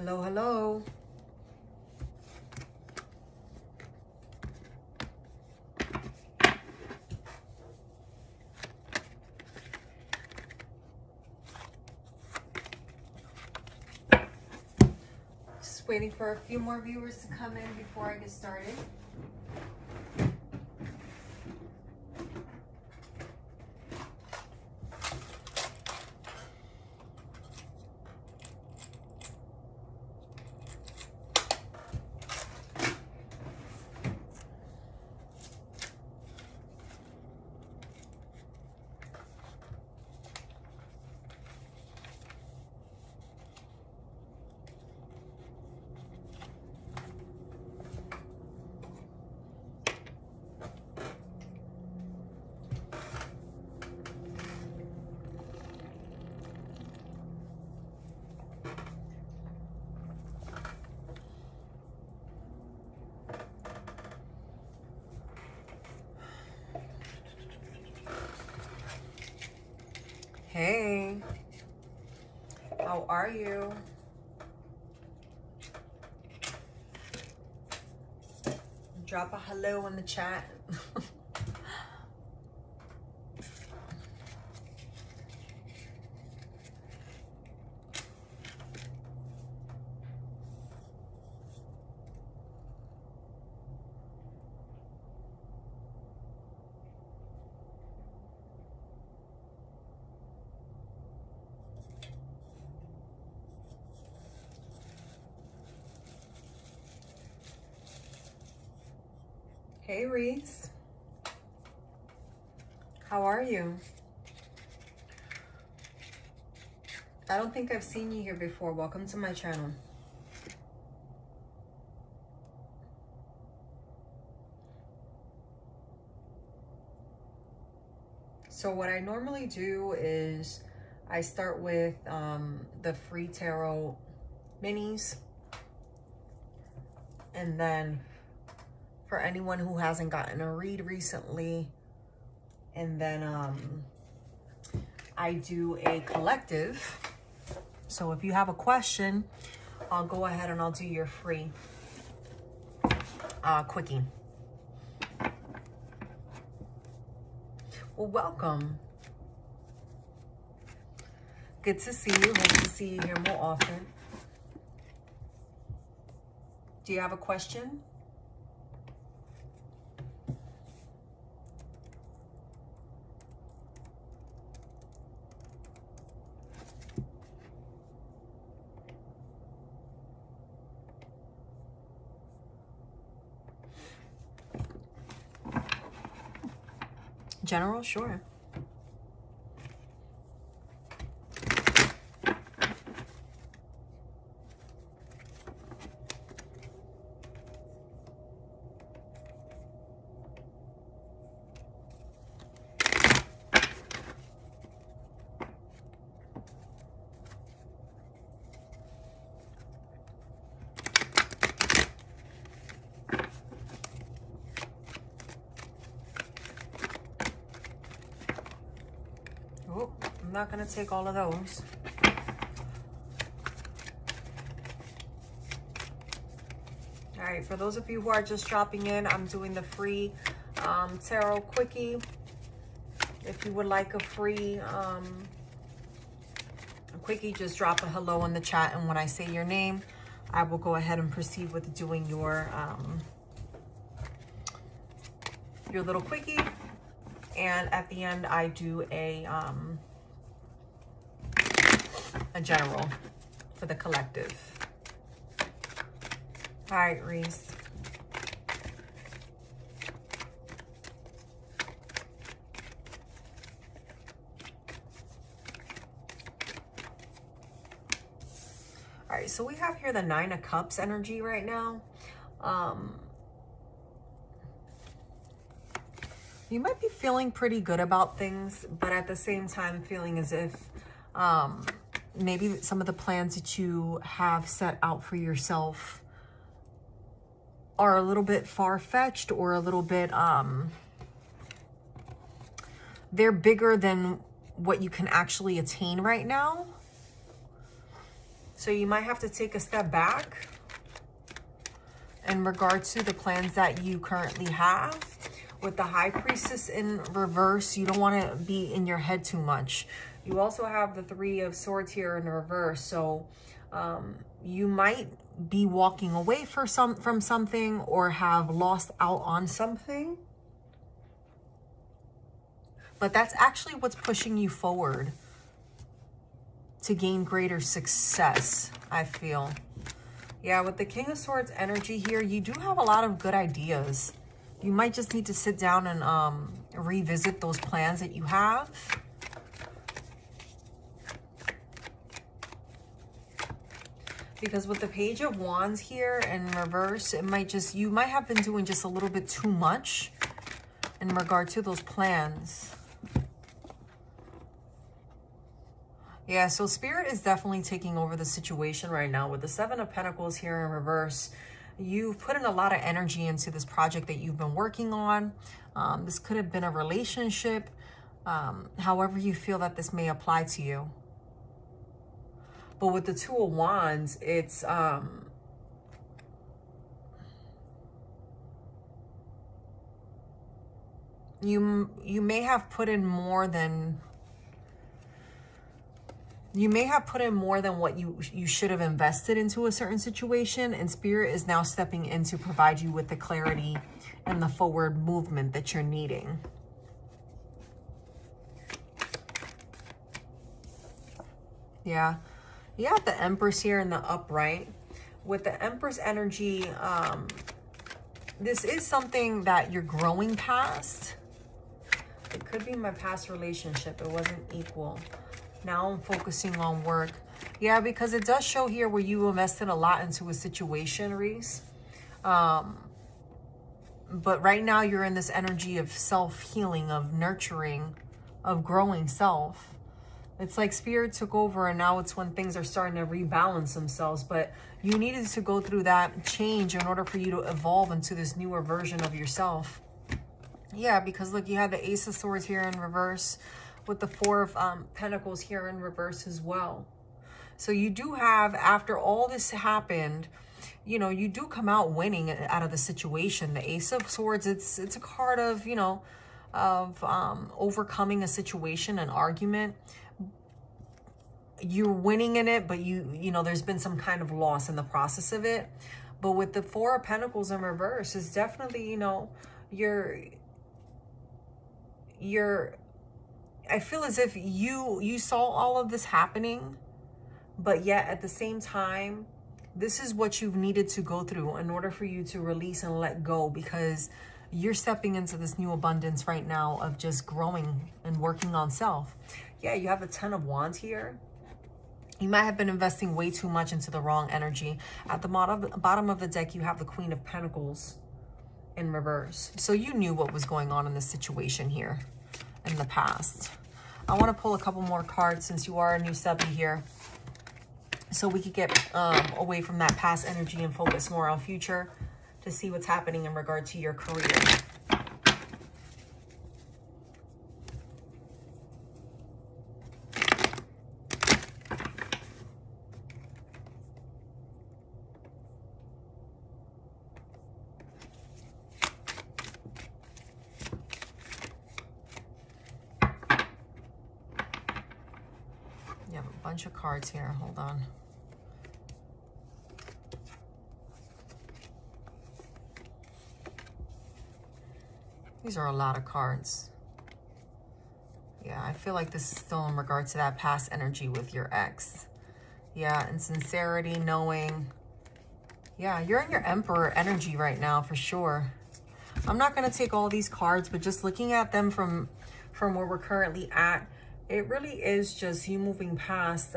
Hello, hello. Just waiting for a few more viewers to come in before I get started. Hey, how are you? Drop a hello in the chat. Hey, Reese. How are you? I don't think I've seen you here before. Welcome to my channel. So what I normally do is I start with the free tarot minis. And then for anyone who hasn't gotten a read recently, and then I do a collective. So if you have a question, I'll go ahead and I'll do your free quickie. Well, welcome. Good to see you. Hope to see you here more often. Do you have a question? General, sure. Oh, I'm not gonna take all of those. All right, for those of you who are just dropping in, I'm doing the free tarot quickie. If you would like a free quickie, just drop a hello in the chat, and when I say your name, I will go ahead and proceed with doing your little quickie. And at the end, I do a general for the collective. All right, Reese. All right, so we have here the Nine of Cups energy right now. You might be feeling pretty good about things, but at the same time feeling as if maybe some of the plans that you have set out for yourself are a little bit far-fetched, or a little bit, they're bigger than what you can actually attain right now. So you might have to take a step back in regard to the plans that you currently have. With the High Priestess in reverse, you don't want to be in your head too much. You also have the Three of Swords here in reverse. So you might be walking away from something or have lost out on something. But that's actually what's pushing you forward to gain greater success, I feel. Yeah, with the King of Swords energy here, you do have a lot of good ideas. You might just need to sit down and revisit those plans that you have. Because with the Page of Wands here in reverse, it might just, you might have been doing just a little bit too much in regard to those plans. Yeah, so Spirit is definitely taking over the situation right now. With the Seven of Pentacles here in reverse, you've put in a lot of energy into this project that you've been working on. This could have been a relationship, however you feel that this may apply to you. But with the Two of Wands, it's you may have put in more than what you should have invested into a certain situation, and Spirit is now stepping in to provide you with the clarity and the forward movement that you're needing. Yeah. You have the Empress here in the upright. With the Empress energy, this is something that you're growing past. It could be my past relationship. It wasn't equal. Now I'm focusing on work. Yeah, because it does show here where you invested a lot into a situation, Reese. But right now you're in this energy of self-healing, of nurturing, of growing self. It's like Spirit took over, and now it's when things are starting to rebalance themselves. But you needed to go through that change in order for you to evolve into this newer version of yourself. Yeah, because look, you had the Ace of Swords here in reverse with the Four of Pentacles here in reverse as well. So you do have, after all this happened, you know, you do come out winning out of the situation. The Ace of Swords, it's a card of, you know, of overcoming a situation, an argument. You're winning in it, but you know, there's been some kind of loss in the process of it. But with the Four of Pentacles in reverse, it's definitely, you know, I feel as if you saw all of this happening, but yet at the same time, this is what you've needed to go through in order for you to release and let go, because you're stepping into this new abundance right now of just growing and working on self. Yeah, you have the Ten of Wands here. You might have been investing way too much into the wrong energy. At the bottom of the deck, you have the Queen of Pentacles in reverse. So you knew what was going on in this situation here in the past. I want to pull a couple more cards since you are a new subbie here, so we could get away from that past energy and focus more on future to see what's happening in regard to your career. You have a bunch of cards here. Hold on. These are a lot of cards. Yeah, I feel like this is still in regard to that past energy with your ex. Yeah, and sincerity, knowing. Yeah, you're in your Emperor energy right now for sure. I'm not going to take all these cards, but just looking at them from where we're currently at, it really is just you moving past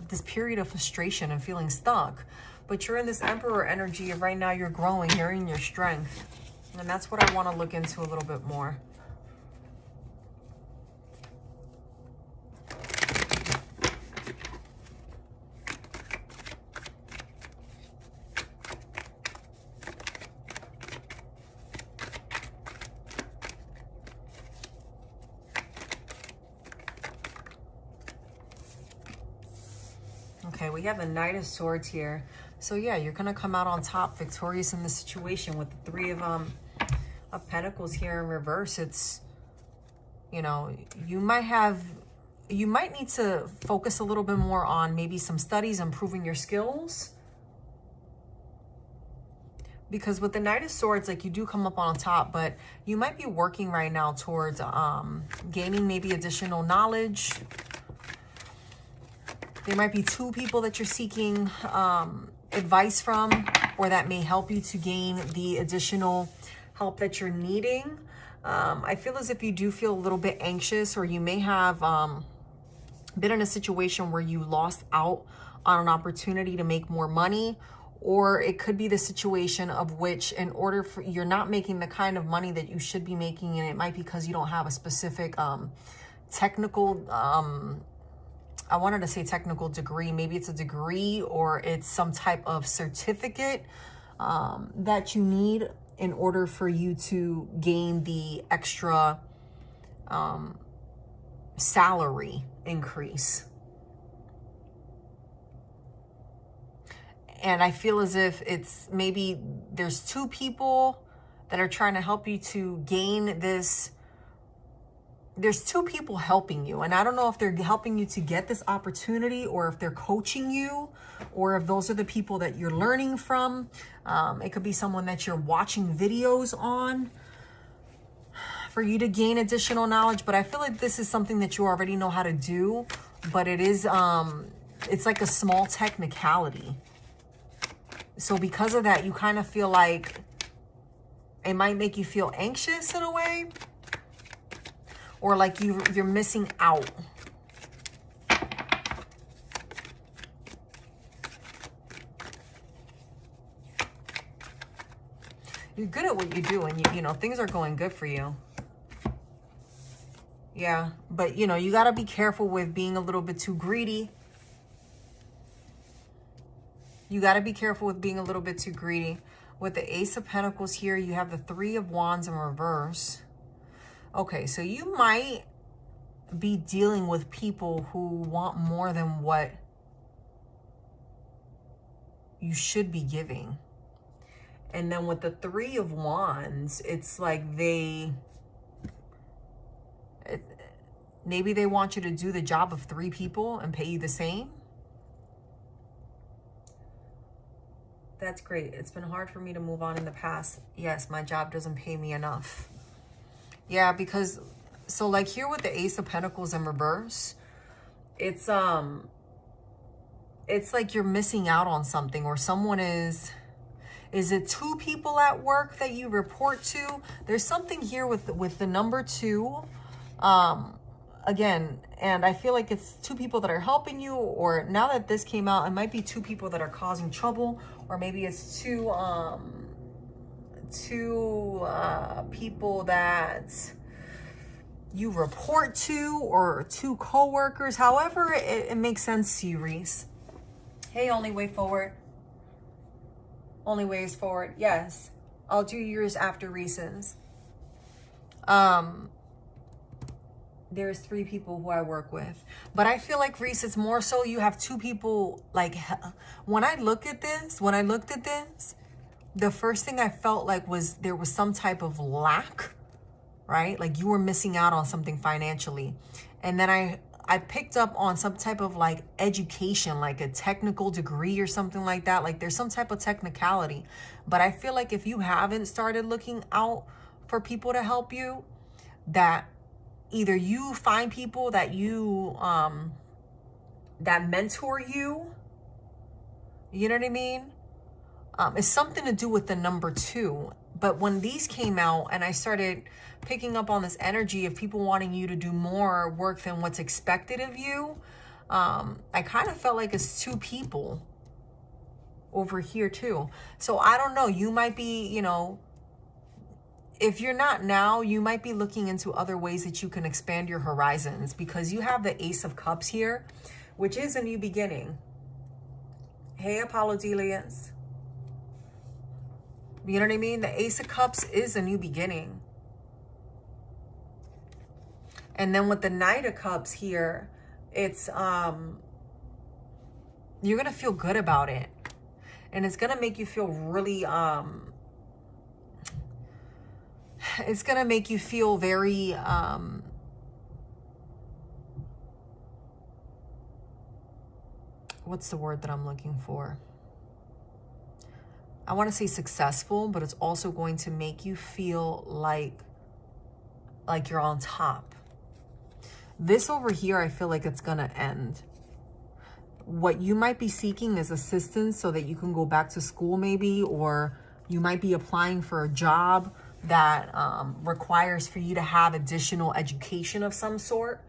this period of frustration and feeling stuck. But you're in this Emperor energy, and right now you're growing, you're in your strength. And that's what I want to look into a little bit more. Okay, we have the Knight of Swords here. So yeah, you're going to come out on top, victorious in this situation with the Three of Pentacles here in reverse. It's, you know, you might need to focus a little bit more on maybe some studies, improving your skills. Because with the Knight of Swords, like, you do come up on top, but you might be working right now towards gaining maybe additional knowledge. There might be two people that you're seeking advice from, or that may help you to gain the additional help that you're needing. I feel as if you do feel a little bit anxious, or you may have been in a situation where you lost out on an opportunity to make more money. Or it could be the situation of which, in order for, you're not making the kind of money that you should be making, and it might be because you don't have a specific technical, I wanted to say technical degree. Maybe it's a degree, or it's some type of certificate that you need in order for you to gain the extra salary increase. And I feel as if it's maybe there's two people that are trying to help you to gain this. There's two people helping you. And I don't know if they're helping you to get this opportunity, or if they're coaching you, or if those are the people that you're learning from. It could be someone that you're watching videos on for you to gain additional knowledge. But I feel like this is something that you already know how to do. But it is, it's like a small technicality. So because of that, you kind of feel like it might make you feel anxious in a way, or like you're missing out. You're good at what you do, and you know, things are going good for you. Yeah, but you know, you got to be careful with being a little bit too greedy. You got to be careful with being a little bit too greedy. With the Ace of Pentacles here, you have the Three of Wands in reverse. Okay, so you might be dealing with people who want more than what you should be giving. And then with the Three of Wands, it's like maybe they want you to do the job of 3 people and pay you the same. That's great. It's been hard for me to move on in the past. Yes, my job doesn't pay me enough. Yeah, because, so like here with the Ace of Pentacles in reverse, it's like you're missing out on something, or someone is it 2 people at work that you report to? There's something here with the number 2. Again, and I feel like it's 2 people that are helping you, or now that this came out, it might be 2 people that are causing trouble, or maybe it's two people that you report to, or 2 co-workers. However it makes sense to you, Reese. Hey, only way forward. Only way is forward. Yes, I'll do yours after Reese's. There's 3 people who I work with. But I feel like, Reese, it's more so you have 2 people. Like, when I looked at this, the first thing I felt like was there was some type of lack, right? Like you were missing out on something financially. And then I picked up on some type of like education, like a technical degree or something like that. Like there's some type of technicality. But I feel like if you haven't started looking out for people to help you, that either you find people that you, that mentor you, you know what I mean? It's something to do with the number 2. But when these came out and I started picking up on this energy of people wanting you to do more work than what's expected of you, I kind of felt like it's 2 people over here too. So I don't know, you might be, you know, if you're not now, you might be looking into other ways that you can expand your horizons, because you have the Ace of Cups here, which is a new beginning. Hey, Apollo Delius. You know what I mean? The Ace of Cups is a new beginning. And then with the Knight of Cups here, it's you're going to feel good about it. And it's going to make you feel really, it's going to make you feel very, what's the word that I'm looking for? I want to say successful, but it's also going to make you feel like you're on top. This over here, I feel like it's going to end. What you might be seeking is assistance so that you can go back to school maybe, or you might be applying for a job that requires for you to have additional education of some sort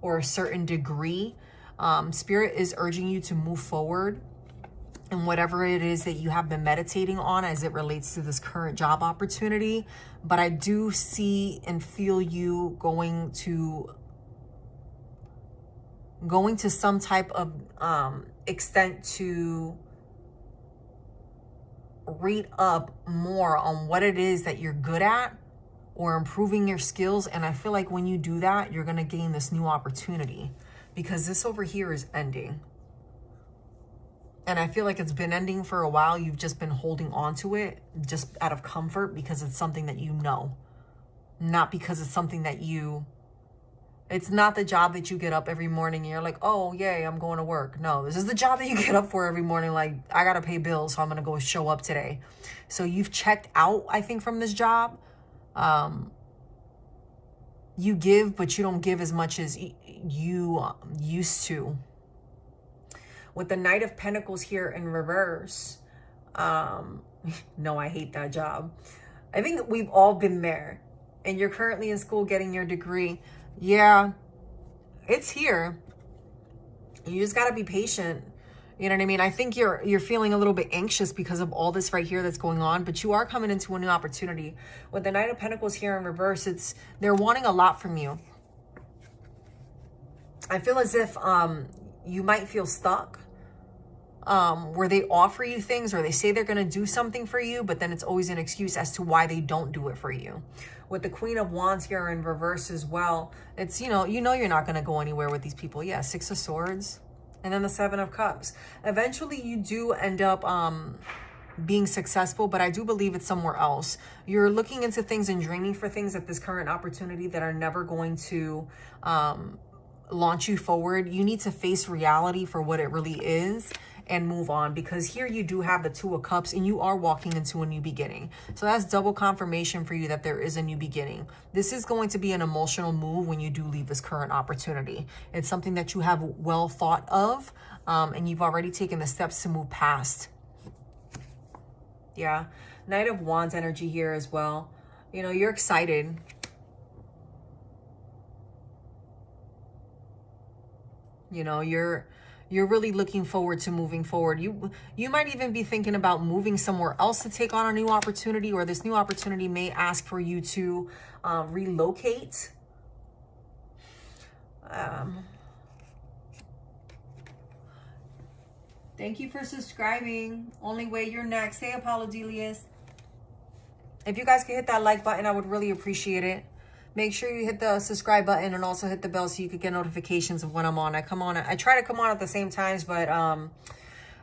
or a certain degree. Spirit is urging you to move forward in whatever it is that you have been meditating on as it relates to this current job opportunity. But I do see and feel you going to some type of extent to read up more on what it is that you're good at or improving your skills. And I feel like when you do that, you're going to gain this new opportunity, because this over here is ending. And I feel like it's been ending for a while. You've just been holding on to it just out of comfort, because it's something that you know, not because it's something that it's not the job that you get up every morning and you're like, oh, yay, I'm going to work. No, this is the job that you get up for every morning. Like, I got to pay bills, so I'm going to go show up today. So you've checked out, I think, from this job. You give, but you don't give as much as you used to. With the Knight of Pentacles here in reverse, no, I hate that job. I think we've all been there. And you're currently in school getting your degree. Yeah, it's here. You just got to be patient. You know what I mean? I think you're feeling a little bit anxious because of all this right here that's going on, but you are coming into a new opportunity. With the Knight of Pentacles here in reverse, they're wanting a lot from you. I feel as if you might feel stuck. Where they offer you things or they say they're going to do something for you, but then it's always an excuse as to why they don't do it for you. With the Queen of Wands here in reverse as well, it's, you know you're not going to go anywhere with these people. Yeah, Six of Swords. And then the Seven of Cups. Eventually, you do end up being successful, but I do believe it's somewhere else. You're looking into things and dreaming for things at this current opportunity that are never going to launch you forward. You need to face reality for what it really is and move on, because here you do have the Two of Cups and you are walking into a new beginning. So that's double confirmation for you that there is a new beginning. This is going to be an emotional move when you do leave this current opportunity. It's something that you have well thought of, and you've already taken the steps to move past. Yeah, Knight of Wands energy here as well. You know, you're excited. You know, you're really looking forward to moving forward. You might even be thinking about moving somewhere else to take on a new opportunity, or this new opportunity may ask for you to relocate. Thank you for subscribing. Only way, you're next. Hey, Apollo Delius. If you guys could hit that like button, I would really appreciate it. Make sure you hit the subscribe button and also hit the bell so you could get notifications of when I'm on. I try to come on at the same times, but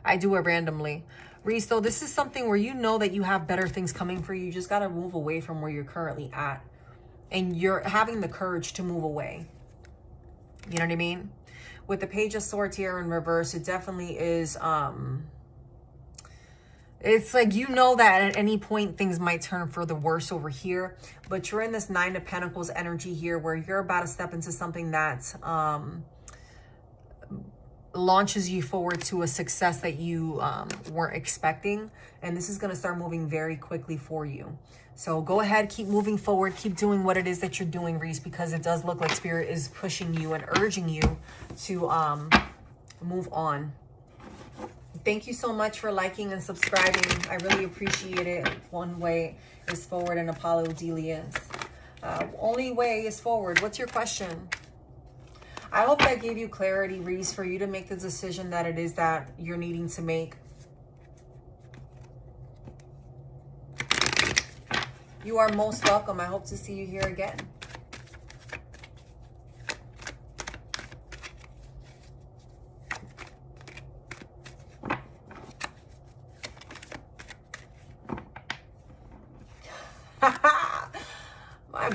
I do it randomly. Reese, though, this is something where you know that you have better things coming for you. You just got to move away from where you're currently at. And you're having the courage to move away. You know what I mean? With the Page of Swords here in reverse, it definitely is... it's like, you know that at any point things might turn for the worse over here, but you're in this Nine of Pentacles energy here where you're about to step into something that launches you forward to a success that you weren't expecting. And this is going to start moving very quickly for you. So go ahead, keep moving forward, keep doing what it is that you're doing, Reese, because it does look like Spirit is pushing you and urging you to move on. Thank you so much for liking and subscribing. I really appreciate it. One way is forward, and Apollo Delius. Only way is forward. What's your question? I hope that gave you clarity, Reese, for you to make the decision that it is that you're needing to make. You are most welcome. I hope to see you here again.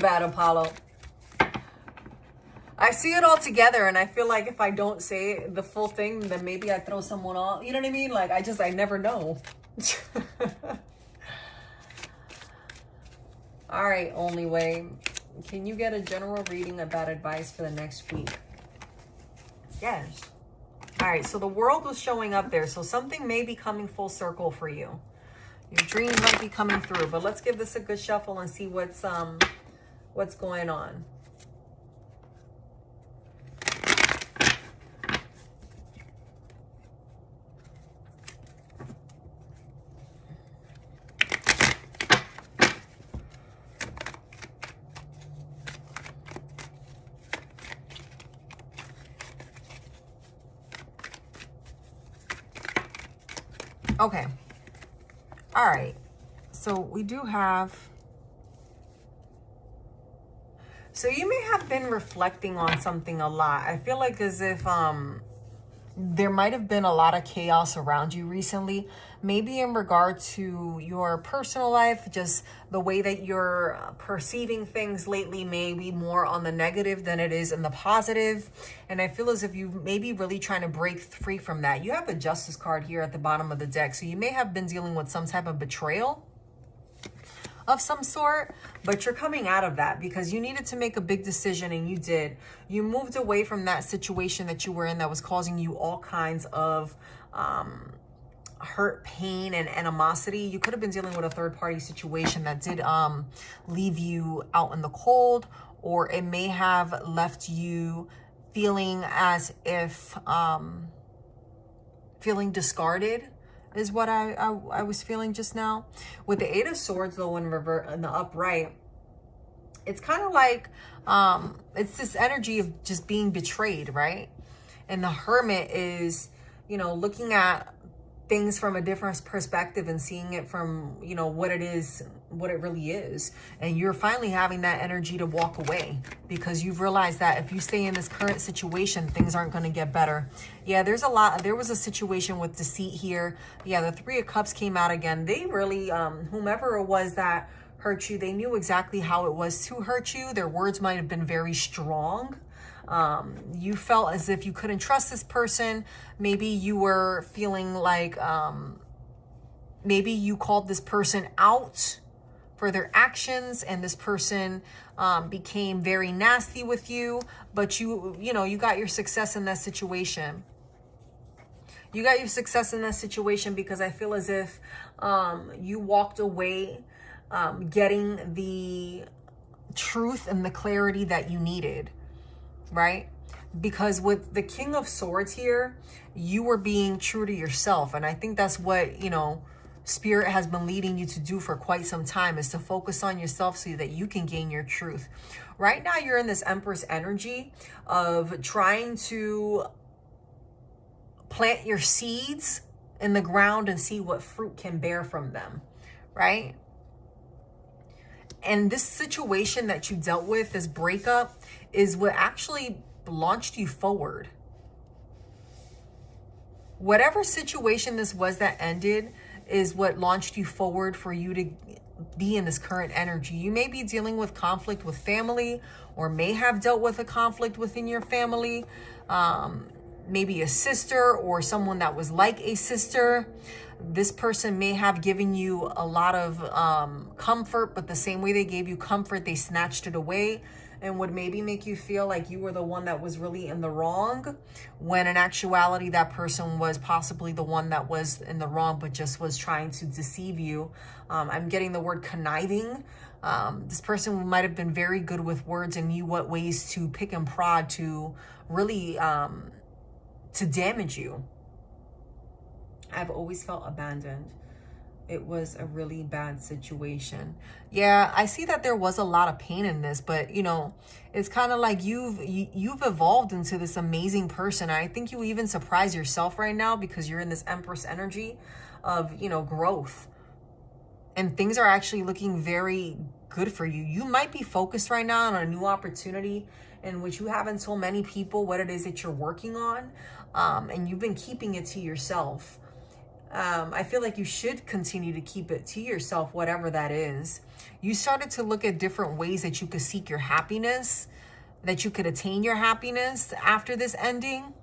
bad, Apollo. I see it all together, and I feel like if I don't say the full thing, then maybe I throw someone off. You know what I mean? Like, I never know. All right, Only Way. Can you get a general reading about advice for the next week? Yes. All right, so the world was showing up there. So something may be coming full circle for you. Your dreams might be coming through. But let's give this a good shuffle and see what's going on. Okay. All right. So we do have... So you may have been reflecting on something a lot. I feel like as if there might have been a lot of chaos around you recently. Maybe in regard to your personal life, just the way that you're perceiving things lately may be more on the negative than it is in the positive. And I feel as if you may be really trying to break free from that. You have the Justice card here at the bottom of the deck. So you may have been dealing with some type of betrayal of some sort, but you're coming out of that because you needed to make a big decision, and you did. You moved away from that situation that you were in that was causing you all kinds of hurt, pain, and animosity. You could have been dealing with a third-party situation that did leave you out in the cold, or it may have left you feeling as if feeling discarded is what I was feeling just now. With the Eight of Swords, though, in the upright, it's kind of like it's this energy of just being betrayed, right? And the Hermit is, you know, looking at things from a different perspective and seeing it from, you know, what it is, what it really is. And you're finally having that energy to walk away because you've realized that if you stay in this current situation, things aren't going to get better. Yeah, there was a situation with deceit here. Yeah, the Three of Cups came out again. They really, whomever it was that hurt you, they knew exactly how it was to hurt you. Their words might have been very strong. You felt as if you couldn't trust this person. Maybe you were feeling like maybe you called this person out for their actions, and this person became very nasty with you, but you got your success in that situation. You got your success in that situation because I feel as if you walked away getting the truth and the clarity that you needed. Right? Because with the King of Swords here, you were being true to yourself. And I think that's what, you know, Spirit has been leading you to do for quite some time, is to focus on yourself so that you can gain your truth. Right now, you're in this Empress energy of trying to plant your seeds in the ground and see what fruit can bear from them. Right? And this situation that you dealt with, this breakup, is what actually launched you forward. Whatever situation this was that ended is what launched you forward for you to be in this current energy. You may be dealing with conflict with family, or may have dealt with a conflict within your family. Maybe a sister or someone that was like a sister. This person may have given you a lot of comfort, but the same way they gave you comfort, they snatched it away and would maybe make you feel like you were the one that was really in the wrong, when in actuality that person was possibly the one that was in the wrong, but just was trying to deceive you. I'm getting the word conniving. This person might have been very good with words and knew what ways to pick and prod to really to damage you. I've always felt abandoned. It was a really bad situation. Yeah, I see that there was a lot of pain in this, but you know, it's kind of like you've evolved into this amazing person. I think you even surprise yourself right now because you're in this Empress energy of, you know, growth. And things are actually looking very good for you. You might be focused right now on a new opportunity in which you haven't told many people what it is that you're working on. And you've been keeping it to yourself. I feel like you should continue to keep it to yourself, whatever that is. You started to look at different ways that you could seek your happiness, that you could attain your happiness after this ending.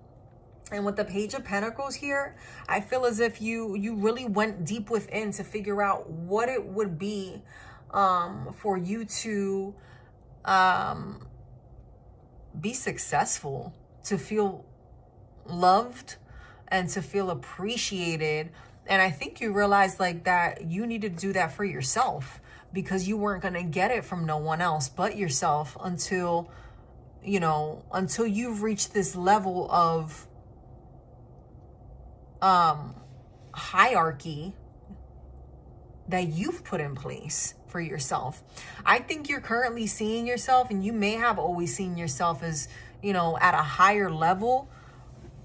And with the Page of Pentacles here, I feel as if you really went deep within to figure out what it would be for you to be successful, to feel loved and to feel appreciated. And I think you realized like that you needed to do that for yourself, because you weren't going to get it from no one else but yourself until, you know, until you've reached this level of hierarchy that you've put in place for yourself. I think you're currently seeing yourself, and you may have always seen yourself as, you know, at a higher level,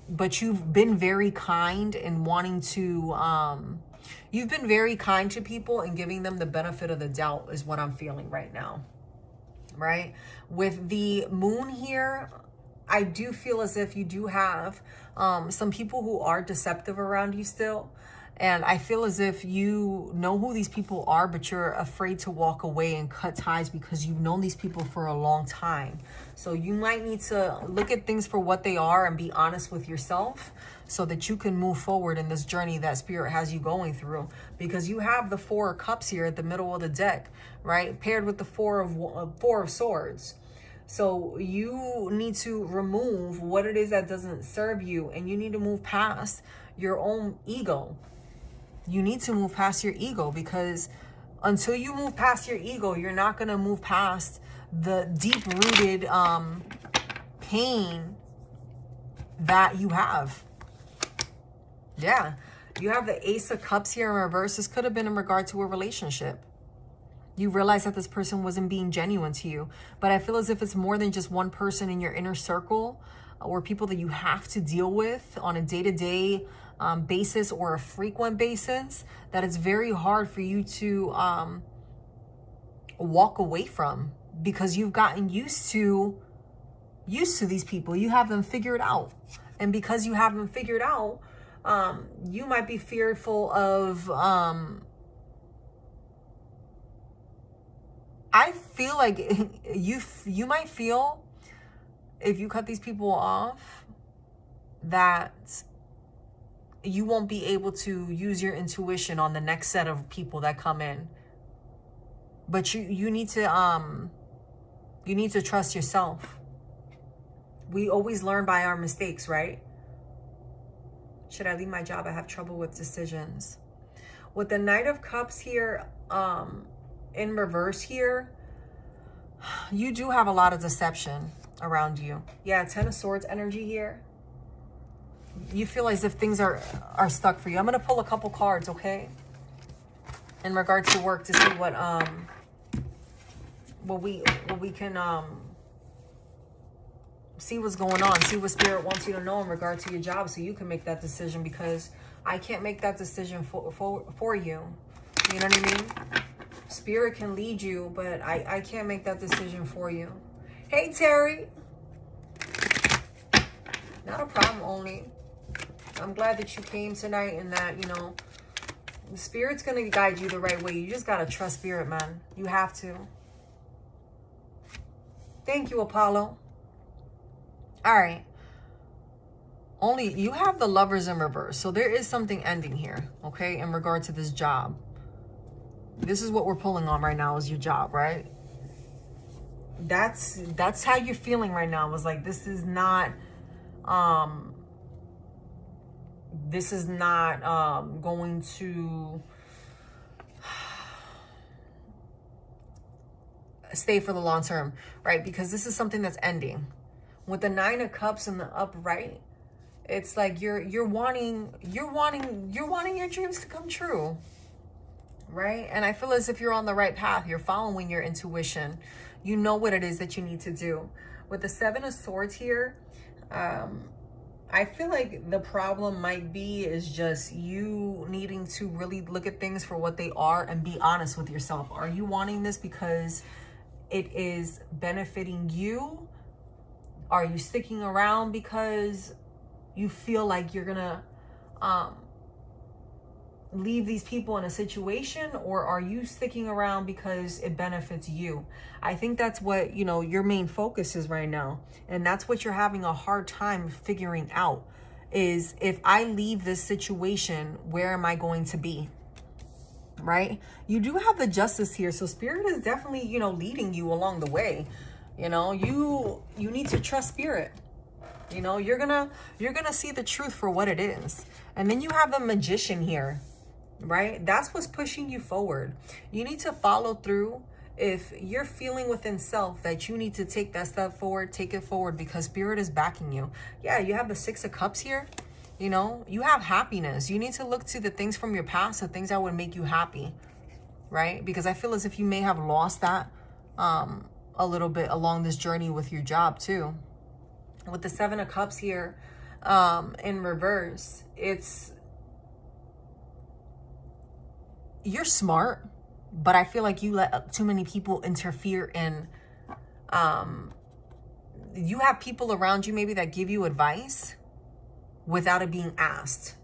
but you've been very kind in wanting to, you've been very kind to people and giving them the benefit of the doubt is what I'm feeling right now, right? With the moon here, I do feel as if you do have some people who are deceptive around you still. And I feel as if you know who these people are, but you're afraid to walk away and cut ties because you've known these people for a long time. So you might need to look at things for what they are and be honest with yourself so that you can move forward in this journey that Spirit has you going through. Because you have the Four of Cups here at the middle of the deck, right? Paired with the Four of Swords. So you need to remove what it is that doesn't serve you, and you need to move past your own ego. You need to move past your ego, because until you move past your ego, you're not going to move past the deep-rooted pain that you have. Yeah. You have the Ace of Cups here in reverse. This could have been in regard to a relationship. You realize that this person wasn't being genuine to you. But I feel as if it's more than just one person in your inner circle, or people that you have to deal with on a day-to-day basis or a frequent basis, that it's very hard for you to walk away from, because you've gotten used to these people. You have them figured out. And because you have them figured out, you might be fearful of... I feel like you might feel, if you cut these people off, that you won't be able to use your intuition on the next set of people that come in. But you need to trust yourself. We always learn by our mistakes, right? Should I leave my job? I have trouble with decisions. With the Knight of Cups here, in reverse here, you do have a lot of deception around you. Yeah, Ten of Swords energy here. You feel as if things are stuck for you. I'm going to pull a couple cards, okay? In regard to work, to see what we can see what's going on, see what Spirit wants you to know in regard to your job, so you can make that decision, because I can't make that decision for you. You know what I mean? Spirit can lead you, but I can't make that decision for you. Hey, Terry. Not a problem, only. I'm glad that you came tonight, and that, you know, the Spirit's going to guide you the right way. You just got to trust Spirit, man. You have to. Thank you, Apollo. All right. Only you have the Lovers in reverse. So there is something ending here, okay, in regard to this job. This is what we're pulling on right now, is your job, right? That's how you're feeling right now. It was like, this is not going to stay for the long term, right? Because this is something that's ending. With the Nine of Cups in the upright, it's like you're wanting your dreams to come true, right? And I feel as if you're on the right path. You're following your intuition. You know what it is that you need to do. With the Seven of Swords here, I feel like the problem might be is just you needing to really look at things for what they are and be honest with yourself. Are you wanting this because it is benefiting you? Are you sticking around because you feel like you're gonna leave these people in a situation, or are you sticking around because it benefits you? I think that's what, you know, your main focus is right now. And that's what you're having a hard time figuring out, is if I leave this situation, where am I going to be? Right? You do have the Justice here. So Spirit is definitely, you know, leading you along the way. You know, you need to trust Spirit. You know, you're gonna see the truth for what it is. And then you have the Magician here, right? That's what's pushing you forward. You need to follow through. If you're feeling within self that you need to take that step forward, take it forward, because Spirit is backing you. Yeah, you have the Six of Cups here. You know, you have happiness. You need to look to the things from your past, the things that would make you happy, right? Because I feel as if you may have lost that a little bit along this journey with your job too. With the Seven of Cups here in reverse, it's, you're smart, but I feel like you let too many people interfere in, you have people around you maybe that give you advice without it being asked,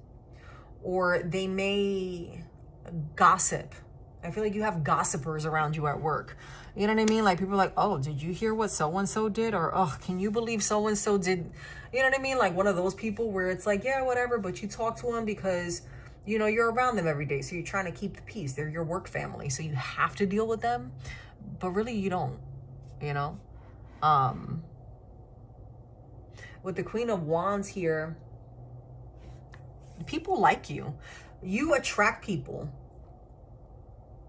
or they may gossip. I feel like you have gossipers around you at work. You know what I mean? Like, people are like, oh, did you hear what so-and-so did? Or, oh, can you believe so-and-so did? You know what I mean? Like one of those people where it's like, yeah, whatever, but you talk to them because, you know, you're around them every day. So you're trying to keep the peace. They're your work family. So you have to deal with them. But really, you don't, you know? With the Queen of Wands here, people like you. You attract people.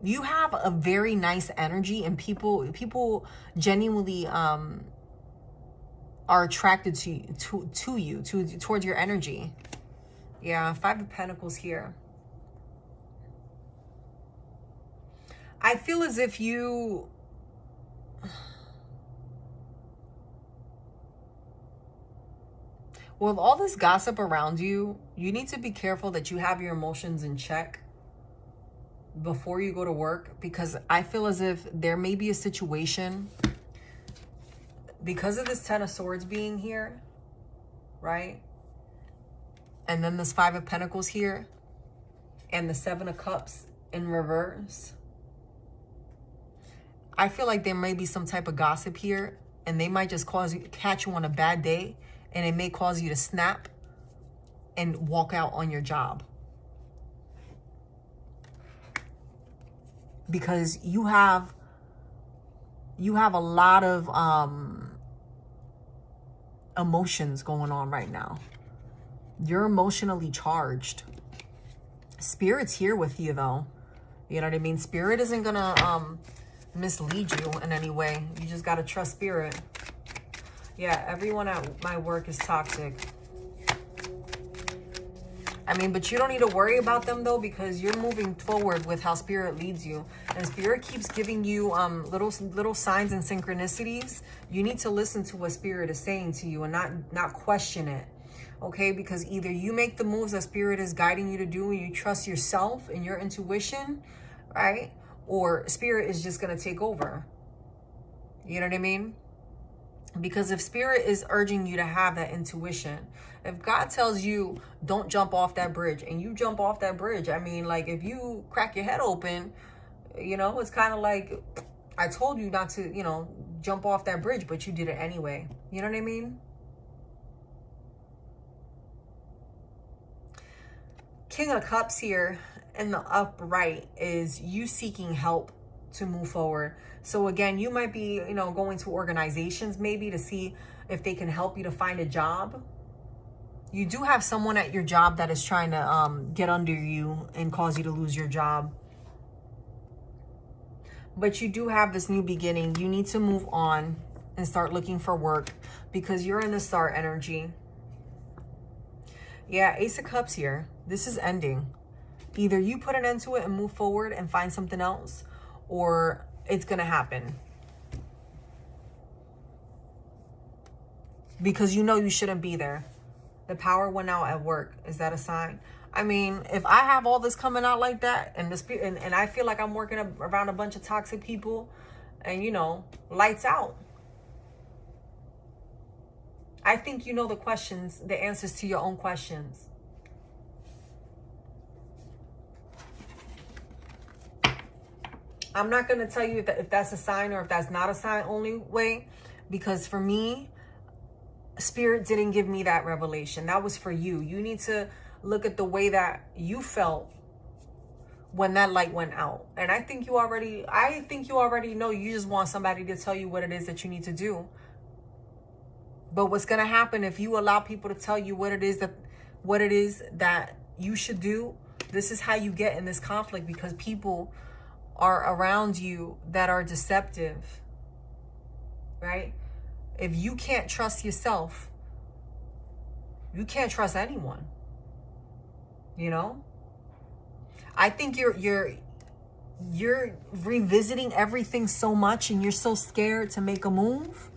You have a very nice energy, and people genuinely are attracted to you, towards your energy. Yeah, Five of Pentacles here. I feel as if you, with all this gossip around you, you need to be careful that you have your emotions in check before you go to work, because I feel as if there may be a situation, because of this Ten of Swords being here, right? And then this Five of Pentacles here, and the Seven of Cups in reverse. I feel like there may be some type of gossip here, and they might just catch you on a bad day, and it may cause you to snap and walk out on your job. Because you have a lot of emotions going on right now. You're emotionally charged. Spirit's here with you though. You know what I mean? Spirit isn't gonna mislead you in any way. You just gotta trust Spirit. Yeah, everyone at my work is toxic. I mean, but you don't need to worry about them though, because you're moving forward with how Spirit leads you. And Spirit keeps giving you little signs and synchronicities. You need to listen to what Spirit is saying to you and not question it. Okay? Because either you make the moves that Spirit is guiding you to do and you trust yourself and your intuition, right? Or Spirit is just going to take over. You know what I mean? Because if Spirit is urging you to have that intuition, if God tells you don't jump off that bridge and you jump off that bridge, I mean, like, if you crack your head open, you know, it's kind of like, I told you not to, you know, jump off that bridge, but you did it anyway. You know what I mean? King of Cups here in the upright is you seeking help to move forward. So again, you might be, you know, going to organizations maybe to see if they can help you to find a job. You do have someone at your job that is trying to get under you and cause you to lose your job. But you do have this new beginning. You need to move on and start looking for work because you're in the star energy. Yeah, Ace of Cups here. This is ending. Either you put an end to it and move forward and find something else, or it's going to happen. Because you know you shouldn't be there. The power went out at work. Is that a sign? I mean, if I have all this coming out like that, and and I feel like I'm working around a bunch of toxic people, and, you know, lights out. I think you know the questions, the answers to your own questions. I'm not going to tell you if that's a sign or if that's not a sign only way, because for me, Spirit didn't give me that revelation. That was for you. You need to look at the way that you felt when that light went out. And I think you already know. You just want somebody to tell you what it is that you need to do. But what's going to happen if you allow people to tell you what it is that you should do? This is how you get in this conflict, because people are around you that are deceptive, right? If you can't trust yourself, you can't trust anyone. You know? I think you're revisiting everything so much, and you're so scared to make a move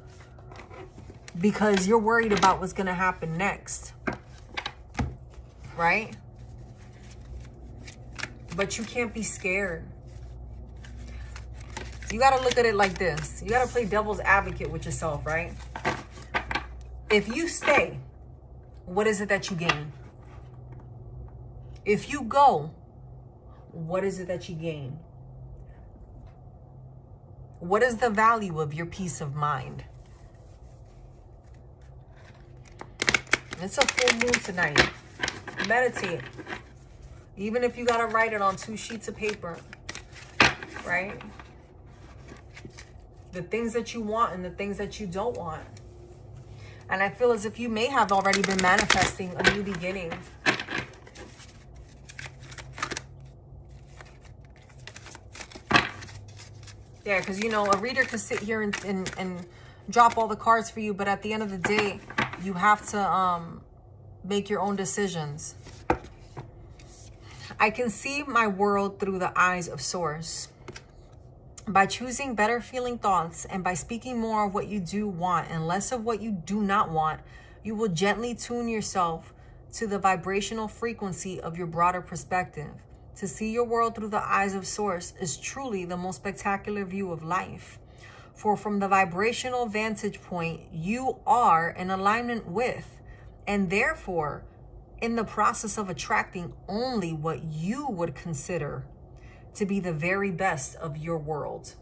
because you're worried about what's going to happen next. Right? But you can't be scared. You got to look at it like this. You got to play devil's advocate with yourself, right? If you stay, what is it that you gain? If you go, what is it that you gain? What is the value of your peace of mind? It's a full moon tonight. Meditate. Even if you got to write it on 2 sheets of paper, right? The things that you want and the things that you don't want. And I feel as if you may have already been manifesting a new beginning. Yeah, because, you know, a reader could sit here and drop all the cards for you, but at the end of the day, you have to make your own decisions. I can see my world through the eyes of Source. By choosing better feeling thoughts and by speaking more of what you do want and less of what you do not want, you will gently tune yourself to the vibrational frequency of your broader perspective. To see your world through the eyes of Source is truly the most spectacular view of life. For from the vibrational vantage point, you are in alignment with, and therefore in the process of attracting only what you would consider to be the very best of your world.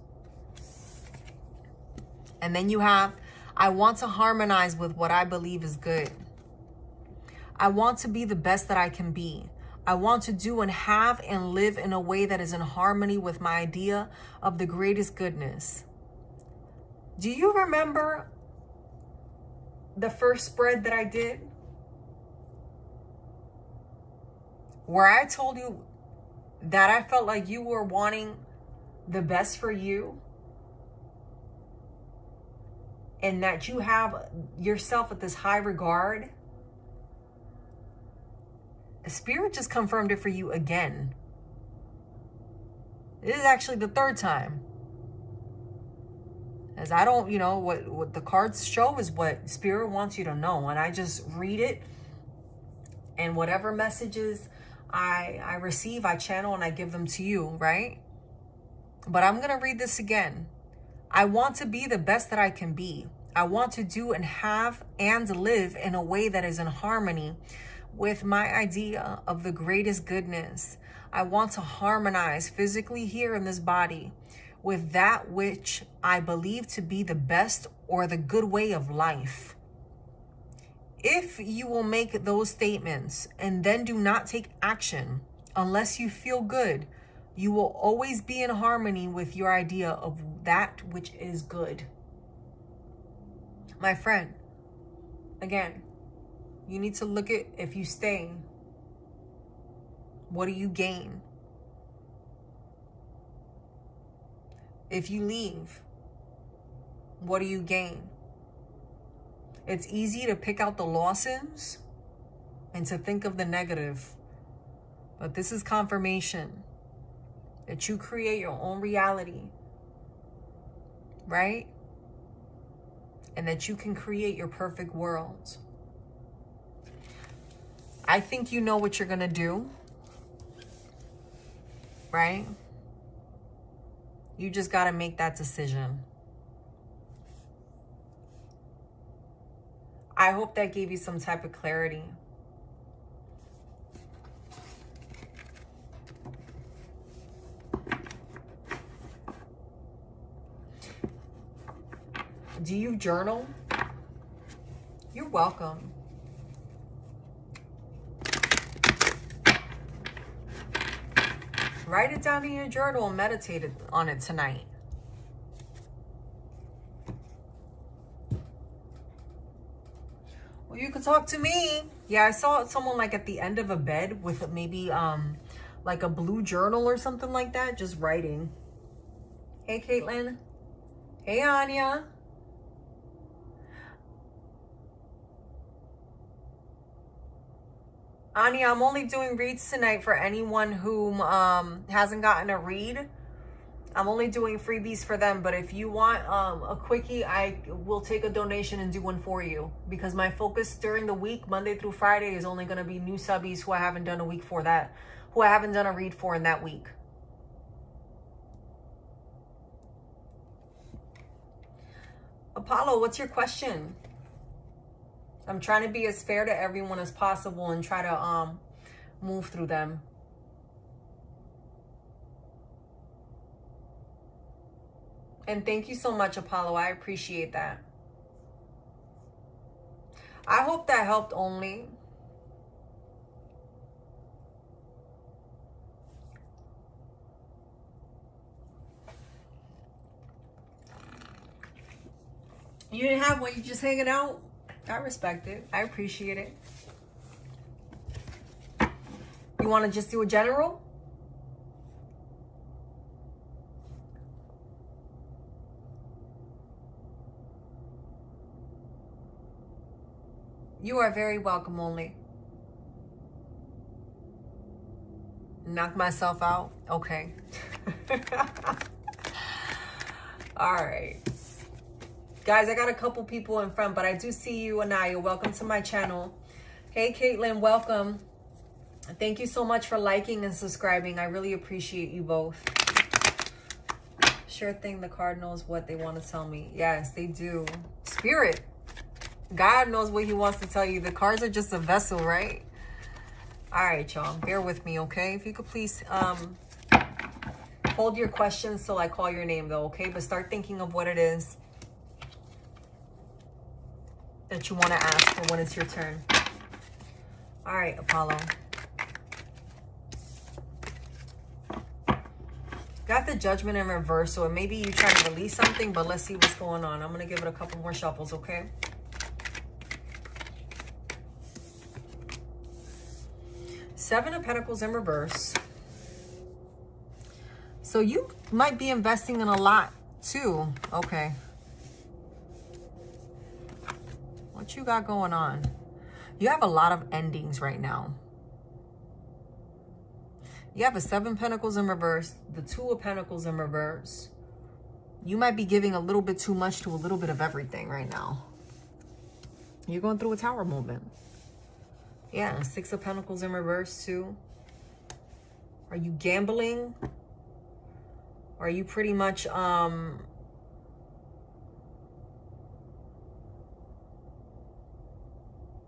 And then you have, I want to harmonize with what I believe is good. I want to be the best that I can be. I want to do and have and live in a way that is in harmony with my idea of the greatest goodness. Do you remember the first spread that I did? Where I told you that I felt like you were wanting the best for you, and that you have yourself at this high regard. Spirit just confirmed it for you again. This is actually the 3rd time. As I don't, you know, what the cards show is what Spirit wants you to know. And I just read it. And whatever messages I receive, I channel and I give them to you, right? But I'm going to read this again. I want to be the best that I can be. I want to do and have and live in a way that is in harmony with my idea of the greatest goodness. I want to harmonize physically here in this body with that which I believe to be the best or the good way of life. If you will make those statements and then do not take action unless you feel good, you will always be in harmony with your idea of that which is good. My friend, again, you need to look at, if you stay, what do you gain? If you leave, what do you gain? It's easy to pick out the losses and to think of the negative. But this is confirmation that you create your own reality, right? And that you can create your perfect world. I think you know what you're going to do, right? You just got to make that decision. I hope that gave you some type of clarity. Do you journal? You're welcome. Write it down in your journal and meditate on it tonight. Well, you could talk to me. Yeah, I saw someone like at the end of a bed with maybe like a blue journal or something like that, just writing. Hey, Caitlin. Hey, Anya. Anya, I'm only doing reads tonight for anyone who hasn't gotten a read. I'm only doing freebies for them, but if you want a quickie, I will take a donation and do one for you, because my focus during the week, Monday through Friday, is only going to be new subbies who I haven't done a week for that, who I haven't done a read for in that week. Apollo, what's your question? I'm trying to be as fair to everyone as possible and try to move through them. And thank you so much, Apollo. I appreciate that. I hope that helped only. You didn't have one, you just hanging out? I respect it. I appreciate it. You want to just do a general? You are very welcome, only. Knock myself out? Okay. All right. Guys, I got a couple people in front, but I do see you, Anaya. Welcome to my channel. Hey, Caitlin, welcome. Thank you so much for liking and subscribing. I really appreciate you both. Sure thing, the card knows what they want to tell me. Yes, they do. Spirit. God knows what he wants to tell you. The cards are just a vessel, right? All right, y'all. Bear with me, okay? If you could please hold your questions till I call your name, though, okay? But start thinking of what it is that you want to ask for when it's your turn. All right, Apollo. Got the Judgment in reverse, so maybe you try to release something, but let's see what's going on. I'm going to give it a couple more shuffles, okay? Seven of Pentacles in reverse. So you might be investing in a lot too. Okay. What you got going on? You have a lot of endings right now. You have a Seven Pentacles in reverse, the Two of Pentacles in reverse. You might be giving a little bit too much to a little bit of everything right now. You're going through a Tower moment. Yeah, Six of Pentacles in reverse too. Are you gambling? Are you pretty much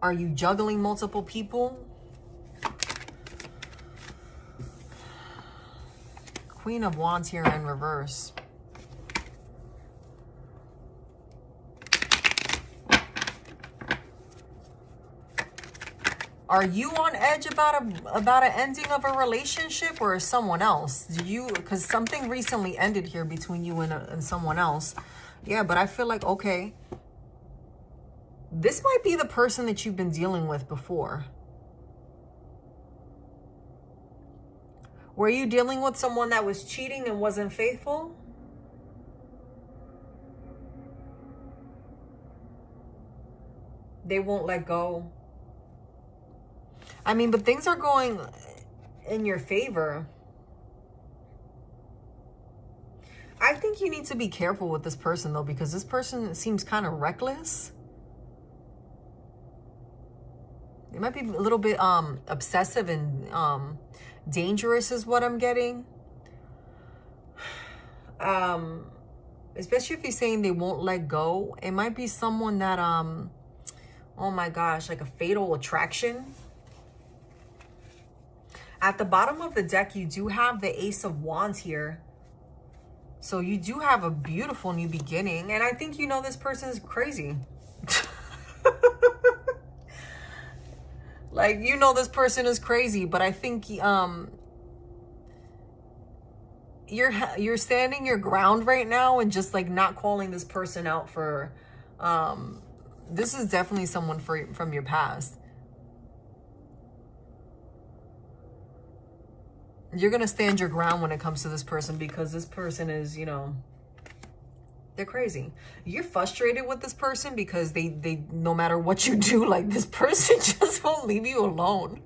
are you juggling multiple people? Queen of Wands here in reverse. Are you on edge about an ending of a relationship, or someone else? Do you, because something recently ended here between you and someone else. Yeah, but I feel like, okay, this might be the person that you've been dealing with before. Were you dealing with someone that was cheating and wasn't faithful? They won't let go. I mean, but things are going in your favor. I think you need to be careful with this person, though, because this person seems kind of reckless. They might be a little bit obsessive and dangerous is what I'm getting. Especially if you're saying they won't let go. It might be someone that, oh my gosh, like a fatal attraction. At the bottom of the deck, you do have the Ace of Wands here. So you do have a beautiful new beginning. And I think you know this person is crazy. Like, you know this person is crazy. But I think you're standing your ground right now and just like not calling this person out for this is definitely someone from your past. You're going to stand your ground when it comes to this person, because this person is, you know, they're crazy. You're frustrated with this person because they no matter what you do, like, this person just won't leave you alone.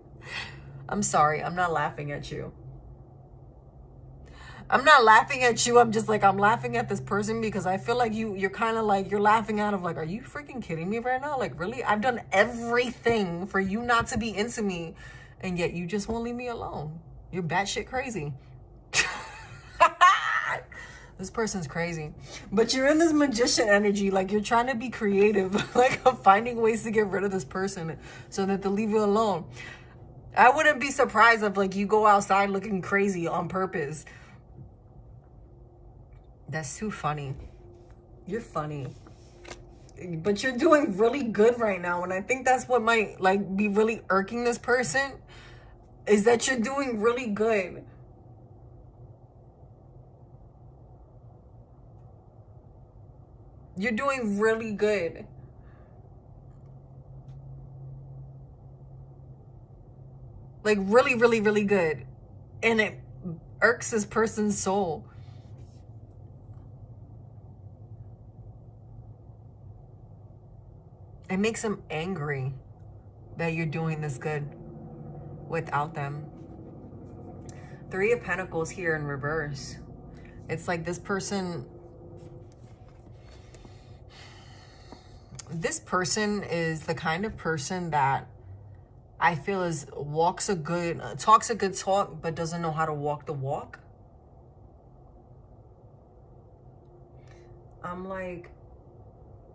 I'm sorry. I'm not laughing at you. I'm not laughing at you. I'm just like, I'm laughing at this person because I feel like you're kind of like, you're laughing out of like, are you freaking kidding me right now? Like, really? I've done everything for you not to be into me, and yet you just won't leave me alone. You're batshit crazy. This person's crazy. But you're in this magician energy. Like, you're trying to be creative, like finding ways to get rid of this person so that they'll leave you alone. I wouldn't be surprised if like you go outside looking crazy on purpose. That's too funny. You're funny. But you're doing really good right now. And I think that's what might like be really irking this person, is that you're doing really good. You're doing really good. Like really, really, really good. And it irks this person's soul. It makes him angry that you're doing this good without them. 3 of Pentacles here in reverse. It's like this person is the kind of person that I feel is talks a good talk, but doesn't know how to walk the walk. I'm like,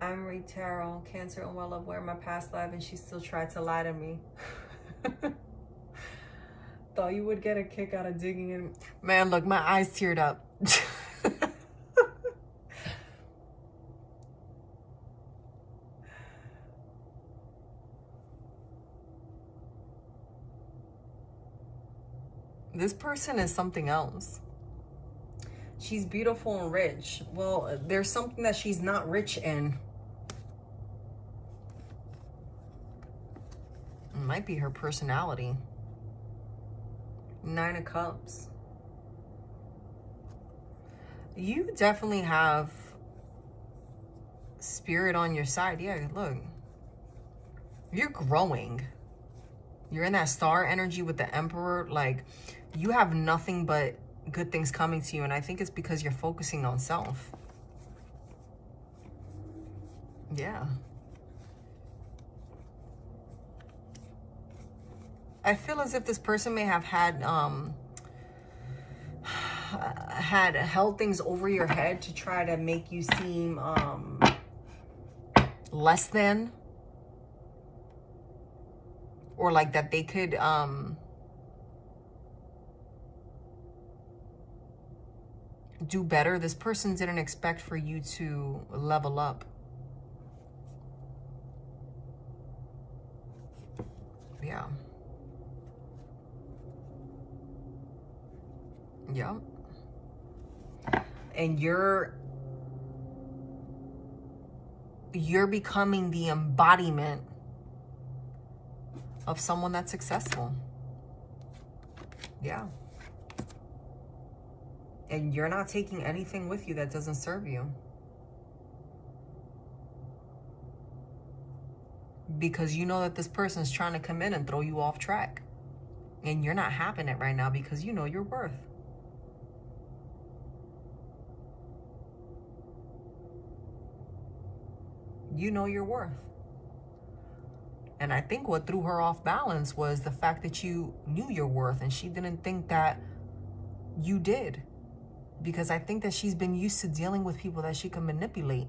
I'm Reed Tarot, Cancer, and well aware of my past life, and she still tried to lie to me. Thought you would get a kick out of digging in. Man, look, my eyes teared up. This person is something else. She's beautiful and rich. Well, there's something that she's not rich in. It might be her personality. 9 of Cups. You definitely have spirit on your side. Yeah, look. You're growing. You're in that star energy with the Emperor. Like, you have nothing but good things coming to you. And I think it's because you're focusing on self. Yeah. I feel as if this person may have had held things over your head to try to make you seem less than, or like that they could do better. This person didn't expect for you to level up. Yeah. Yeah. And you're becoming the embodiment of someone that's successful. Yeah. And you're not taking anything with you that doesn't serve you. Because you know that this person's trying to come in and throw you off track. And you're not having it right now because you know your worth. You know your worth. And I think what threw her off balance was the fact that you knew your worth and she didn't think that you did. Because I think that she's been used to dealing with people that she can manipulate.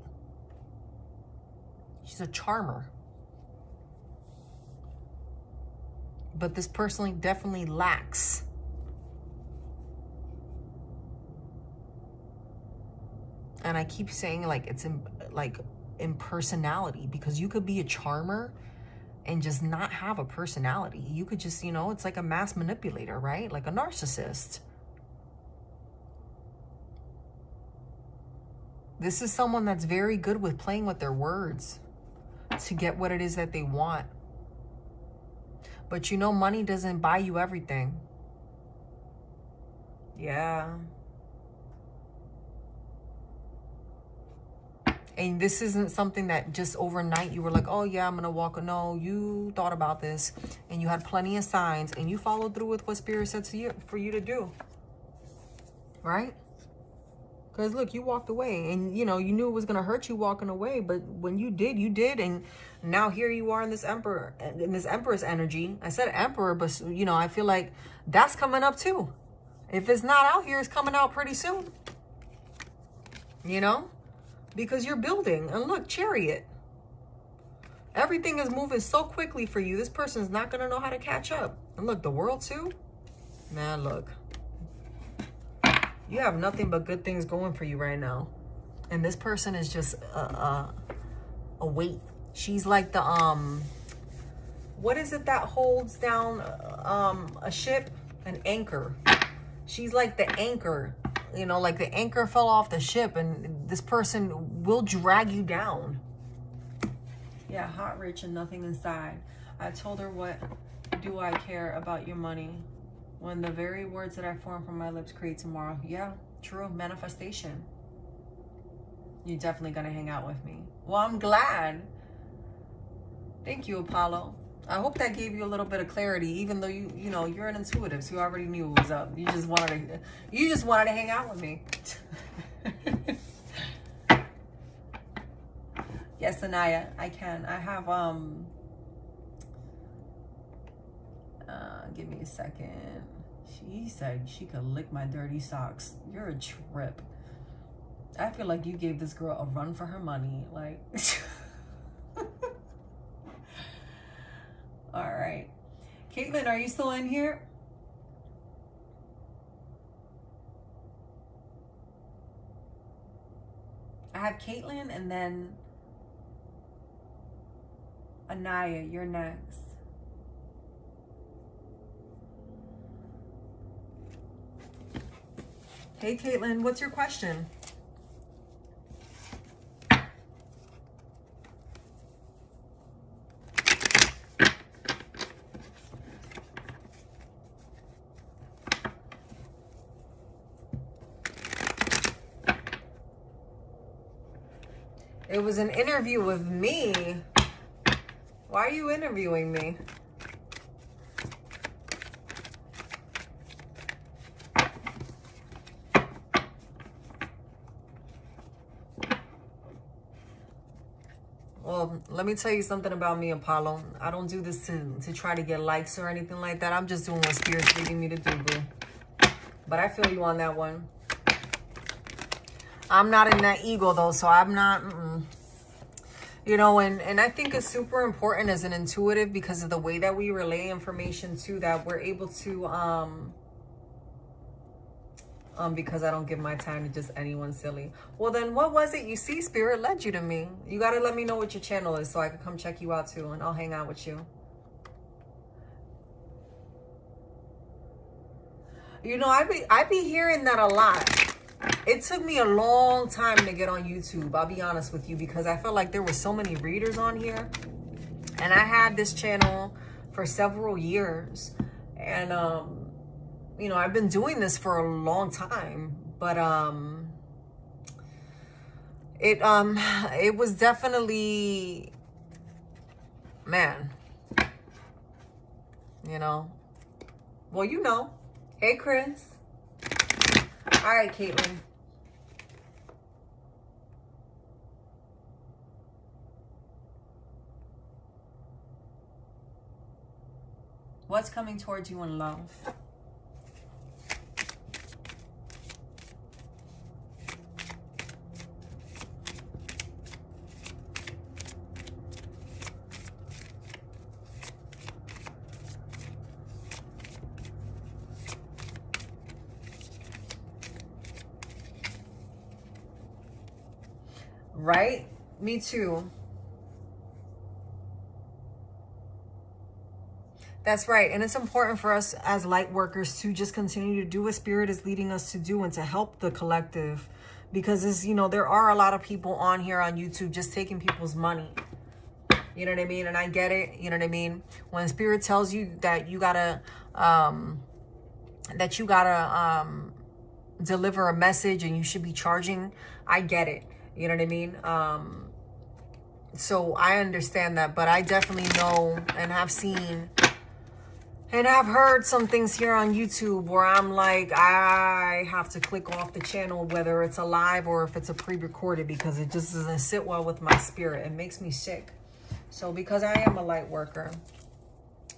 She's a charmer. But this person definitely lacks and I keep saying like it's in personality, because you could be a charmer and just not have a personality. You could just, you know, it's like a mass manipulator, right? Like a narcissist. This is someone that's very good with playing with their words to get what it is that they want. But you know, money doesn't buy you everything. Yeah. And this isn't something that just overnight you were like, oh yeah, I'm going to walk. No, you thought about this and you had plenty of signs and you followed through with what Spirit said to you for you to do. Right? Because look, you walked away and, you know, you knew it was going to hurt you walking away. But when you did, you did. And now here you are in this Empress energy. I said Emperor, but, you know, I feel like that's coming up too. If it's not out here, it's coming out pretty soon. You know? Because you're building. And look, Chariot. Everything is moving so quickly for you. This person's not going to know how to catch up. And look, the World too. Man, look. You have nothing but good things going for you right now. And this person is just a weight. She's like the, what is it that holds down a ship? An anchor. She's like the anchor. You know, like the anchor fell off the ship and this person will drag you down. Yeah, hot, rich, and nothing inside. I told her, what do I care about your money? When the very words that I form from my lips create tomorrow. Yeah, true. Manifestation. You're definitely going to hang out with me. Well, I'm glad. Thank you, Apollo. I hope that gave you a little bit of clarity, even though you know, you're an intuitive, so you already knew what was up. You just wanted to hang out with me. Yes, Anaya, I can. I have give me a second. She said she could lick my dirty socks. You're a trip. I feel like you gave this girl a run for her money. Like, all right. Caitlin, are you still in here? I have Caitlin and then Anaya, you're next. Hey, Caitlin, what's your question? It was an interview with me. Why are you interviewing me? Well, let me tell you something about me, Apollo. I don't do this to try to get likes or anything like that. I'm just doing what Spirit's leading me to do, boo. But I feel you on that one. I'm not in that ego, though, so I'm not... You know, and I think it's super important as an intuitive because of the way that we relay information, too, that we're able to... because I don't give my time to just anyone silly. Well, then what was it? You see, Spirit led you to me. You got to let me know what your channel is so I can come check you out too, and I'll hang out with you. You know, I be hearing that a lot. It took me a long time to get on YouTube, I'll be honest with you, because I felt like there were so many readers on here. And I had this channel for several years. And, you know, I've been doing this for a long time, but it was definitely, man, you know. Well, you know. Hey, Chris. All right, Caitlin. What's coming towards you in love? Right? Me too. That's right. And it's important for us as light workers to just continue to do what Spirit is leading us to do and to help the collective. Because, as you know, there are a lot of people on here on YouTube just taking people's money. You know what I mean? And I get it. You know what I mean? When Spirit tells you that you gotta, deliver a message and you should be charging, I get it. You know what I mean? So I understand that, but I definitely know and have seen and I've heard some things here on YouTube where I'm like, I have to click off the channel, whether it's a live or if it's a pre-recorded, because it just doesn't sit well with my spirit. It makes me sick. So because I am a light worker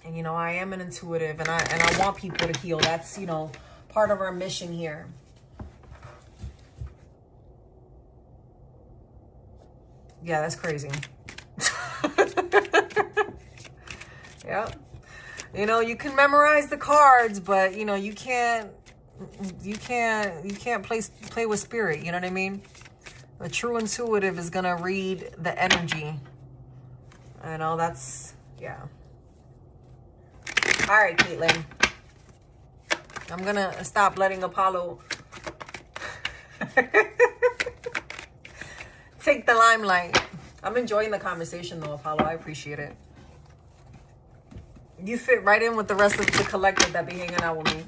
and, you know, I am an intuitive and I want people to heal. That's, you know, part of our mission here. Yeah, that's crazy. Yep. You know, you can memorize the cards, but you know, you can't play with spirit, you know what I mean? A true intuitive is gonna read the energy. I know that's, yeah. All right, Caitlin. I'm gonna stop letting Apollo take the limelight. I'm enjoying the conversation though, Apollo. I appreciate it. You fit right in with the rest of the collective that be hanging out with me.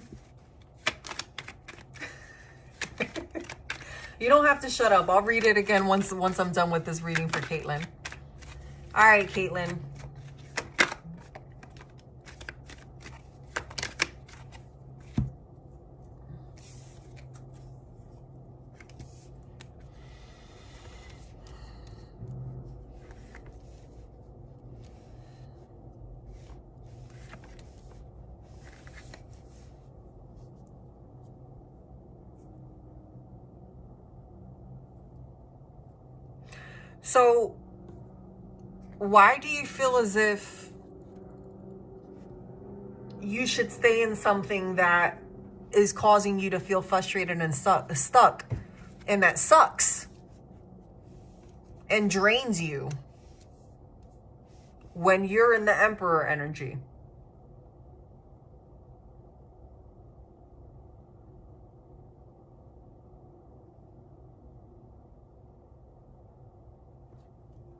You don't have to shut up. I'll read it again once I'm done with this reading for Caitlin. All right, Caitlin. So, why do you feel as if you should stay in something that is causing you to feel frustrated and stuck, and that sucks and drains you when you're in the Emperor energy?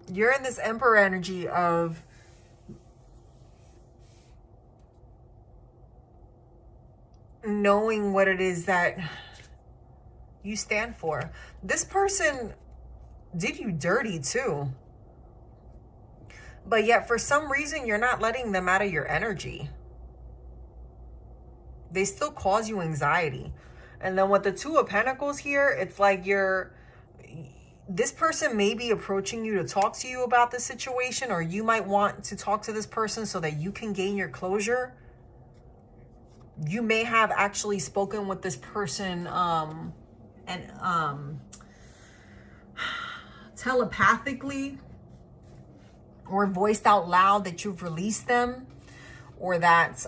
You're in this Emperor energy of knowing what it is that you stand for. This person did you dirty too. But yet for some reason, you're not letting them out of your energy. They still cause you anxiety. And then with the Two of Pentacles here, it's like this person may be approaching you to talk to you about the situation, or you might want to talk to this person so that you can gain your closure. You may have actually spoken with this person telepathically, or voiced out loud that you've released them, or that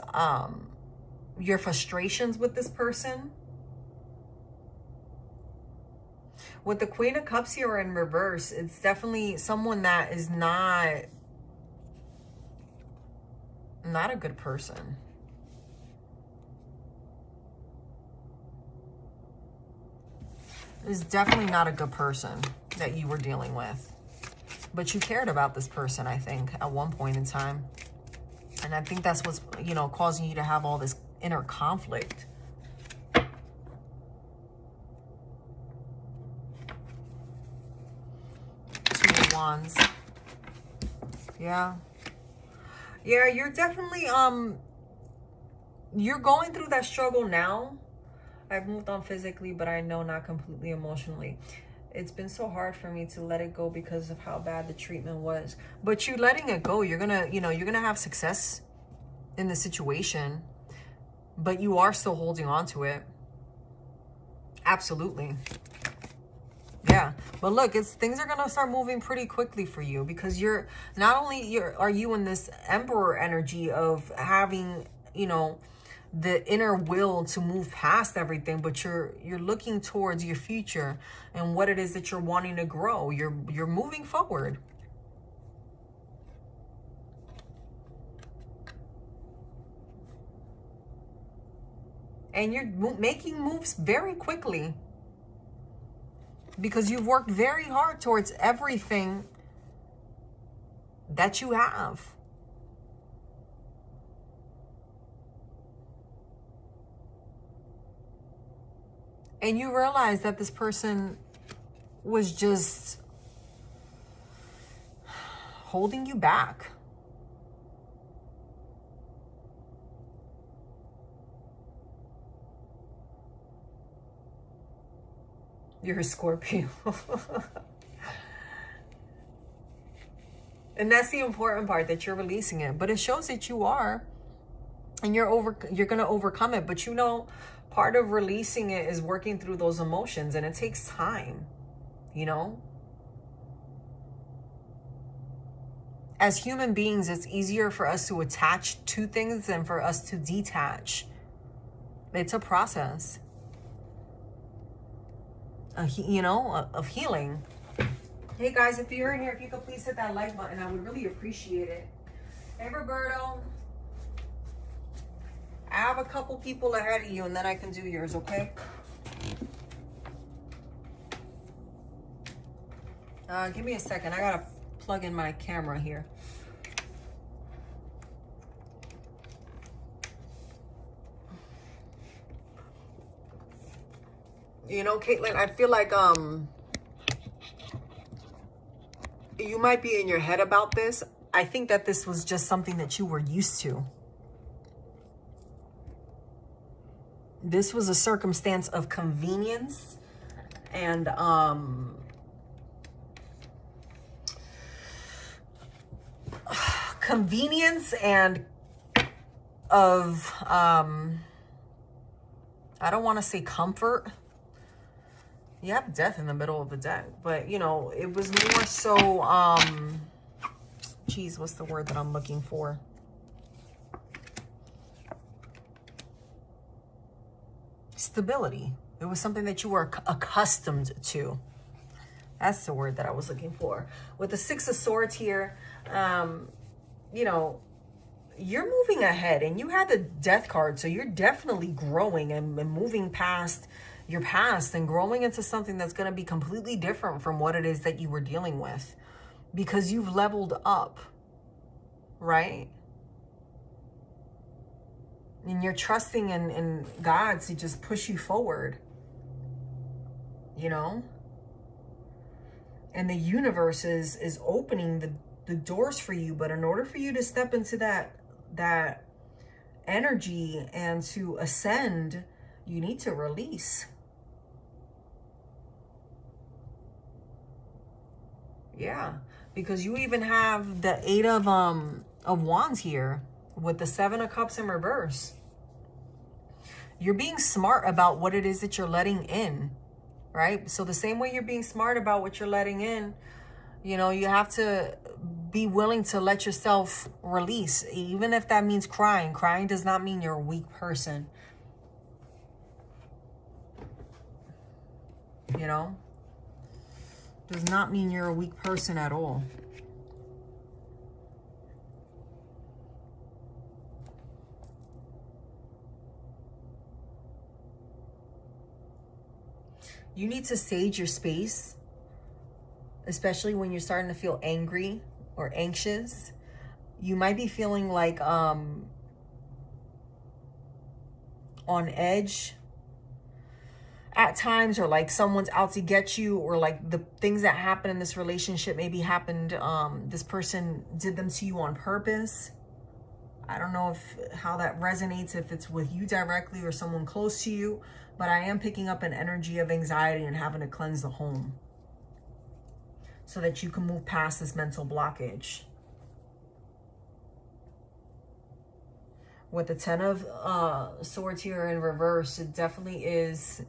your frustrations with this person. With the Queen of Cups here in reverse, it's definitely someone that is not a good person. It's definitely not a good person that you were dealing with. But you cared about this person, I think, at one point in time. And I think that's what's, you know, causing you to have all this inner conflict. Wands. Yeah, you're definitely you're going through that struggle now. I've moved on physically, but I know not completely emotionally. It's been so hard for me to let it go because of how bad the treatment was. But you letting it go, you're gonna have success in the situation, but you are still holding on to it. Absolutely. Yeah, but look, things are gonna start moving pretty quickly for you, because you're not only are you in this Emperor energy of having, you know, the inner will to move past everything, but you're looking towards your future and what it is that you're wanting to grow. You're moving forward. And you're making moves very quickly because you've worked very hard towards everything that you have. And you realize that this person was just holding you back. You're a Scorpio. And that's the important part, that you're releasing it. But it shows that you are. And you're going to overcome it. But you know, part of releasing it is working through those emotions. And it takes time, you know. As human beings, it's easier for us to attach to things than for us to detach. It's a process. You know, of healing. Hey guys, if you're in here, if you could please hit that like button, I would really appreciate it. Hey Roberto, I have a couple people ahead of you and then I can do yours, okay? Give me a second, I gotta plug in my camera here. You know, Caitlin, I feel like you might be in your head about this. I think that this was just something that you were used to. This was a circumstance of convenience and of I don't want to say comfort. You have death in the middle of the deck, but you know, it was more so geez, what's the word that I'm looking for? Stability. It was something that you were accustomed to. That's the word that I was looking for. With the Six of Swords here, you know, you're moving ahead and you had the Death card, so you're definitely growing and moving past your past and growing into something that's going to be completely different from what it is that you were dealing with, because you've leveled up, right? And you're trusting in God to just push you forward, you know? And the universe is opening the doors for you, but in order for you to step into that energy and to ascend, you need to release. Yeah, because you even have the Eight of Wands here with the Seven of Cups in reverse. You're being smart about what it is that you're letting in, right? So the same way you're being smart about what you're letting in, you know, you have to be willing to let yourself release, even if that means crying. Crying does not mean you're a weak person, you know? Does not mean you're a weak person at all. You need to sage your space, especially when you're starting to feel angry or anxious. You might be feeling like on edge at times, or like someone's out to get you, or like the things that happen in this relationship maybe happened, this person did them to you on purpose. I don't know how that resonates, if it's with you directly or someone close to you, but I am picking up an energy of anxiety and having to cleanse the home so that you can move past this mental blockage. With the Ten of Swords here in reverse, it definitely is,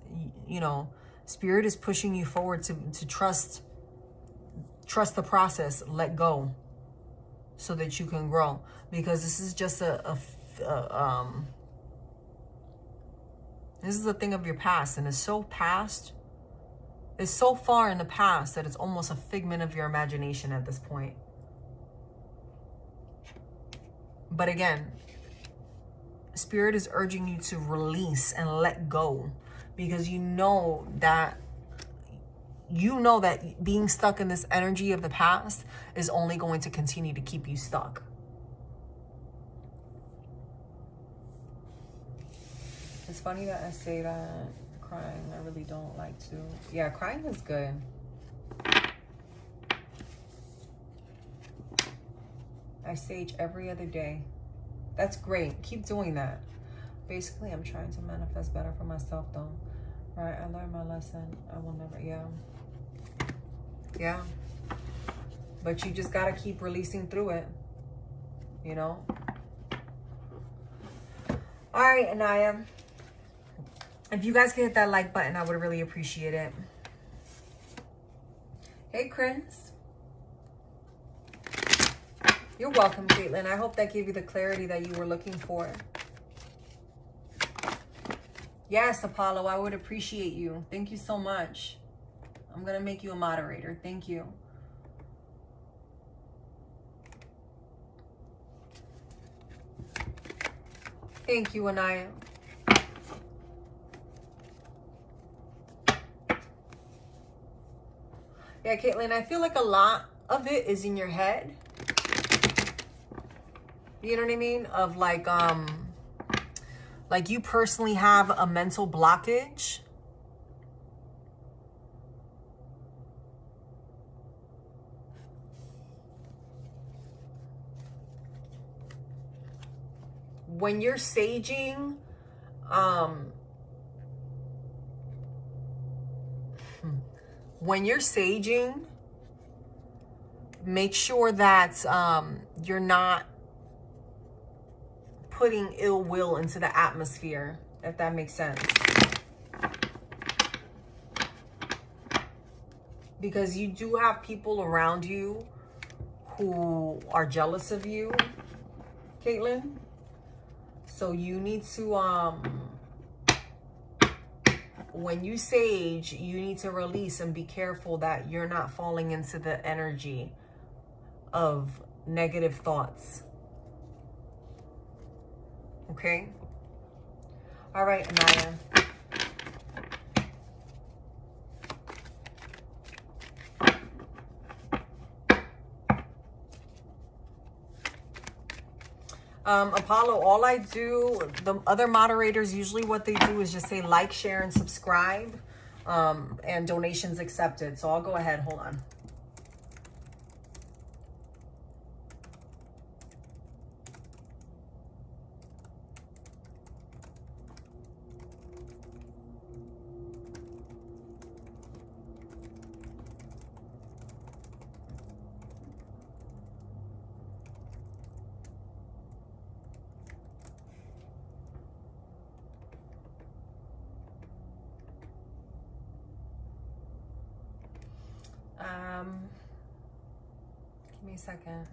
you know, Spirit is pushing you forward to trust the process, let go, so that you can grow. Because this is just This is a thing of your past, and it's so past. It's so far in the past that it's almost a figment of your imagination at this point. But again, Spirit is urging you to release and let go, because you know that being stuck in this energy of the past is only going to continue to keep you stuck. It's funny that I say that. Crying, I really don't like to. Yeah, crying is good. I sage every other day. That's great. Keep doing that. Basically, I'm trying to manifest better for myself, though. Right? I learned my lesson. I will never. Yeah. Yeah. But you just gotta keep releasing through it. You know? All right, Anaya. If you guys could hit that like button, I would really appreciate it. Hey, Chris. You're welcome, Caitlin. I hope that gave you the clarity that you were looking for. Yes, Apollo, I would appreciate you. Thank you so much. I'm going to make you a moderator. Thank you. Thank you, Anaya. Yeah, Caitlin, I feel like a lot of it is in your head. You know what I mean? Of like you personally have a mental blockage. When you're saging, make sure that you're not putting ill will into the atmosphere, if that makes sense. Because you do have people around you who are jealous of you, Caitlin. So you need to, when you sage, you need to release and be careful that you're not falling into the energy of negative thoughts. Okay? All right, Anaya. Apollo, all I do, the other moderators, usually what they do is just say like, share, and subscribe, and donations accepted. So I'll go ahead. Hold on. Give me a second.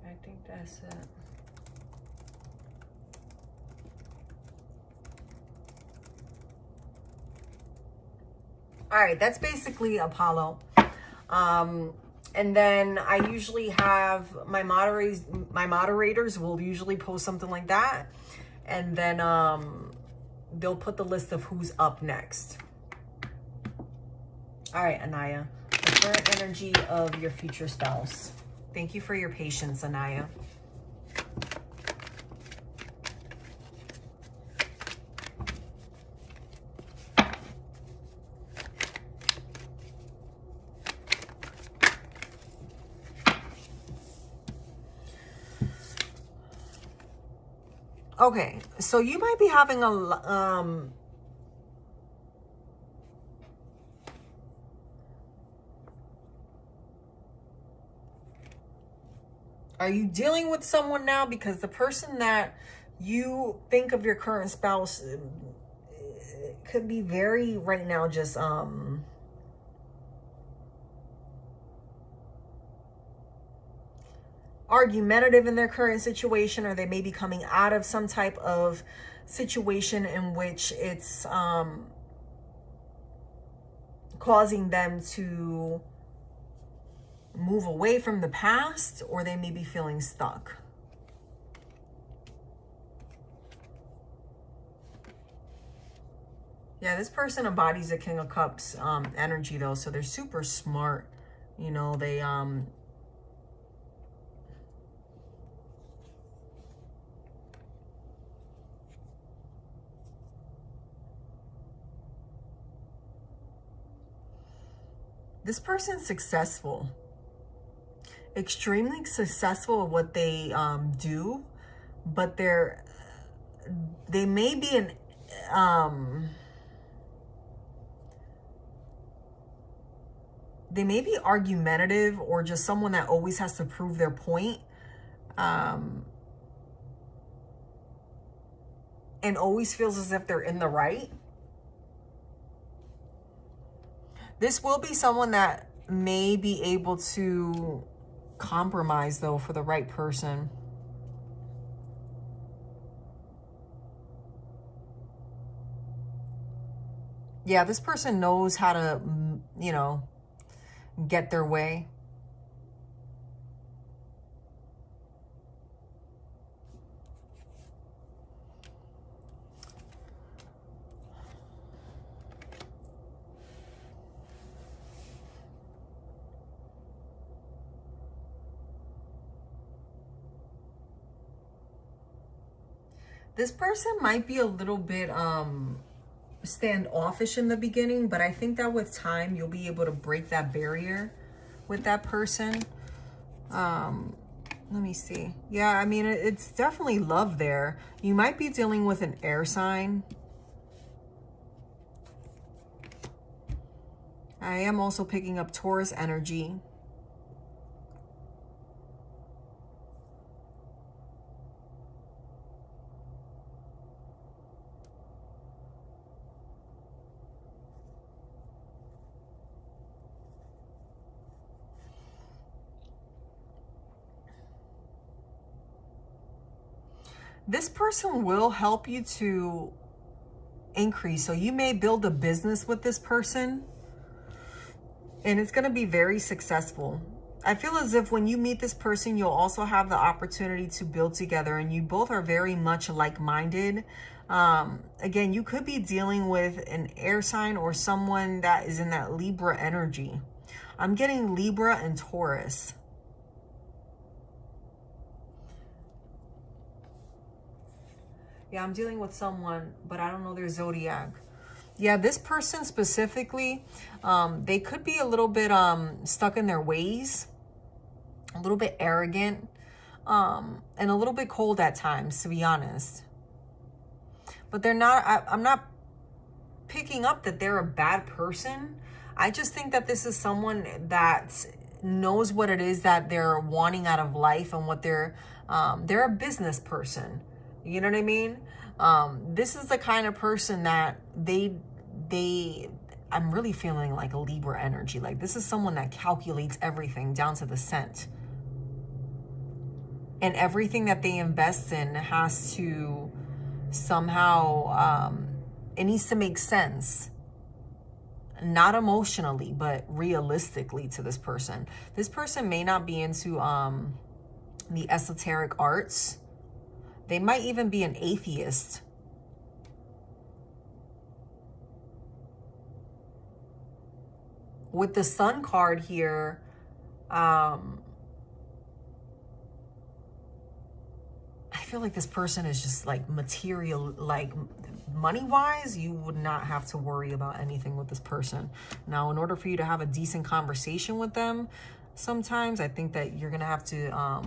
I think that's it. All right, that's basically Apollo. And then I usually have my moderators will usually post something like that. And then they'll put the list of who's up next. All right, Anaya, the current energy of your future spouse. Thank you for your patience, Anaya. Okay, so you might be having a Are you dealing with someone now? Because the person that you think of your current spouse could be very right now just argumentative in their current situation, or they may be coming out of some type of situation in which it's causing them to move away from the past, or they may be feeling stuck. Yeah, this person embodies the King of Cups energy though, so they're super smart. You know, they this person's successful, extremely successful at what they do, but they may be an they may be argumentative, or just someone that always has to prove their point, and always feels as if they're in the right. This will be someone that may be able to compromise, though, for the right person. Yeah, this person knows how to, you know, get their way. This person might be a little bit standoffish in the beginning, but I think that with time you'll be able to break that barrier with that person. Let me see. Yeah, I mean, it's definitely love there. You might be dealing with an air sign. I am also picking up Taurus energy. This person will help you to increase. So you may build a business with this person, and it's going to be very successful. I feel as if when you meet this person, you'll also have the opportunity to build together, and you both are very much like-minded. Again, you could be dealing with an air sign or someone that is in that Libra energy. I'm getting Libra and Taurus. Yeah, I'm dealing with someone, but I don't know their zodiac. Yeah, this person specifically, they could be a little bit stuck in their ways, a little bit arrogant, and a little bit cold at times, to be honest. But they're not, I'm not picking up that they're a bad person. I just think that this is someone that knows what it is that they're wanting out of life, and what they're a business person. You know what I mean? This is the kind of person that I'm really feeling like a Libra energy. Like, this is someone that calculates everything down to the cent. And everything that they invest in has to somehow, it needs to make sense. Not emotionally, but realistically to this person. This person may not be into the esoteric arts. They might even be an atheist. With the Sun card here, I feel like this person is just like material, like money-wise, you would not have to worry about anything with this person. Now, in order for you to have a decent conversation with them, sometimes I think that you're going to have to...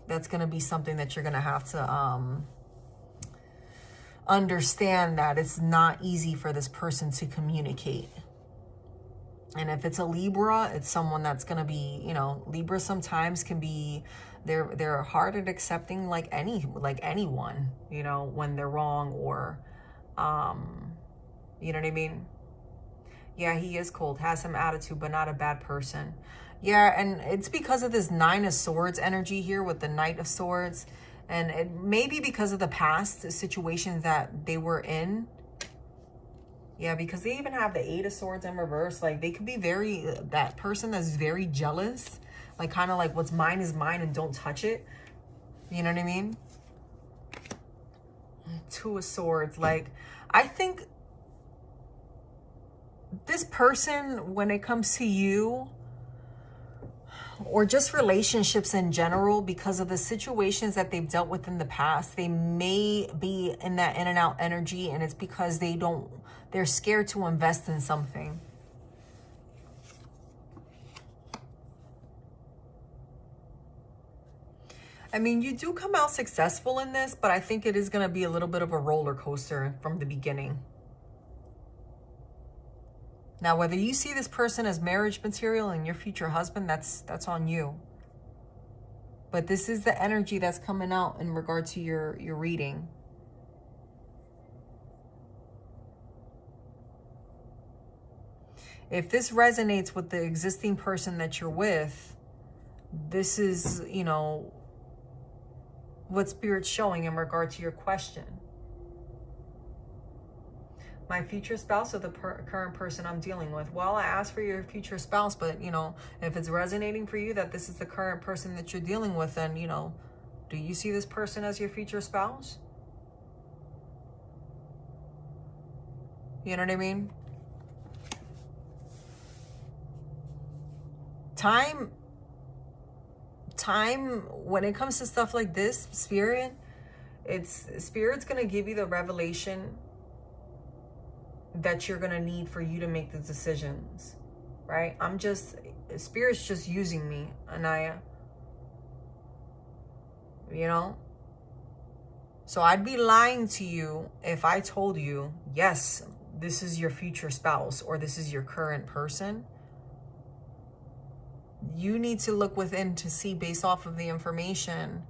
that's going to be something that you're going to have to understand, that it's not easy for this person to communicate. And if it's a Libra, it's someone that's going to be, you know, Libra sometimes can be, they're hard at accepting like anyone, you know, when they're wrong, or, you know what I mean? Yeah, he is cold, has some attitude, but not a bad person. Yeah, and it's because of this Nine of Swords energy here with the Knight of Swords. And it may be because of the past situations that they were in. Yeah, because they even have the Eight of Swords in reverse. Like, they could be very, that person that's very jealous. Like, kind of like, what's mine is mine and don't touch it. You know what I mean? Two of Swords. Like, I think this person, when it comes to you, or just relationships in general, because of the situations that they've dealt with in the past, they may be in that in and out energy, and it's because they're scared to invest in something. I mean, you do come out successful in this, but I think it is going to be a little bit of a roller coaster from the beginning. Now, whether you see this person as marriage material and your future husband, that's on you. But this is the energy that's coming out in regard to your reading. If this resonates with the existing person that you're with, this is, you know, what Spirit's showing in regard to your question. My future spouse or the current person I'm dealing with? Well, I asked for your future spouse, but, you know, if it's resonating for you that this is the current person that you're dealing with, then, you know, do you see this person as your future spouse? You know what I mean? Time, when it comes to stuff like this, Spirit's going to give you the revelation that you're going to need for you to make the decisions, right? Spirit's just using me, Anaya. You know? So I'd be lying to you if I told you, yes, this is your future spouse or this is your current person. You need to look within to see, based off of the information,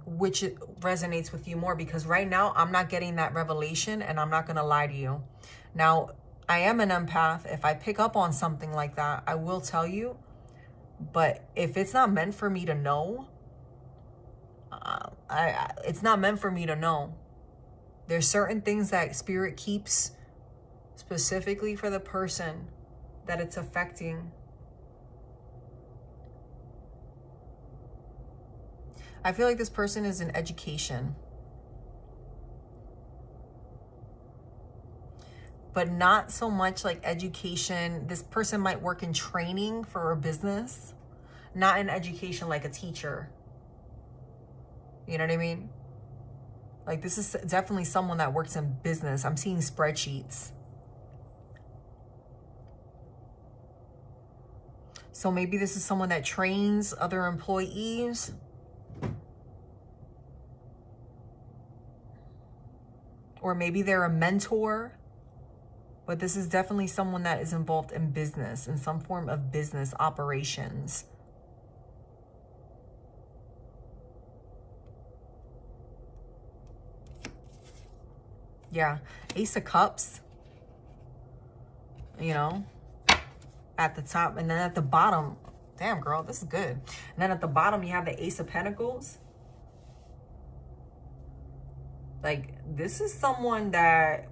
which resonates with you more, because right now I'm not getting that revelation, and I'm not going to lie to you. Now, I am an empath. If I pick up on something like that, I will tell you. But if it's not meant for me to know, it's not meant for me to know. There's certain things that Spirit keeps specifically for the person that it's affecting. I feel like this person is in education, but not so much like education. This person might work in training for a business, not in education like a teacher. You know what I mean? Like, this is definitely someone that works in business. I'm seeing spreadsheets. So maybe this is someone that trains other employees. Or maybe they're a mentor. But this is definitely someone that is involved in business, in some form of business operations. Yeah, Ace of Cups, you know, at the top. And then at the bottom, damn girl, this is good. And then at the bottom, you have the Ace of Pentacles. Like, this is someone that,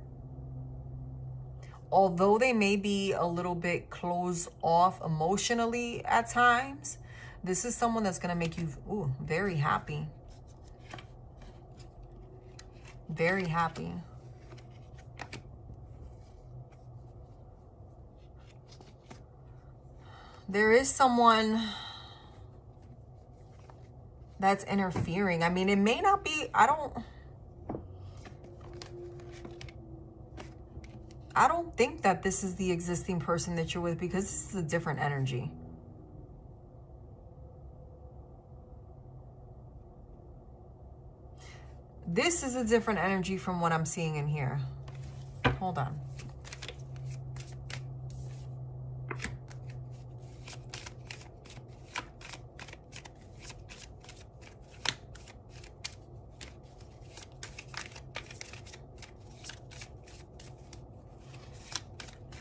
although they may be a little bit closed off emotionally at times, this is someone that's going to make you very happy. Very happy. There is someone that's interfering. I mean, it may not be, I don't think that this is the existing person that you're with, because this is a different energy. This is a different energy from what I'm seeing in here. Hold on.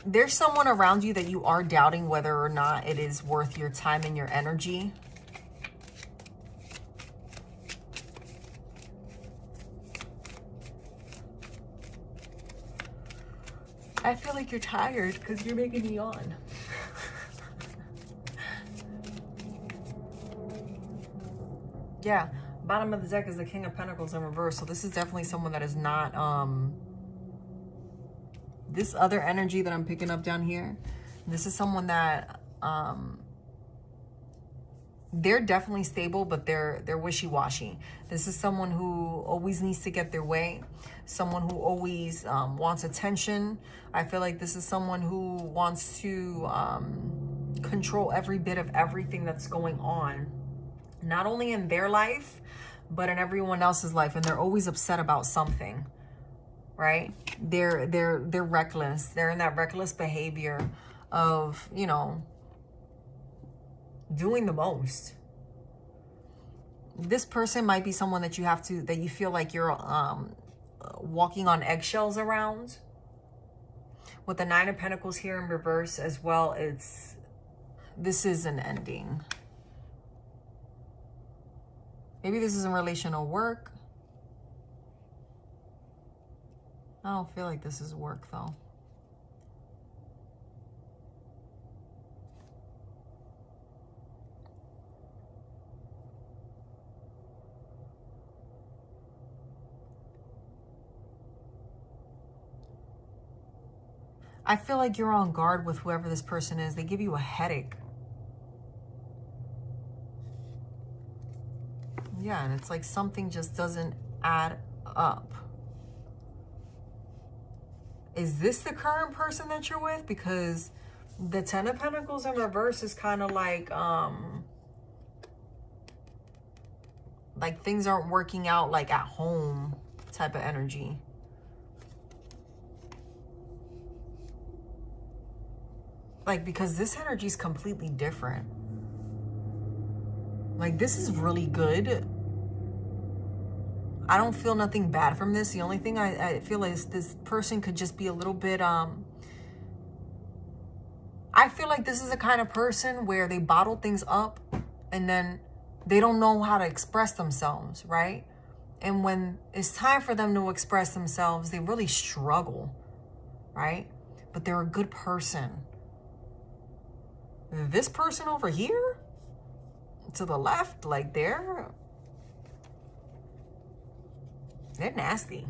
There's someone around you that you are doubting whether or not it is worth your time and your energy. I feel like you're tired because you're making me yawn. Yeah, bottom of the deck is the King of Pentacles in reverse. So this is definitely someone that is not, this other energy that I'm picking up down here, this is someone that, they're definitely stable, but they're wishy-washy. This is someone who always needs to get their way. Someone who always wants attention. I feel like this is someone who wants to control every bit of everything that's going on. Not only in their life, but in everyone else's life. And they're always upset about something, right? They're reckless. They're in that reckless behavior of, you know, doing the most. This person might be someone that you have to, that you feel like you're walking on eggshells around. With the Nine of Pentacles here in reverse as well, this is an ending. Maybe this is in relation to work. I don't feel like this is work though. I feel like you're on guard with whoever this person is. They give you a headache. Yeah, and it's like something just doesn't add up. Is this the current person that you're with? Because the Ten of Pentacles in reverse is kind of like things aren't working out like at home type of energy. Like, because this energy is completely different. Like, this is really good. I don't feel nothing bad from this. The only thing I feel is this person could just be a little bit, I feel like this is the kind of person where they bottle things up and then they don't know how to express themselves, right? And when it's time for them to express themselves, they really struggle, right? But they're a good person. This person over here, to the left, like they're nasty.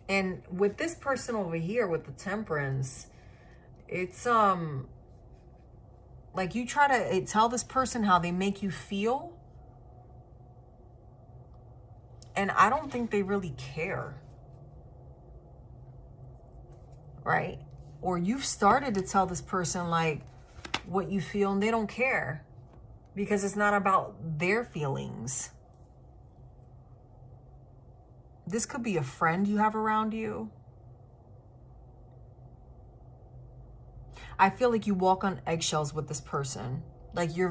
And with this person over here with the Temperance, it's like you try to tell this person how they make you feel, and I don't think they really care. Right? Or you've started to tell this person like what you feel and they don't care because it's not about their feelings. This could be a friend you have around you. I feel like you walk on eggshells with this person. Like you're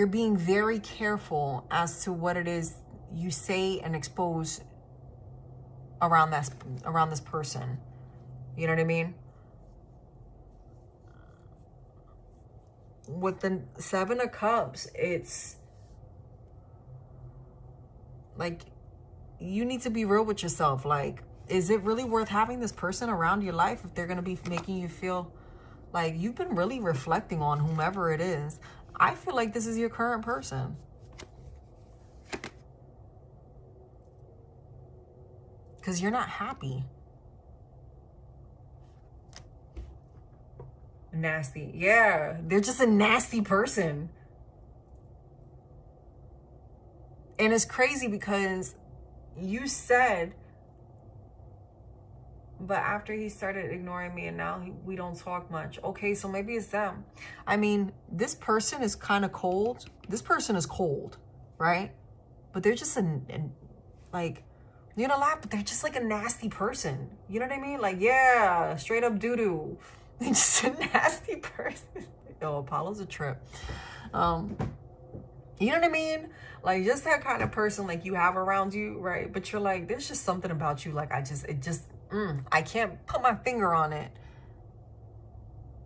being very careful as to what it is you say and expose around this person. You know what I mean? With the Seven of Cups, it's like you need to be real with yourself. Like, is it really worth having this person around your life if they're going to be making you feel like you've been really reflecting on whomever it is? I feel like this is your current person. Because you're not happy. Nasty. Yeah, they're just a nasty person. And it's crazy because you said But after he started ignoring me and now we don't talk much. Okay, so maybe it's them. I mean, this person is kind of cold. This person is cold, right? But they're just like, you're gonna laugh, but they're just like a nasty person. You know what I mean? Like, yeah, straight up doo-doo. They're just a nasty person. Yo, Apollo's a trip. You know what I mean? Like, just that kind of person like you have around you, right? But you're like, there's just something about you. Like, I can't put my finger on it.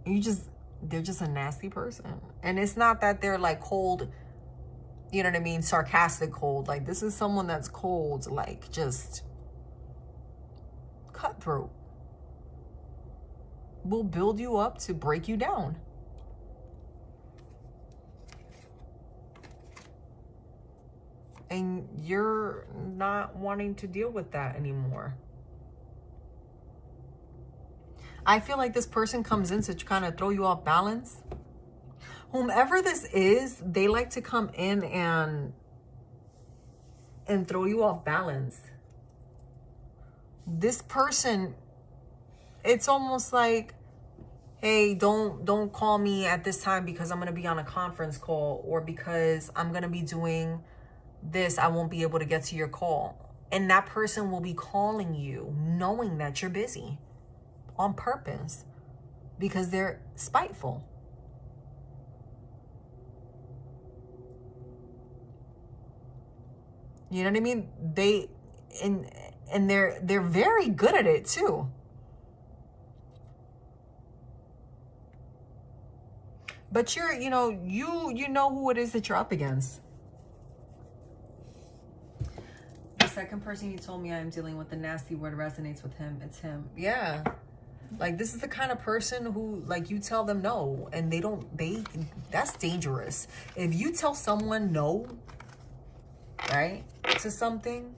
They're just a nasty person. And it's not that they're like cold, you know what I mean? Sarcastic cold. Like, this is someone that's cold, like just cutthroat. Will build you up to break you down. And you're not wanting to deal with that anymore. I feel like this person comes in to kind of throw you off balance. Whomever this is, they like to come in and throw you off balance. This person, it's almost like, hey, don't call me at this time because I'm going to be on a conference call, or because I'm going to be doing this, I won't be able to get to your call. And that person will be calling you knowing that you're busy on purpose because they're spiteful. You know what I mean? They're very good at it too. But you know who it is that you're up against. The second person you told me I'm dealing with, the nasty word resonates with him. It's him. Yeah. Like, this is the kind of person who, like, you tell them no and that's dangerous. If you tell someone no, right, to something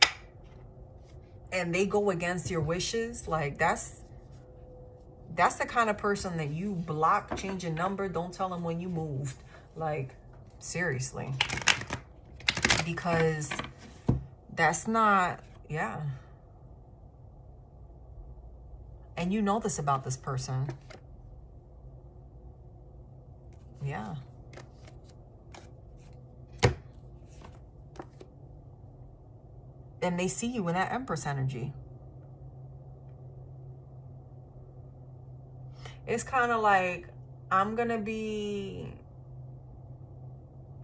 and they go against your wishes, like, that's the kind of person that you block, change your number, don't tell them when you moved. Like, seriously. Because that's not, yeah. And you know this about this person. Yeah. And they see you in that Empress energy. It's kind of like, I'm going to be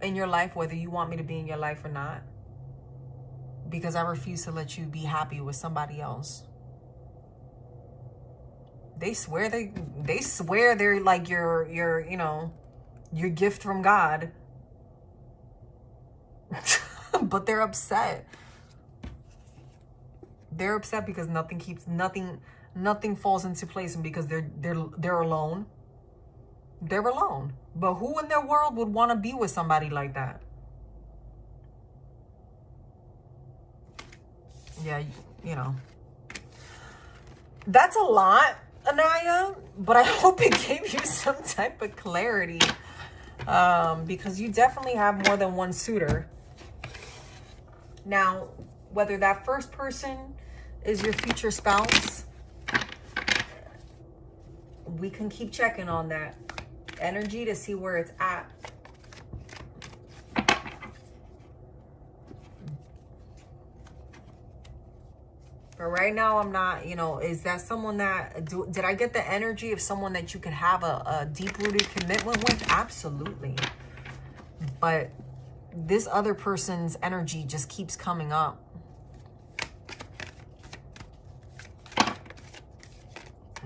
in your life whether you want me to be in your life or not. Because I refuse to let you be happy with somebody else. They swear they're like your you know, your gift from God. But they're upset. They're upset because nothing falls into place, and because they're alone. They're alone. But who in their world would want to be with somebody like that? Yeah, you know. That's a lot, Anaya, but I hope it gave you some type of clarity, because you definitely have more than one suitor. Now, whether that first person is your future spouse, we can keep checking on that energy to see where it's at. But right now, I'm not, you know, is that someone that, did I get the energy of someone that you could have a deep-rooted commitment with? Absolutely. But this other person's energy just keeps coming up.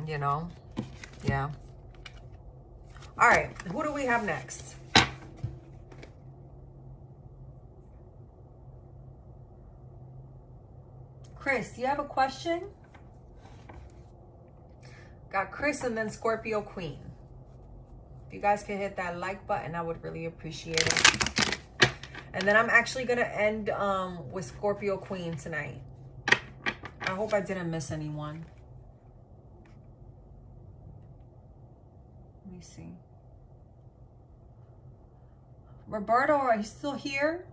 You know? Yeah. All right. Who do we have next? Chris, do you have a question? Got Chris and then Scorpio Queen. If you guys can hit that like button, I would really appreciate it. And then I'm actually going to end with Scorpio Queen tonight. I hope I didn't miss anyone. Let me see. Roberto, are you still here?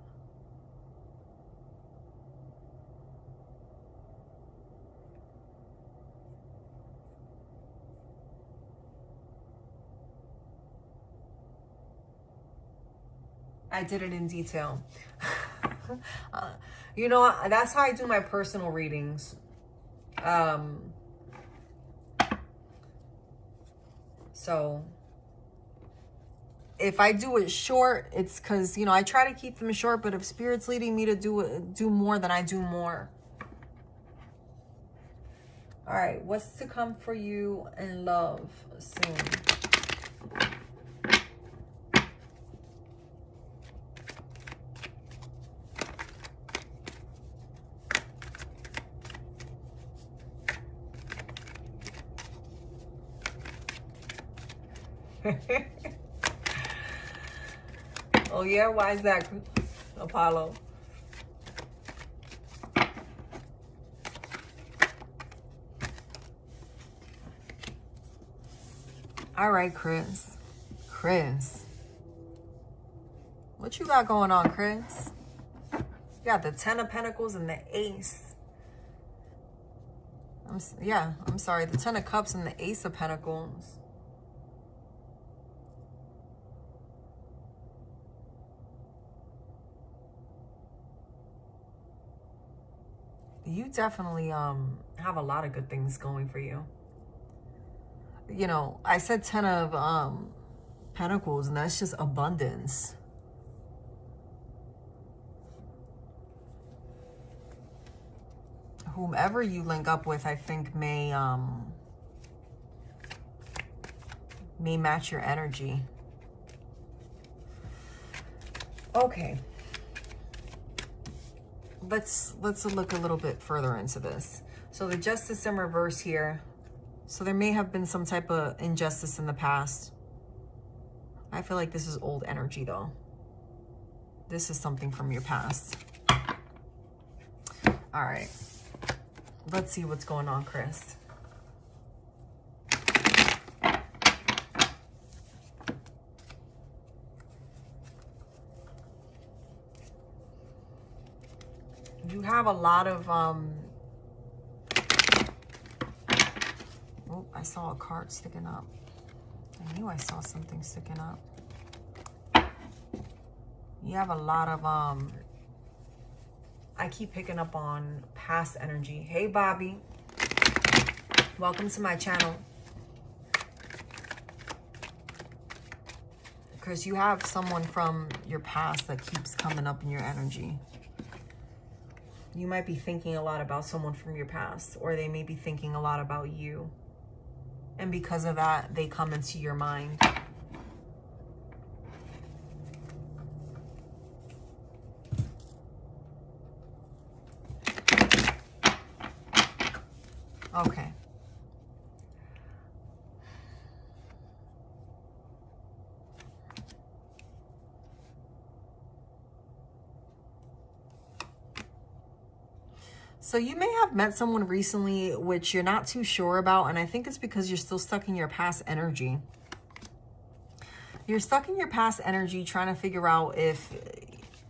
I did it in detail. You know, that's how I do my personal readings. So if I do it short, it's because, you know, I try to keep them short, but if Spirit's leading me to do more, then I do more. All right, what's to come for you in love soon? Oh yeah, why is that, Apollo? All right, Chris. Chris. What you got going on, Chris? You got the 10 of Pentacles and the Ace. I'm sorry, the 10 of Cups and the Ace of Pentacles. You definitely have a lot of good things going for you. You know, I said 10 of Pentacles, and that's just abundance. Whomever you link up with, I think may match your energy. Okay. Let's look a little bit further into this. So the Justice in reverse here. So there may have been some type of injustice in the past. I feel like this is old energy though. This is something from your past. All right. Let's see what's going on, Chris. You have a lot of oh, I saw a card sticking up. I knew I saw something sticking up. You have a lot of I keep picking up on past energy. Hey Bobby, welcome to my channel. Because you have someone from your past that keeps coming up in your energy. You might be thinking a lot about someone from your past, or they may be thinking a lot about you. And because of that, they come into your mind. Okay. So you may have met someone recently which you're not too sure about, and I think it's because you're still stuck in your past energy. You're stuck in your past energy trying to figure out if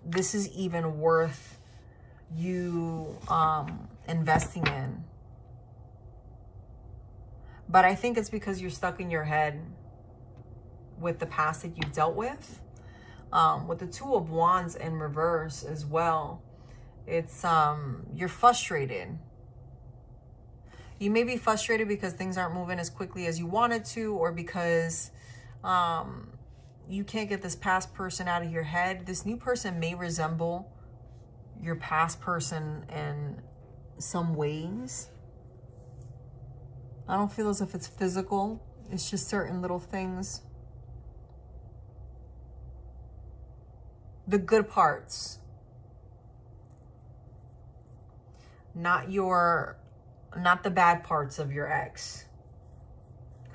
this is even worth you investing in. But I think it's because you're stuck in your head with the past that you've dealt with. With the Two of Wands in reverse as well. It's, you're frustrated. You may be frustrated because things aren't moving as quickly as you wanted to, or because you can't get this past person out of your head. This new person may resemble your past person in some ways. I don't feel as if it's physical. It's just certain little things. The good parts. Not the bad parts of your ex,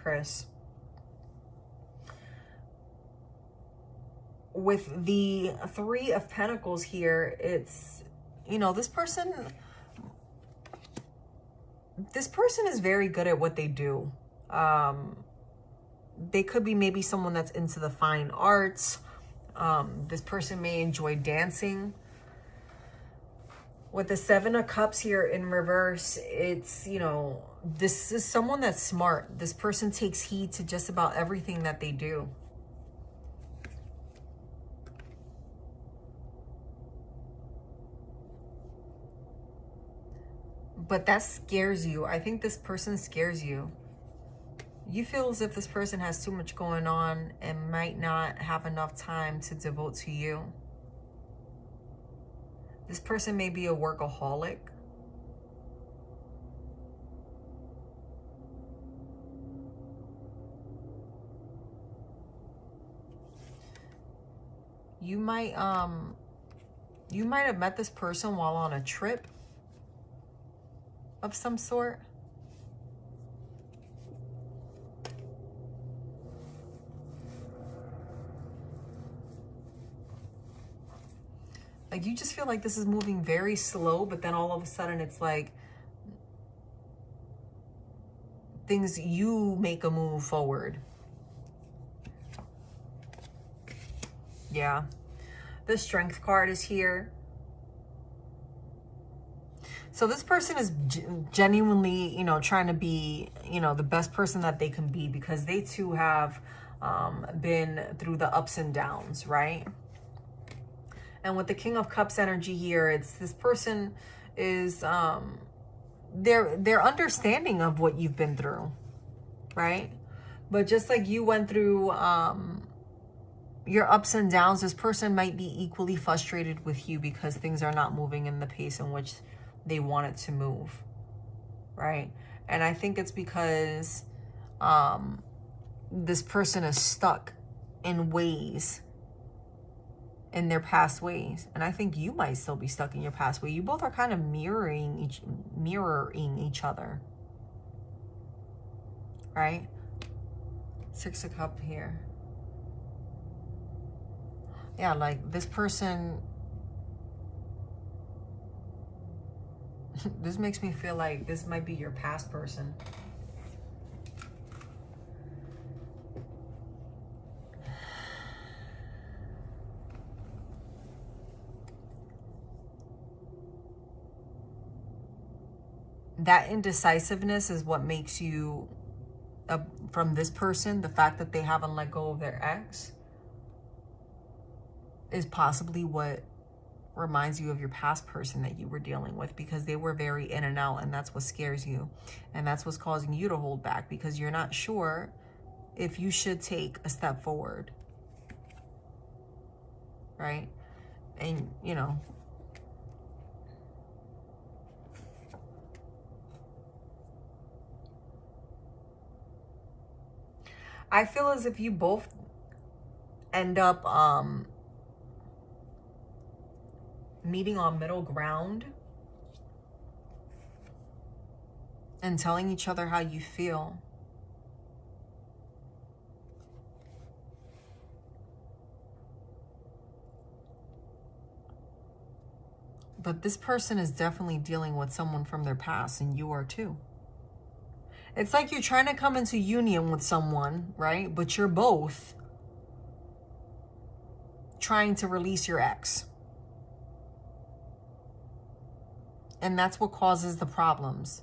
Chris. With the Three of Pentacles here, it's, you know, this person is very good at what they do. They could be maybe someone that's into the fine arts. This person may enjoy dancing. With the Seven of Cups here in reverse, it's, you know, this is someone that's smart. This person takes heed to just about everything that they do. But that scares you. I think this person scares you. You feel as if this person has too much going on and might not have enough time to devote to you. This person may be a workaholic. You might have met this person while on a trip of some sort. Like, you just feel like this is moving very slow, but then all of a sudden it's like things, you make a move forward. Yeah. The Strength card is here. So this person is genuinely, you know, trying to be, you know, the best person that they can be, because they too have been through the ups and downs, right? And with the King of Cups energy here, it's this person is they're understanding of what you've been through, right? But just like you went through your ups and downs, this person might be equally frustrated with you because things are not moving in the pace in which they want it to move, right? And I think it's because this person is stuck in ways, in their past ways. And I think you might still be stuck in your past way. You both are kind of mirroring each other, right? Six of Cups here. Yeah, like this person, this makes me feel like this might be your past person. That indecisiveness is what makes you, from this person, the fact that they haven't let go of their ex is possibly what reminds you of your past person that you were dealing with, because they were very in and out, and that's what scares you. And that's what's causing you to hold back, because you're not sure if you should take a step forward, right? And, you know, I feel as if you both end up meeting on middle ground and telling each other how you feel. But this person is definitely dealing with someone from their past, and you are too. It's like you're trying to come into union with someone, right? But you're both trying to release your ex. And that's what causes the problems.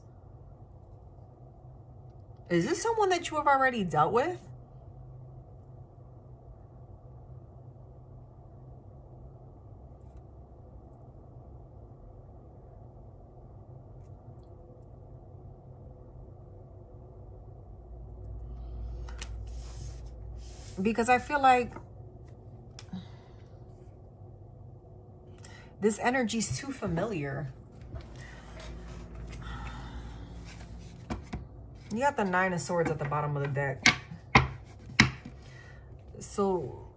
Is this someone that you have already dealt with? Because I feel like this energy is too familiar. You got the Nine of Swords at the bottom of the deck. So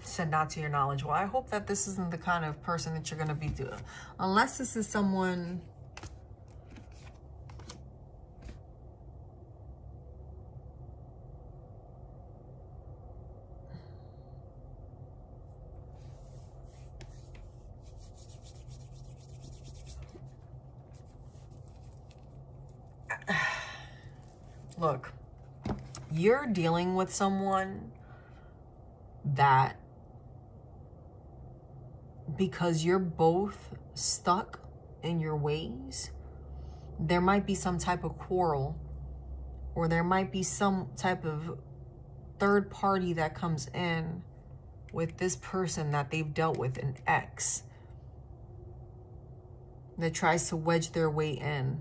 said not to your knowledge. Well, I hope that this isn't the kind of person that you're going to be doing. Unless this is someone look, you're dealing with someone that, because you're both stuck in your ways, there might be some type of quarrel Or there might be some type of third party that comes in with this person that they've dealt with, an ex, that tries to wedge their way in.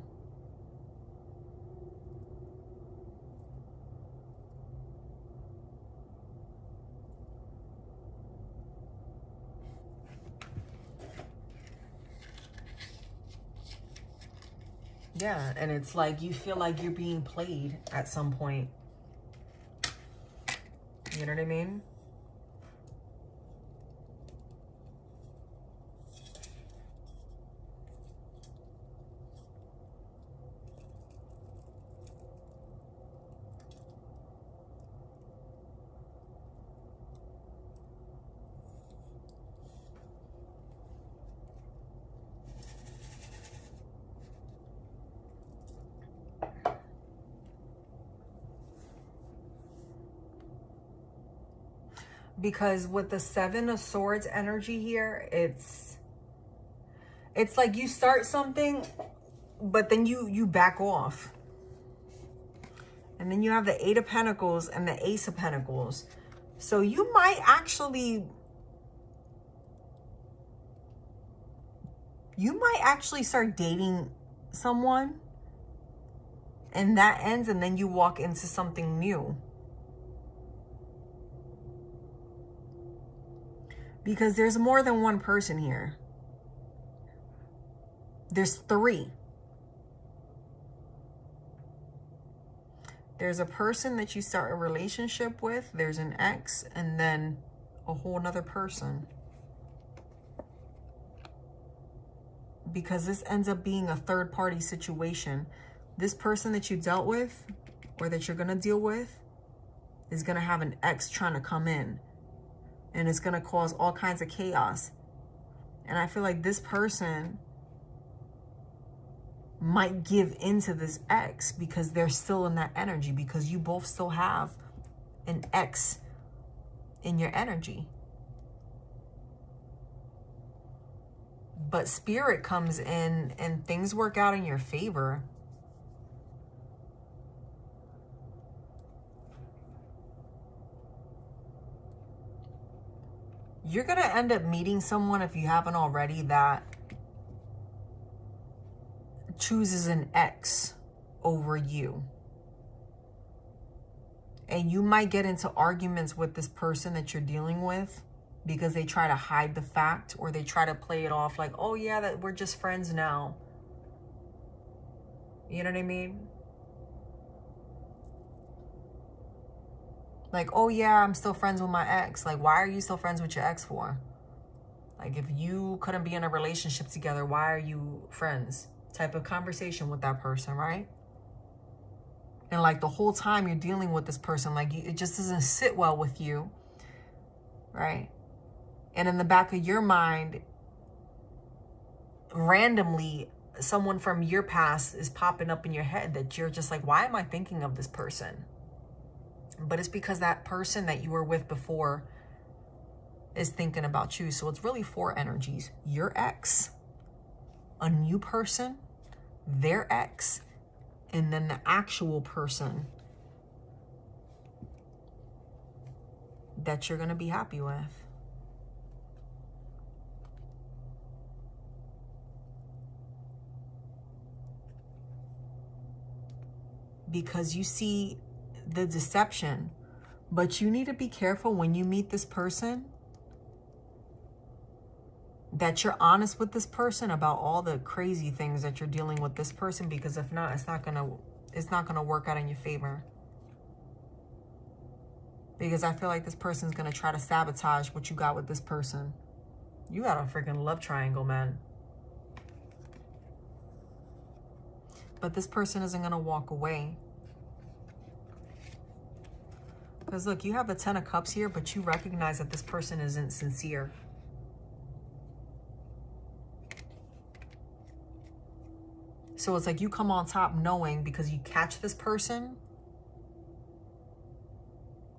Yeah, and it's like you feel like you're being played at some point. You know what I mean? Because with the Seven of Swords energy here, it's like you start something, but then you back off. And then you have the Eight of Pentacles and the Ace of Pentacles. So you might actually start dating someone, and that ends, and then you walk into something new. Because there's more than one person here. There's three. There's a person that you start a relationship with, there's an ex, and then a whole nother person. Because this ends up being a third party situation. This person that you dealt with, or that you're gonna deal with, is gonna have an ex trying to come in. And it's gonna cause all kinds of chaos. And I feel like this person might give into this ex because they're still in that energy, because you both still have an ex in your energy. But spirit comes in and things work out in your favor. You're going to end up meeting someone, if you haven't already, that chooses an ex over you. And you might get into arguments with this person that you're dealing with because they try to hide the fact, or they try to play it off like, oh yeah, that we're just friends now. You know what I mean? Like, oh yeah, I'm still friends with my ex. Like, why are you still friends with your ex for? Like, if you couldn't be in a relationship together, why are you friends? Type of conversation with that person, right? And like the whole time you're dealing with this person, like it just doesn't sit well with you, right? And in the back of your mind, randomly, someone from your past is popping up in your head that you're just like, why am I thinking of this person? But it's because that person that you were with before is thinking about you. So it's really four energies: your ex, a new person, their ex, and then the actual person that you're going to be happy with. Because you see the deception, but you need to be careful when you meet this person that you're honest with this person about all the crazy things that you're dealing with this person, because if not, it's not gonna work out in your favor. Because I feel like this person's gonna try to sabotage what you got with this person. You got a freaking love triangle, man. But this person isn't gonna walk away. Because look, you have the Ten of Cups here, but you recognize that this person isn't sincere. So it's like you come on top knowing, because you catch this person.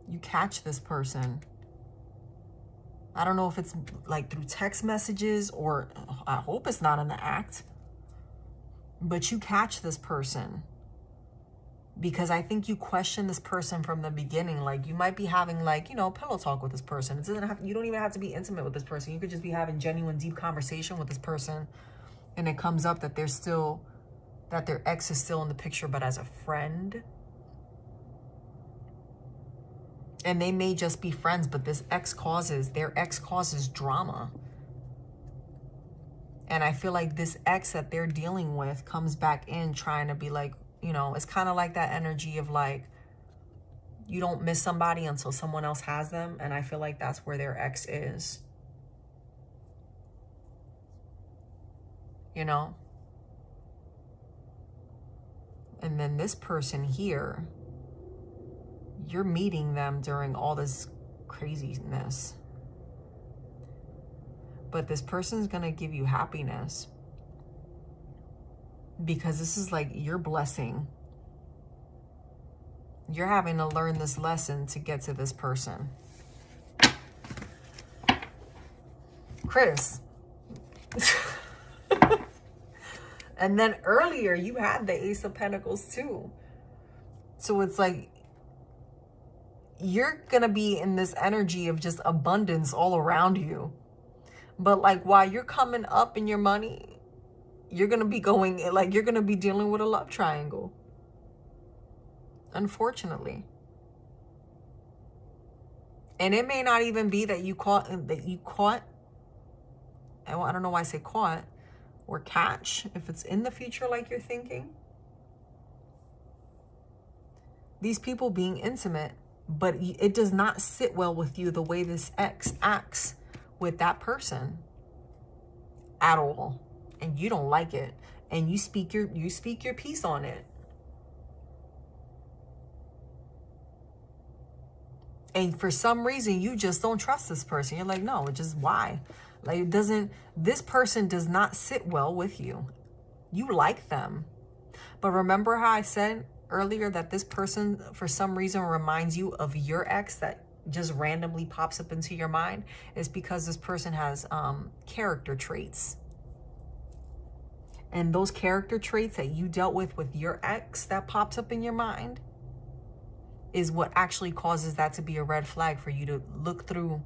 You catch this person. I don't know if it's like through text messages, or I hope it's not in the act. But you catch this person. Because I think you question this person from the beginning. Like, you might be having, like, you know, pillow talk with this person. It doesn't have, you don't even have to be intimate with this person. You could just be having genuine, deep conversation with this person. And it comes up that that their ex is still in the picture, but as a friend. And they may just be friends, but their ex causes drama. And I feel like this ex that they're dealing with comes back in trying to be like, you know, it's kind of like that energy of like, you don't miss somebody until someone else has them. And I feel like that's where their ex is. You know? And then this person here, you're meeting them during all this craziness. But this person's going to give you happiness. Because this is like your blessing. You're having to learn this lesson to get to this person. Chris. And then earlier you had the Ace of Pentacles too. So it's like you're going to be in this energy of just abundance all around you. But like while you're coming up in your money, you're going to be going, like you're going to be dealing with a love triangle. Unfortunately. And it may not even be that you caught, I don't know why I say caught or catch, if it's in the future like you're thinking. These people being intimate, but it does not sit well with you the way this ex acts with that person at all. And you don't like it. And you speak your piece on it. And for some reason, you just don't trust this person. You're like, no, just why? Like, this person does not sit well with you. You like them. But remember how I said earlier that this person, for some reason, reminds you of your ex that just randomly pops up into your mind? It's because this person has character traits. And those character traits that you dealt with your ex that pops up in your mind is what actually causes that to be a red flag for you to look through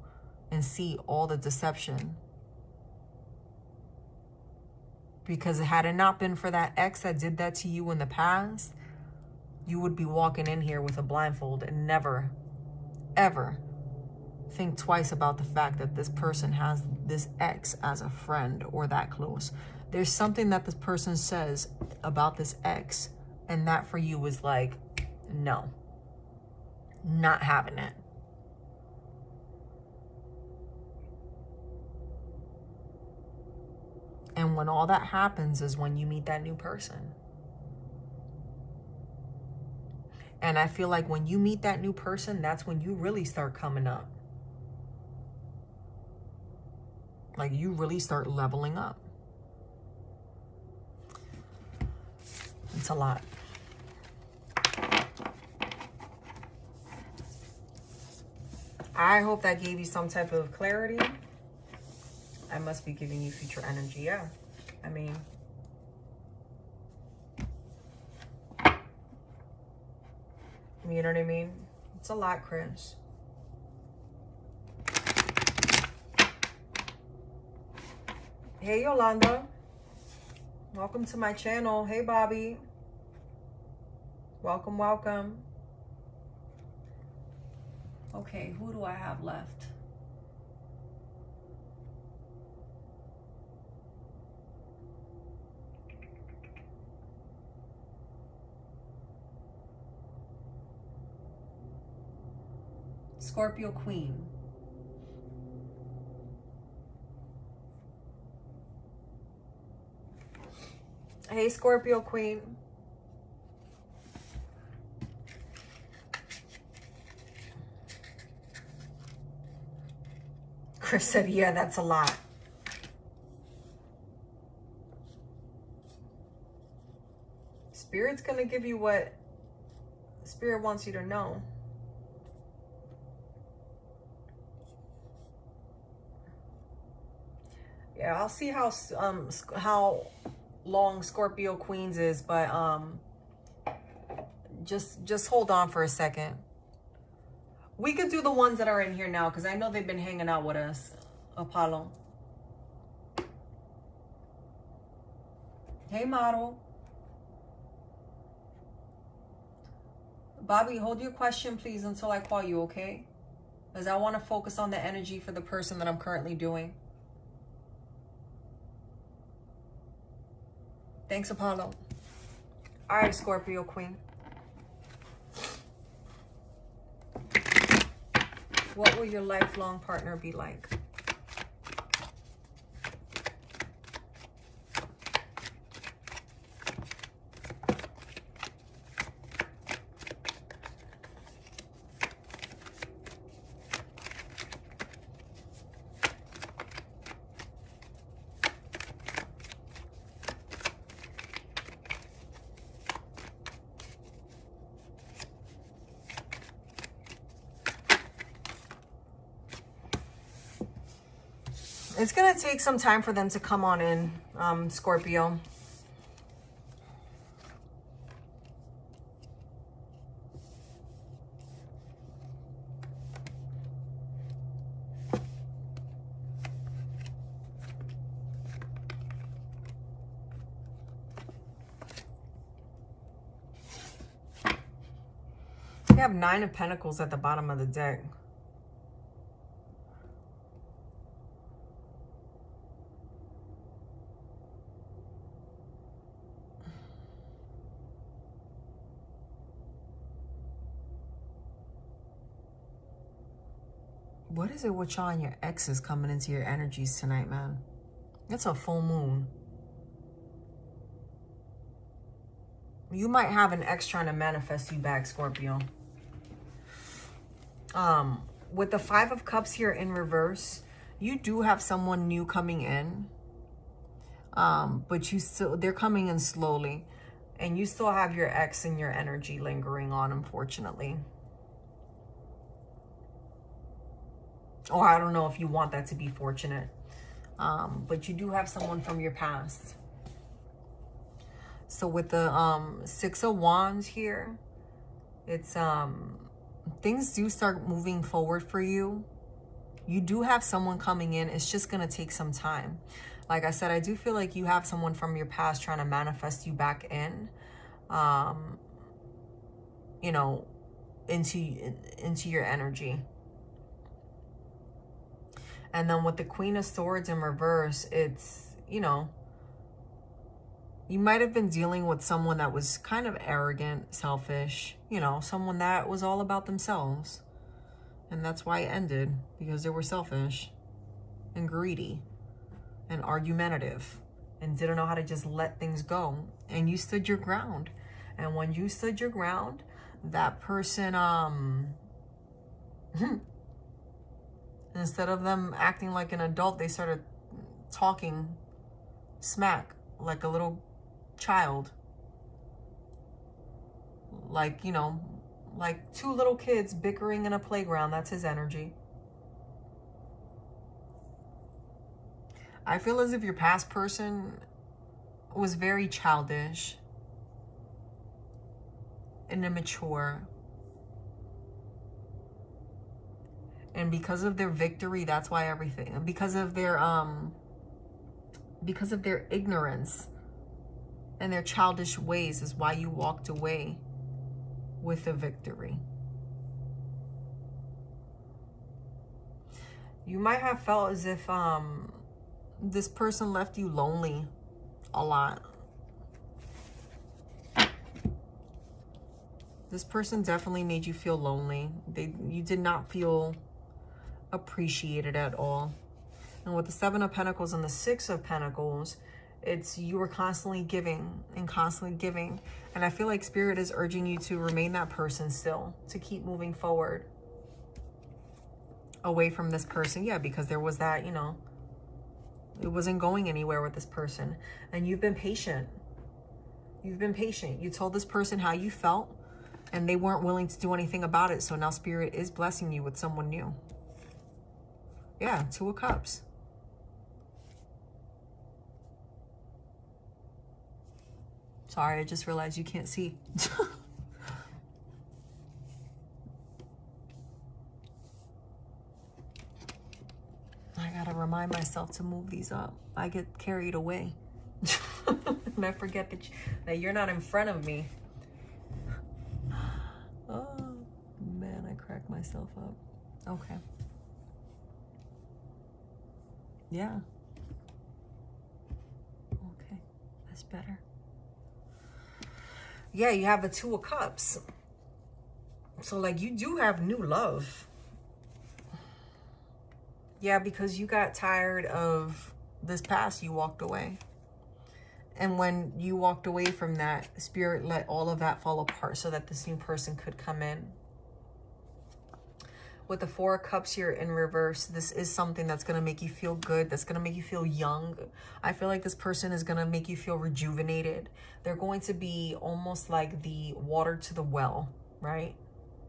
and see all the deception. Because had it not been for that ex that did that to you in the past, you would be walking in here with a blindfold and never, ever think twice about the fact that this person has this ex as a friend or that close. There's something that this person says about this ex, and that for you is like, no. Not having it. And when all that happens is when you meet that new person. And I feel like when you meet that new person, that's when you really start coming up. Like you really start leveling up. It's a lot. I hope that gave you some type of clarity. I must be giving you future energy. Yeah. I mean, you know what I mean? It's a lot, Chris. Hey, Yolanda. Welcome to my channel. Hey, Bobby. Welcome, welcome. Okay, who do I have left? Scorpio Queen. Hey, Scorpio Queen. Chris said, yeah, that's a lot. Spirit's going to give you what Spirit wants you to know. Yeah, I'll see how long Scorpio Queens is, but Just hold on for a second. We could do the ones that are in here now because I know they've been hanging out with us. Apollo. Hey, model. Bobby, hold your question, please, until I call you, okay? Because I want to focus on the energy for the person that I'm currently doing. Thanks, Apollo. All right, Scorpio Queen. What will your lifelong partner be like? It's going to take some time for them to come on in, Scorpio. We have 9 of Pentacles at the bottom of the deck. What is it with y'all and your exes coming into your energies tonight, man? It's a full moon. You might have an ex trying to manifest you back, Scorpio. With the 5 of Cups here in reverse, you do have someone new coming in. But they're coming in slowly. And you still have your ex and your energy lingering on, unfortunately. Or I don't know if you want that to be fortunate. But you do have someone from your past. So with the 6 of Wands here, it's things do start moving forward for you. You do have someone coming in. It's just going to take some time. Like I said, I do feel like you have someone from your past trying to manifest you back in, you know, into your energy. And then with the Queen of Swords in reverse, it's, you know, you might have been dealing with someone that was kind of arrogant, selfish, you know, someone that was all about themselves. And that's why it ended, because they were selfish and greedy and argumentative and didn't know how to just let things go. And you stood your ground. And when you stood your ground, that person, instead of them acting like an adult, they started talking smack like a little child. Like, you know, like 2 little kids bickering in a playground. That's his energy. I feel as if your past person was very childish and immature. And because of their victory, that's why everything, because of their ignorance and their childish ways is why you walked away with a victory. You might have felt as if this person left you lonely a lot. This person definitely made you feel lonely. You did not feel appreciated at all. And with the 7 of Pentacles and the 6 of Pentacles, it's you were constantly giving and constantly giving. And I feel like Spirit is urging you to remain that person still, to keep moving forward away from this person. Yeah, because there was that, you know, it wasn't going anywhere with this person. And you've been patient. You've been patient. You told this person how you felt and they weren't willing to do anything about it. So now Spirit is blessing you with someone new. Yeah, 2 of Cups. Sorry, I just realized you can't see. I gotta remind myself to move these up. I get carried away. And I forget that you're not in front of me. Oh, man, I cracked myself up. Okay. Yeah. Okay, that's better. Yeah, you have the Two of Cups. So, like, you do have new love. Yeah, because you got tired of this past, you walked away. And when you walked away from that, Spirit let all of that fall apart so that this new person could come in. With the Four of Cups here in reverse, this is something that's going to make you feel good. That's going to make you feel young. I feel like this person is going to make you feel rejuvenated. They're going to be almost like the water to the well, right?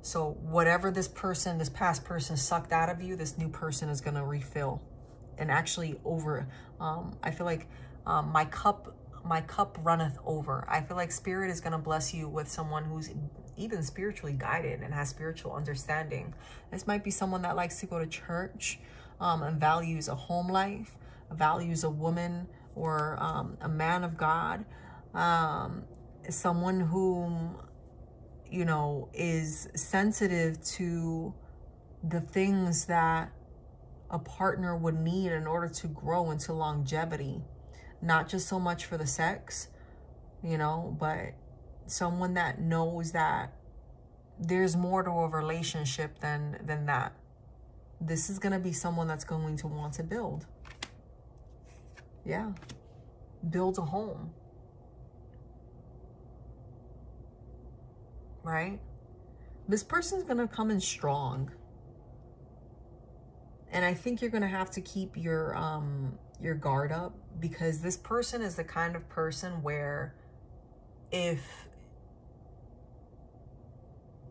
So whatever this past person sucked out of you, this new person is going to refill. And actually I feel like my cup runneth over. I feel like Spirit is going to bless you with someone who's even spiritually guided and has spiritual understanding. This might be someone that likes to go to church and values a home life, values a woman or a man of God, someone whom, you know, is sensitive to the things that a partner would need in order to grow into longevity. Not just so much for the sex, you know, but someone that knows that there's more to a relationship than that. This is going to be someone that's going to want to build. Yeah. Build a home. Right? This person's going to come in strong. And I think you're going to have to keep your guard up, because this person is the kind of person where if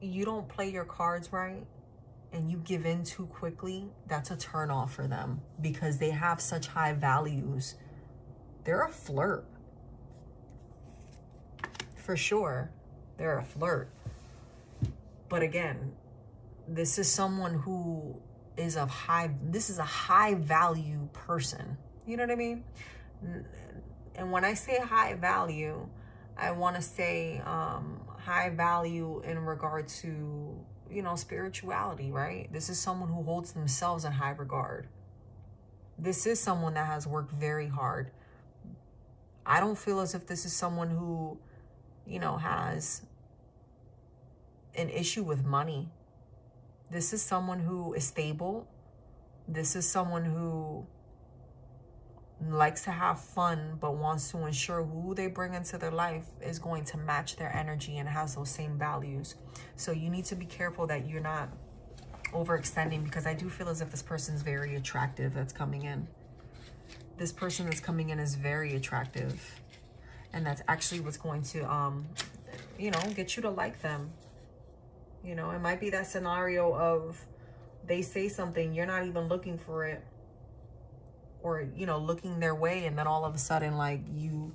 you don't play your cards right and you give in too quickly, that's a turn off for them, because they have such high values. They're a flirt. For sure. They're a flirt. But again, this is someone who is this is a high value person. You know what I mean? And when I say high value, I want to say high value in regard to, you know, spirituality, right? This is someone who holds themselves in high regard. This is someone that has worked very hard. I don't feel as if this is someone who, you know, has an issue with money. This is someone who is stable. This is someone who likes to have fun, but wants to ensure who they bring into their life is going to match their energy and has those same values. So you need to be careful that you're not overextending, because I do feel as if this person's very attractive that's coming in. This person that's coming in is very attractive. And that's actually what's going to, you know, get you to like them. You know, it might be that scenario of they say something, you're not even looking for it, or, you know, looking their way, and then all of a sudden, like, you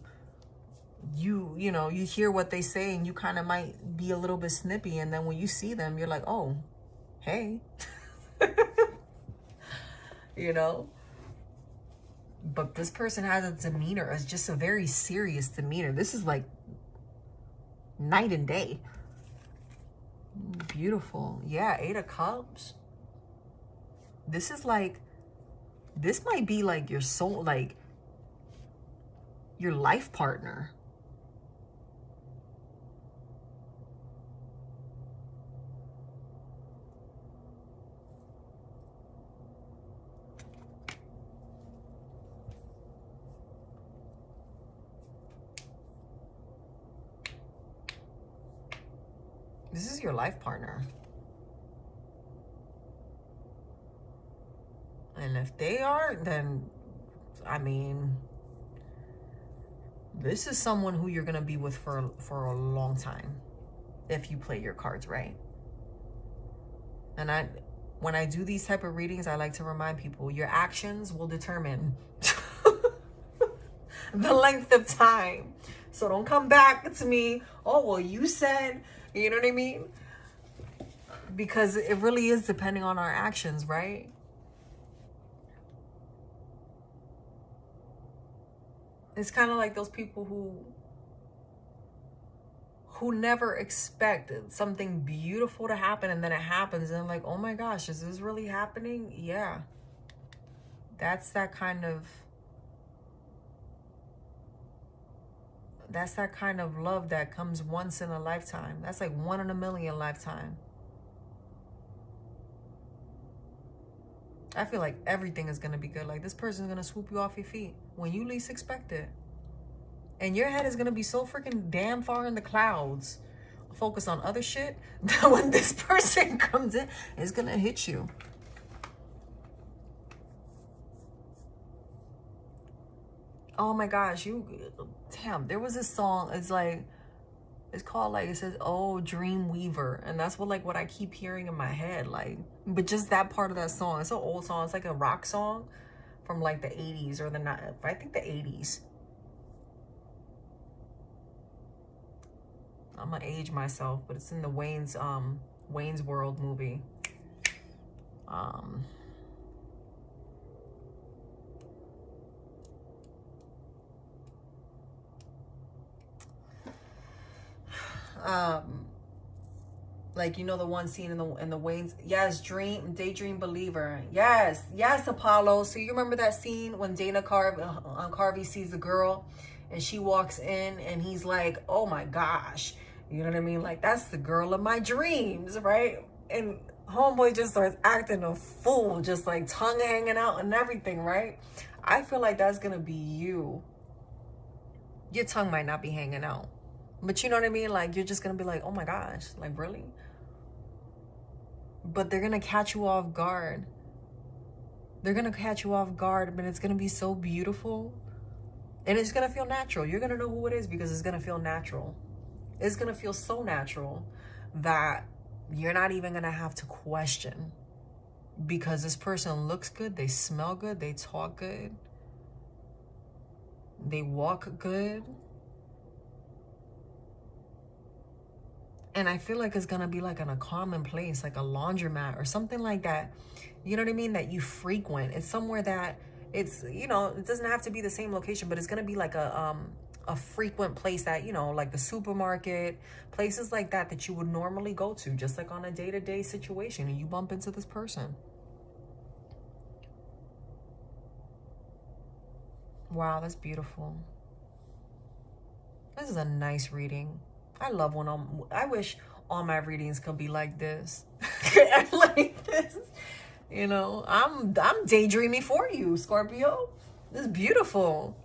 know, you hear what they say and you kind of might be a little bit snippy, and then when you see them, you're like, oh, hey. You know? But this person has a demeanor, it's just a very serious demeanor. This is like night and day. Beautiful. Yeah, 8 of Cups. This is like, this might be like your soul, like your life partner. This is your life partner. And if they aren't, then, I mean, this is someone who you're going to be with for a long time, if you play your cards right. And when I do these type of readings, I like to remind people, your actions will determine the length of time. So don't come back to me, oh, well, you said, you know what I mean? Because it really is depending on our actions, right? It's kind of like those people who never expect something beautiful to happen, and then it happens and like, oh my gosh, is this really happening? Yeah. That's that kind of love that comes once in a lifetime. That's like 1 in a million lifetime. I feel like everything is going to be good. Like this person's going to swoop you off your feet when you least expect it. And your head is going to be so freaking damn far in the clouds, focus on other shit, that when this person comes in, it's going to hit you. Oh my gosh, damn, there was this song, it's called like, it says, oh, Dream Weaver. And that's what I keep hearing in my head. Like, but just that part of that song, it's an old song. It's like a rock song from like the 80s or I think the 80s. I'm gonna age myself, but it's in the Wayne's World movie. Like, you know, the one scene in the Wayne's, yes, Daydream Believer, yes, Apollo. So you remember that scene when Dana Carvey sees the girl and she walks in and he's like, oh my gosh, you know what I mean? Like, that's the girl of my dreams, right? And homeboy just starts acting a fool, just like tongue hanging out and everything, right? I feel like that's gonna be you. Your tongue might not be hanging out, but you know what I mean? Like, you're just going to be like, oh my gosh, like, really? But they're going to catch you off guard. They're going to catch you off guard, but it's going to be so beautiful. And it's going to feel natural. You're going to know who it is because it's going to feel natural. It's going to feel so natural that you're not even going to have to question. Because this person looks good, they smell good, they talk good, they walk good. And I feel like it's going to be like in a common place, like a laundromat or something like that. You know what I mean? That you frequent. It's somewhere that it's, you know, it doesn't have to be the same location, but it's going to be like a frequent place that, you know, like the supermarket, places like that you would normally go to, just like on a day-to-day situation, and you bump into this person. Wow, that's beautiful. This is a nice reading. I love when I wish all my readings could be like this. Like this. You know, I'm daydreaming for you, Scorpio. This is beautiful.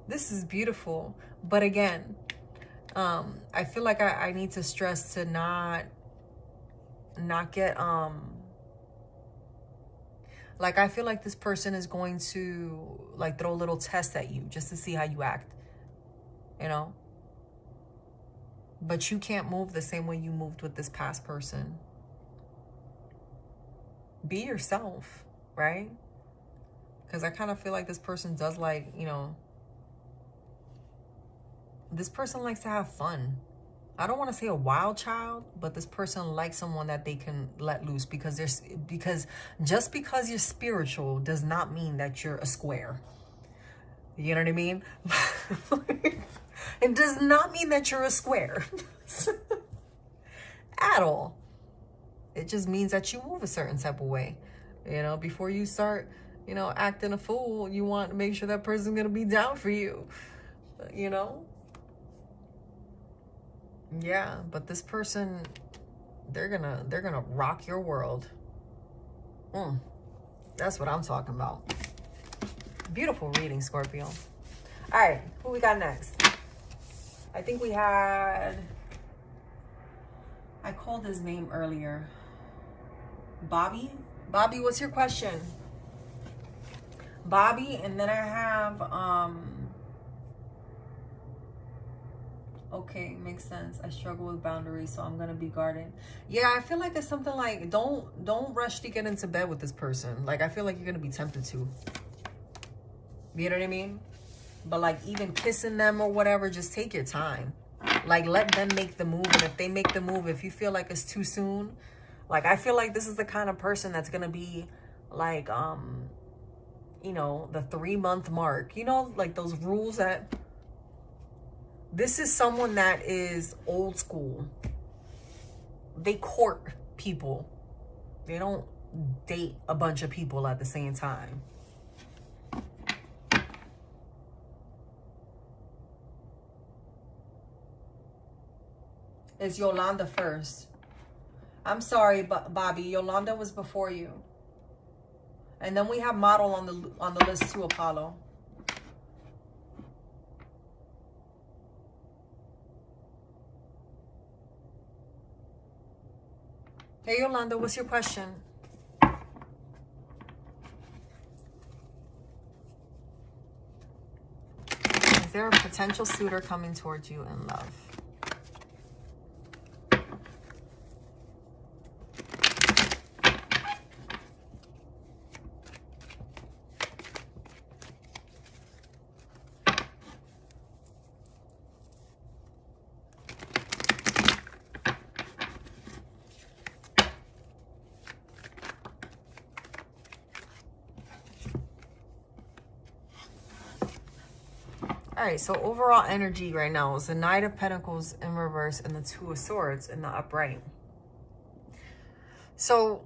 This is beautiful. But again, I feel like I need to stress to not get like, I feel like this person is going to like throw a little test at you just to see how you act, you know? But you can't move the same way you moved with this past person. Be yourself, right? Because I kind of feel like this person does, like, you know, this person likes to have fun. I don't want to say a wild child, but this person likes someone that they can let loose, because just because you're spiritual does not mean that you're a square. You know what I mean? It does not mean that you're a square at all. It just means that you move a certain type of way. You know, before you start, you know, acting a fool, you want to make sure that person's going to be down for you, you know? Yeah, but this person, they're gonna rock your world. That's what I'm talking about. Beautiful reading, Scorpio. All right, who we got next? I think we had, I called his name earlier. Bobby, what's your question? Bobby, and then I have, okay, makes sense. I struggle with boundaries, so I'm gonna be guarded. Yeah, I feel like it's something like, don't rush to get into bed with this person. Like, I feel like you're gonna be tempted to. You know what I mean? But like, even kissing them or whatever, just take your time. Like, let them make the move. And if they make the move, if you feel like it's too soon, like, I feel like this is the kind of person that's gonna be like, you know, the 3-month mark, you know, like those rules that, this is someone that is old school. They court people. They don't date a bunch of people at the same time. It's Yolanda first. I'm sorry, Bobby. Yolanda was before you. And then we have model on the list too, Apollo. Hey, Yolanda, what's your question? Is there a potential suitor coming towards you in love? All right, so overall energy right now is the Knight of Pentacles in reverse and the Two of Swords in the upright. So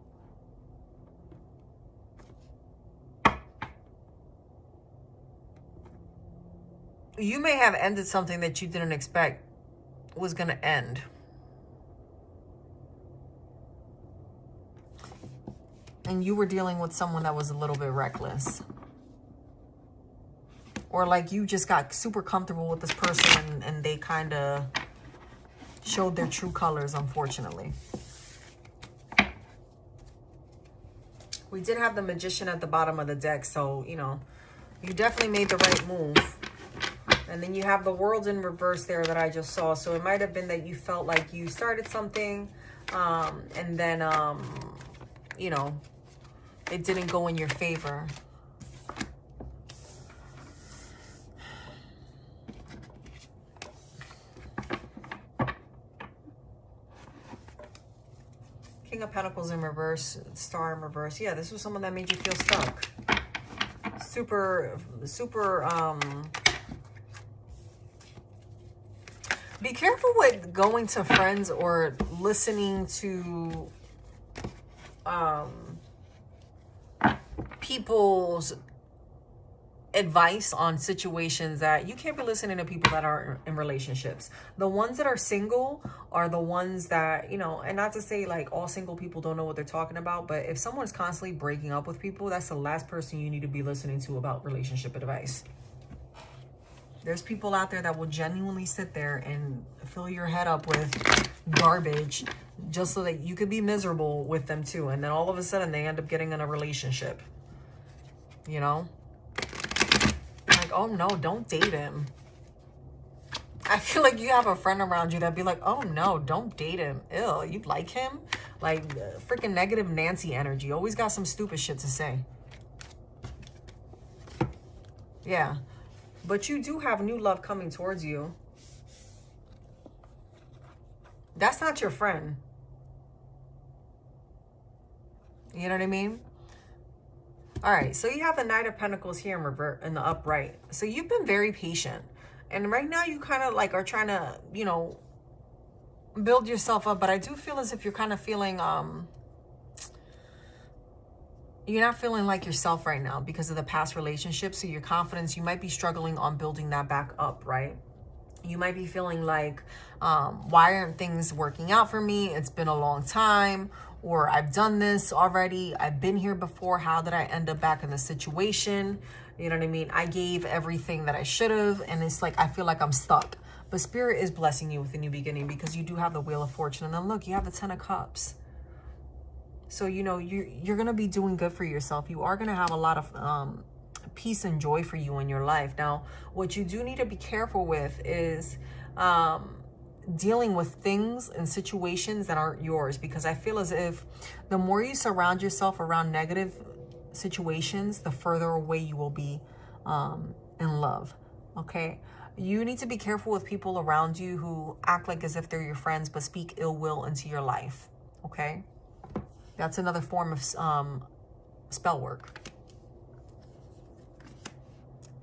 you may have ended something that you didn't expect was going to end. And you were dealing with someone that was a little bit reckless. Or like you just got super comfortable with this person and they kind of showed their true colors, unfortunately. We did have the Magician at the bottom of the deck, so, you know, you definitely made the right move. And then you have the World in reverse there that I just saw. So it might have been that you felt like you started something and then, you know, it didn't go in your favor. King of Pentacles in reverse, Star in reverse. Yeah, this was someone that made you feel stuck. Super, be careful with going to friends or listening to people's advice on situations that you can't be listening to people that are in relationships. The ones that are single are the ones that, you know, and not to say like all single people don't know what they're talking about, but if someone's constantly breaking up with people, that's the last person you need to be listening to about relationship advice. There's people out there that will genuinely sit there and fill your head up with garbage just so that you could be miserable with them too. And then all of a sudden they end up getting in a relationship, you know? Like, oh no, don't date him. I feel like you have a friend around you that'd be like, oh no, don't date him. Ew, you like him? Like freaking negative Nancy energy. Always got some stupid shit to say. Yeah. But you do have new love coming towards you. That's not your friend. You know what I mean? All right, so you have the Knight of Pentacles here in the upright. So you've been very patient. And right now you kind of like are trying to, you know, build yourself up. But I do feel as if you're kind of feeling, you're not feeling like yourself right now because of the past relationship. So your confidence, you might be struggling on building that back up, right? You might be feeling like, why aren't things working out for me? It's been a long time. Or I've done this already. I've been here before. How did I end up back in this situation? You know what I mean? I gave everything that I should have. And it's like, I feel like I'm stuck. But Spirit is blessing you with a new beginning because you do have the Wheel of Fortune. And then look, you have the Ten of Cups. So, you know, you're going to be doing good for yourself. You are going to have a lot of peace and joy for you in your life. Now, what you do need to be careful with is dealing with things and situations that aren't yours, because I feel as if the more you surround yourself around negative situations, the further away you will be in love. Okay, you need to be careful with people around you who act like as if they're your friends but speak ill will into your life. Okay, that's another form of spell work.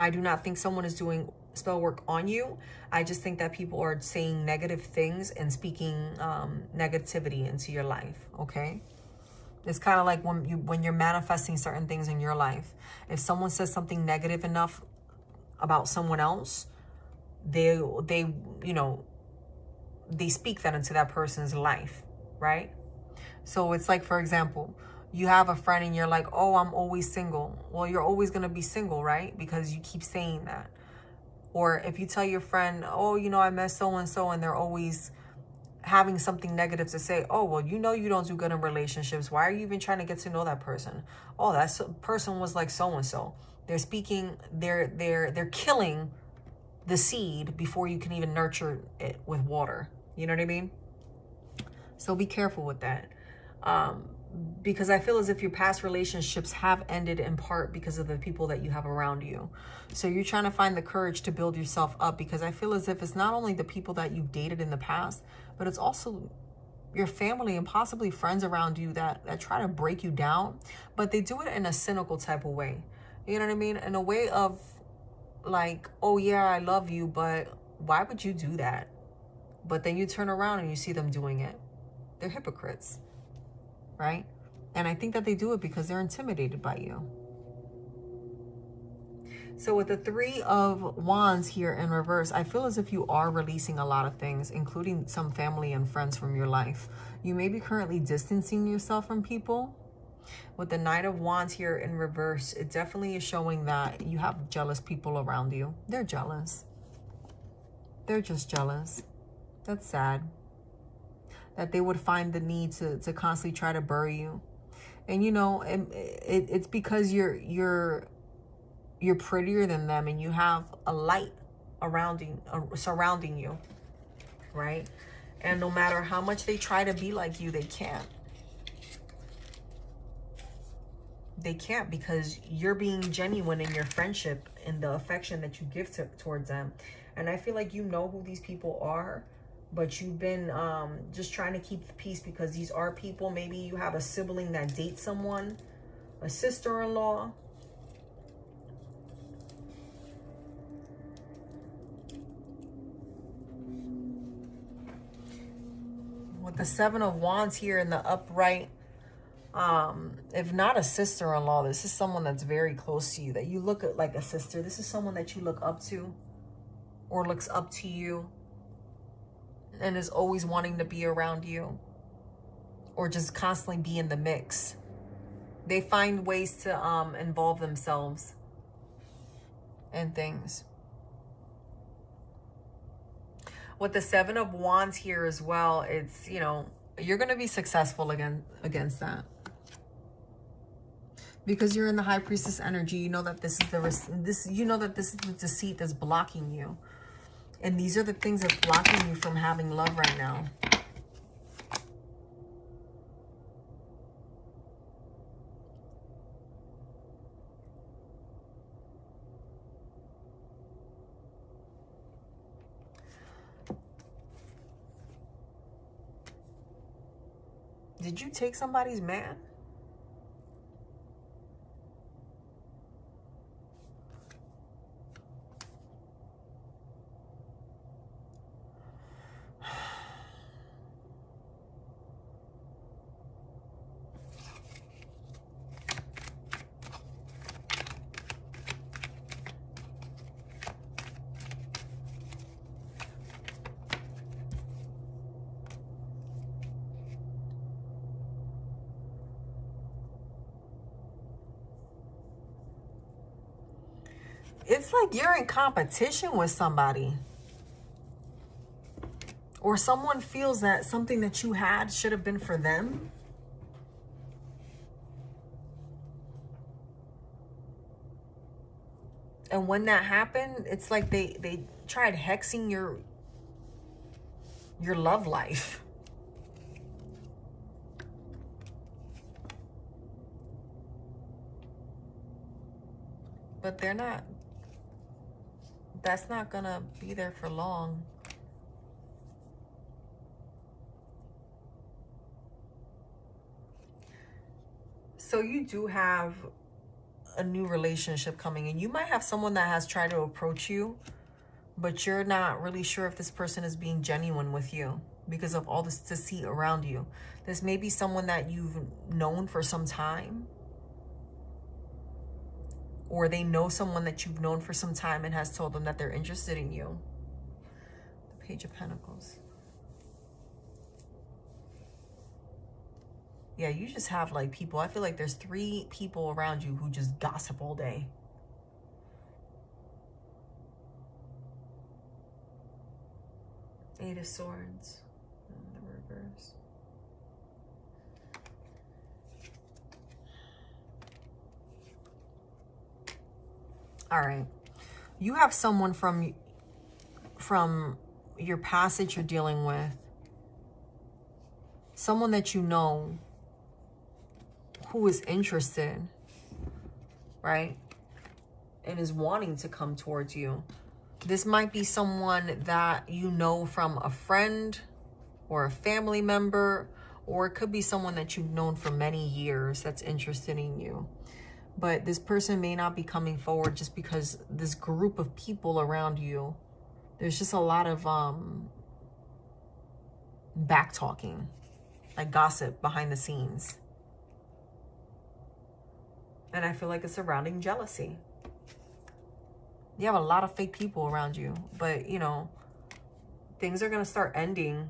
I do not think someone is doing spell work on you. I just think that people are saying negative things and speaking negativity into your life, okay? It's kind of like when you're manifesting certain things in your life. If someone says something negative enough about someone else, they you know, they speak that into that person's life, right? So it's like, for example, you have a friend and you're like, oh, I'm always single. Well, you're always going to be single, right? Because you keep saying that. Or if you tell your friend, oh, you know, I met so-and-so, and they're always having something negative to say, oh, well, you know, you don't do good in relationships. Why are you even trying to get to know that person? Oh, that person was like so-and-so. They're speaking, they're killing the seed before you can even nurture it with water. You know what I mean? So be careful with that. Because I feel as if your past relationships have ended in part because of the people that you have around you. So you're trying to find the courage to build yourself up, because I feel as if it's not only the people that you've dated in the past, but it's also your family and possibly friends around you that try to break you down, but they do it in a cynical type of way. You know what I mean? In a way of like, oh yeah, I love you, but why would you do that? But then you turn around and you see them doing it. They're hypocrites, right? And I think that they do it because they're intimidated by you. So with the Three of Wands here in reverse, I feel as if you are releasing a lot of things, including some family and friends from your life. You may be currently distancing yourself from people. With the Knight of Wands here in reverse, it definitely is showing that you have jealous people around you. They're jealous. They're just jealous. That's sad. That they would find the need to constantly try to bury you. And you know, it's because you're prettier than them, and you have a light surrounding you, right? And no matter how much they try to be like you, they can't. They can't, because you're being genuine in your friendship and the affection that you give towards them. And I feel like you know who these people are, but you've been just trying to keep the peace, because these are people. Maybe you have a sibling that dates someone, a sister-in-law. With the Seven of Wands here in the upright, if not a sister-in-law, this is someone that's very close to you, that you look at like a sister. This is someone that you look up to, or looks up to you, and is always wanting to be around you, or just constantly be in the mix. They find ways to involve themselves in things. With the Seven of Wands here as well, it's, you know, you're going to be successful against that. Because you're in the High Priestess energy, you know that this is the deceit that's blocking you. And these are the things that's blocking you from having love right now. Did you take somebody's man? It's like you're in competition with somebody. Or someone feels that something that you had should have been for them. And when that happened, it's like they tried hexing your love life. But they're not. That's not gonna be there for long. So you do have a new relationship coming in. You might have someone that has tried to approach you, but you're not really sure if this person is being genuine with you because of all this deceit around you. This may be someone that you've known for some time, or they know someone that you've known for some time and has told them that they're interested in you. The Page of Pentacles. Yeah, you just have like people. I feel like there's 3 people around you who just gossip all day. Eight of Swords in the reverse. All right. You have someone from your past that you're dealing with. Someone that you know who is interested, right? And is wanting to come towards you. This might be someone that you know from a friend or a family member, or it could be someone that you've known for many years that's interested in you. But this person may not be coming forward just because this group of people around you, there's just a lot of back talking, like gossip behind the scenes. And I feel like it's surrounding jealousy. You have a lot of fake people around you, but you know, things are going to start ending.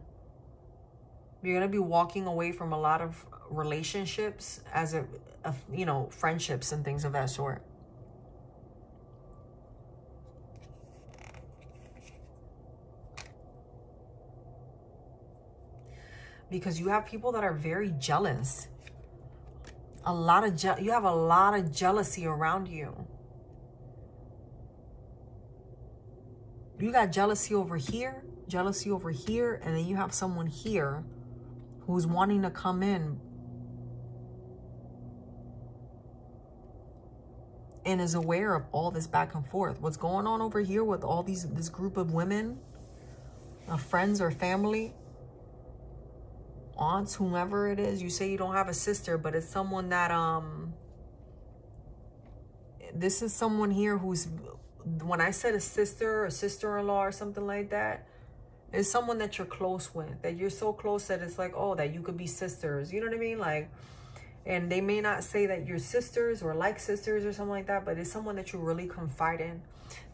You're going to be walking away from a lot of relationships as you know, friendships and things of that sort. Because you have people that are very jealous. You have a lot of jealousy around you. You got jealousy over here, and then you have someone here who's wanting to come in and is aware of all this back and forth. What's going on over here with all this group of women, friends or family, aunts, whomever it is. You say you don't have a sister, but it's someone that this is someone here who's, when I said a sister or sister-in-law or something like that, it's someone that you're close with, that you're so close that it's like, oh, that you could be sisters. You know what I mean? Like, and they may not say that you're sisters or like sisters or something like that, but it's someone that you really confide in,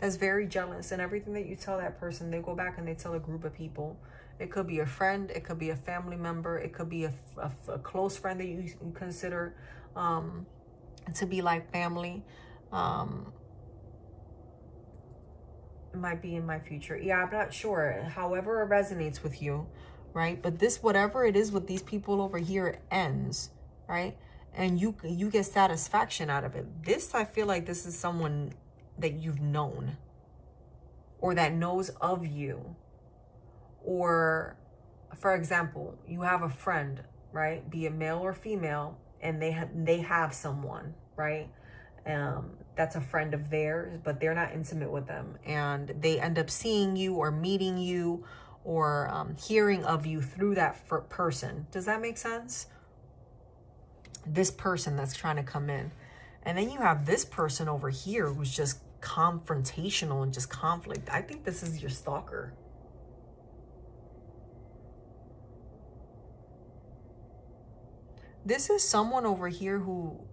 that's very jealous. And everything that you tell that person, they go back and they tell a group of people. It could be a friend. It could be a family member. It could be a close friend that you consider to be like family. It might be in my future. Yeah, I'm not sure. However it resonates with you, right? But this, whatever it is with these people over here, it ends, right? And you get satisfaction out of it. This, I feel like this is someone that you've known, or that knows of you. Or, for example, you have a friend, right? Be it male or female, and they have someone, right? That's a friend of theirs, but they're not intimate with them. And they end up seeing you or meeting you or hearing of you through that person. Does that make sense? This person that's trying to come in. And then you have this person over here who's just confrontational and just conflict. I think this is your stalker. This is someone over here who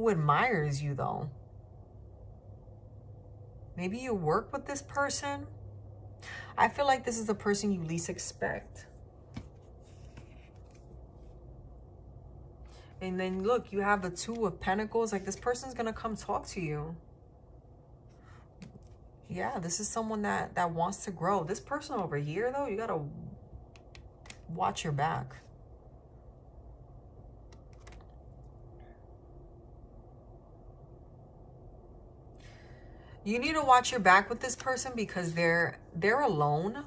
admires you, though. Maybe you work with this person. I feel like this is the person you least expect. And then look, you have the Two of Pentacles. Like, this person's going to come talk to you. Yeah, this is someone that wants to grow. This person over here, though, you got to watch your back. You need to watch your back with this person because they're alone.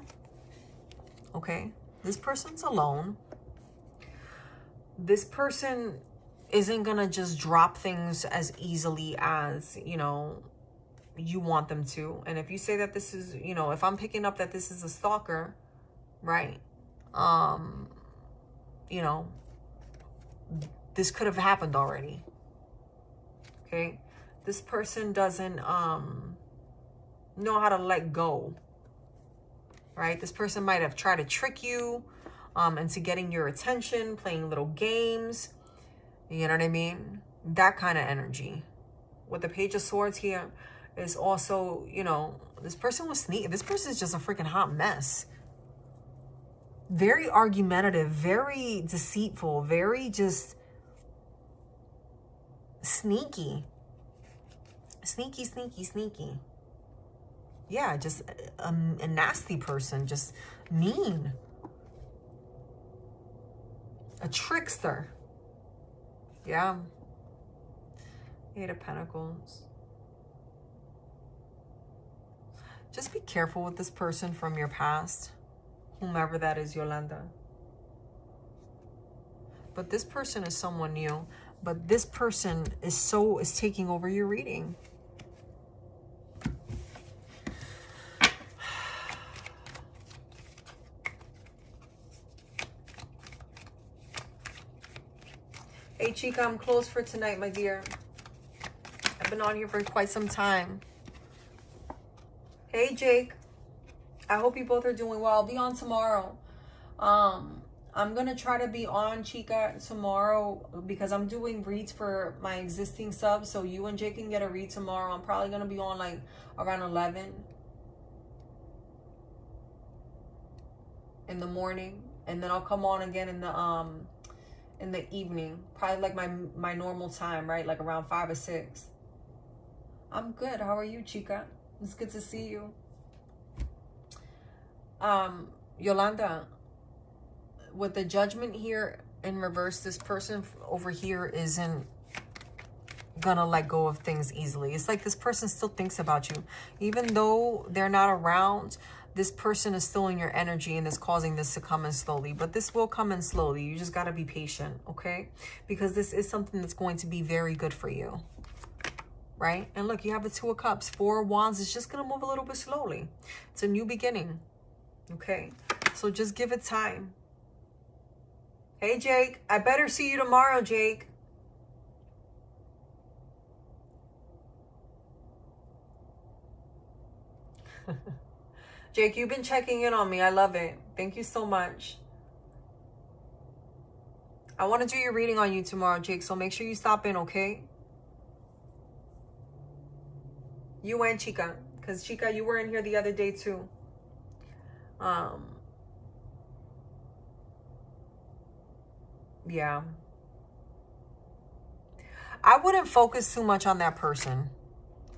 Okay? This person's alone. This person isn't going to just drop things as easily as, you know, you want them to. And if you say that this is, you know, if I'm picking up that this is a stalker, right? You know, this could have happened already. Okay? this person doesn't know how to let go, right? This person might have tried to trick you into getting your attention, playing little games. You know what I mean? That kind of energy. With the Page of Swords here is also, you know, this person was sneaky. This person is just a freaking hot mess. Very argumentative, very deceitful, very just sneaky. Sneaky, sneaky, sneaky. Yeah, just a nasty person, just mean. A trickster. Yeah. 8 of Pentacles. Just be careful with this person from your past. Whomever that is, Yolanda. But this person is someone new. But this person is taking over your reading. Hey, Chica, I'm closed for tonight, my dear. I've been on here for quite some time. Hey, Jake. I hope you both are doing well. I'll be on tomorrow. I'm going to try to be on, Chica, tomorrow because I'm doing reads for my existing subs. So you and Jake can get a read tomorrow. I'm probably going to be on like around 11 in the morning. And then I'll come on again in the evening. Probably like my normal time, right? Like around 5 or 6. I'm good. How are you, Chica? It's good to see you. Yolanda, with the Judgment here in reverse, this person over here isn't gonna let go of things easily. It's like this person still thinks about you. Even though they're not around, this person is still in your energy and is causing this to come in slowly. But this will come in slowly. You just gotta be patient, okay? Because this is something that's going to be very good for you. Right? And look, you have the 2 of Cups. 4 of Wands is just going to move a little bit slowly. It's a new beginning. Okay? So just give it time. Hey, Jake. I better see you tomorrow, Jake. Jake, you've been checking in on me. I love it. Thank you so much. I want to do your reading on you tomorrow, Jake. So make sure you stop in, okay? You and Chica, because Chica, you were in here the other day too. Yeah. I wouldn't focus too much on that person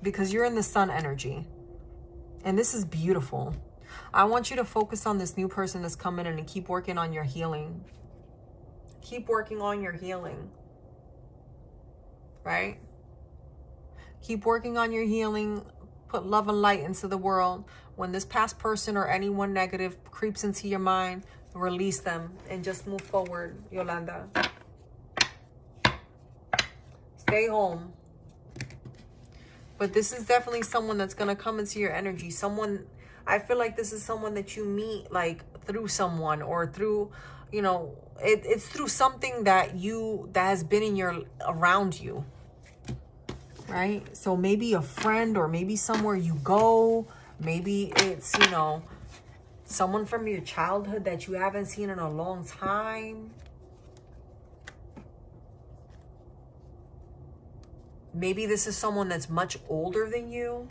because you're in the sun energy. And this is beautiful. I want you to focus on this new person that's coming in and keep working on your healing. Keep working on your healing. Right? Keep working on your healing. Put love and light into the world. When this past person or anyone negative creeps into your mind, release them and just move forward, Yolanda. Stay home. But this is definitely someone that's going to come into your energy. Someone, I feel like this is someone that you meet like through someone or through, you know, it's through something that has been around you. Right? So maybe a friend or maybe somewhere you go. Maybe it's, you know, someone from your childhood that you haven't seen in a long time. Maybe this is someone that's much older than you.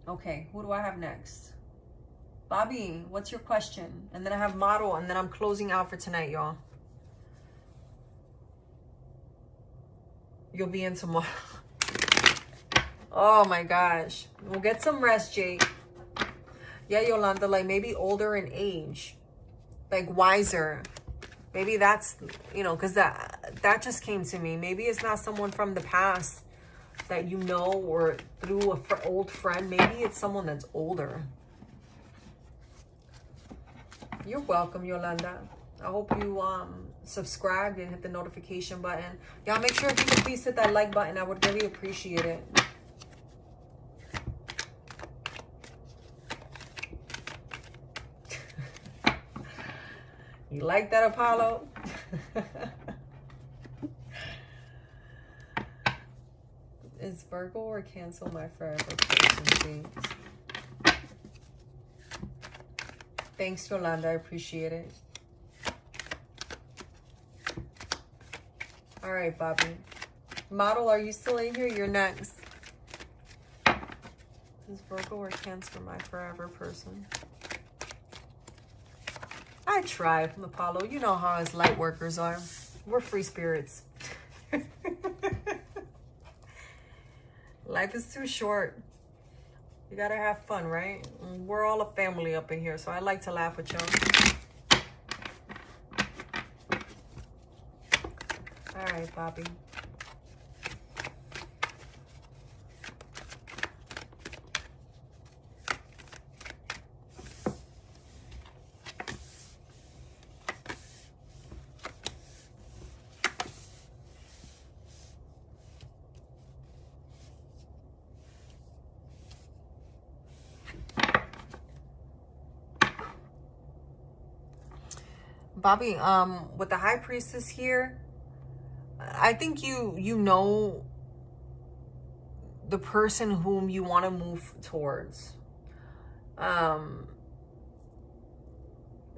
Okay, who do I have next? Bobby, what's your question? And then I have Model, and then I'm closing out for tonight, y'all. You'll be in tomorrow. Oh my gosh. We'll get some rest, Jake. Yeah, Yolanda, like maybe older in age. Like wiser. Maybe that's, you know, because that just came to me. Maybe it's not someone from the past that you know or through an old friend. Maybe it's someone that's older. You're welcome, Yolanda. I hope you subscribed and hit the notification button. Y'all make sure if you could please hit that like button. I would really appreciate it. You like that, Apollo? Is Virgo or Cancel my forever person, please? Thanks, Yolanda. I appreciate it. All right, Bobby. Model, are you still in here? You're next. Is Virgo or Cancer my forever person? I try, Apollo. You know how us light workers are. We're free spirits. Life is too short. You gotta have fun, right? We're all a family up in here, so I like to laugh with y'all. All right, Bobby. Bobby, with the High Priestess here, I think you know the person whom you want to move towards.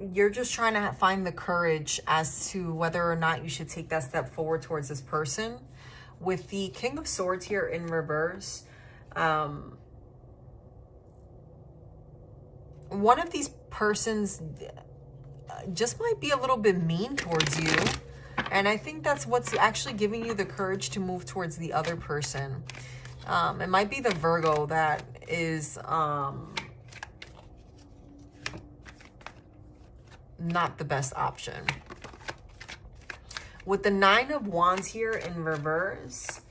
You're just trying to find the courage as to whether or not you should take that step forward towards this person. With the King of Swords here in reverse, one of these persons just might be a little bit mean towards you. And I think that's what's actually giving you the courage to move towards the other person. It might be the Virgo that is not the best option. With the Nine of Wands here in reverse,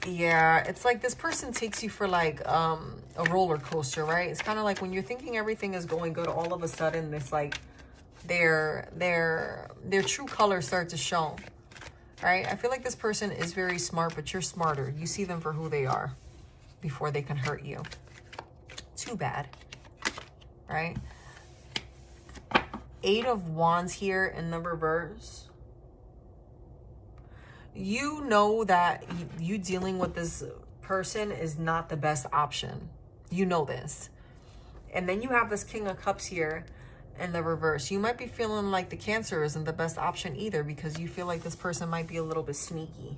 yeah, it's like this person takes you for like a roller coaster, right? It's kind of like when you're thinking everything is going good, all of a sudden it's like their true colors start to show, right? I feel like this person is very smart, but you're smarter. You see them for who they are before they can hurt you. Too bad, right? Eight of Wands here in the reverse. You know that you dealing with this person is not the best option. You know this. And then you have this King of Cups here in the reverse. You might be feeling like the Cancer isn't the best option either, because you feel like this person might be a little bit sneaky.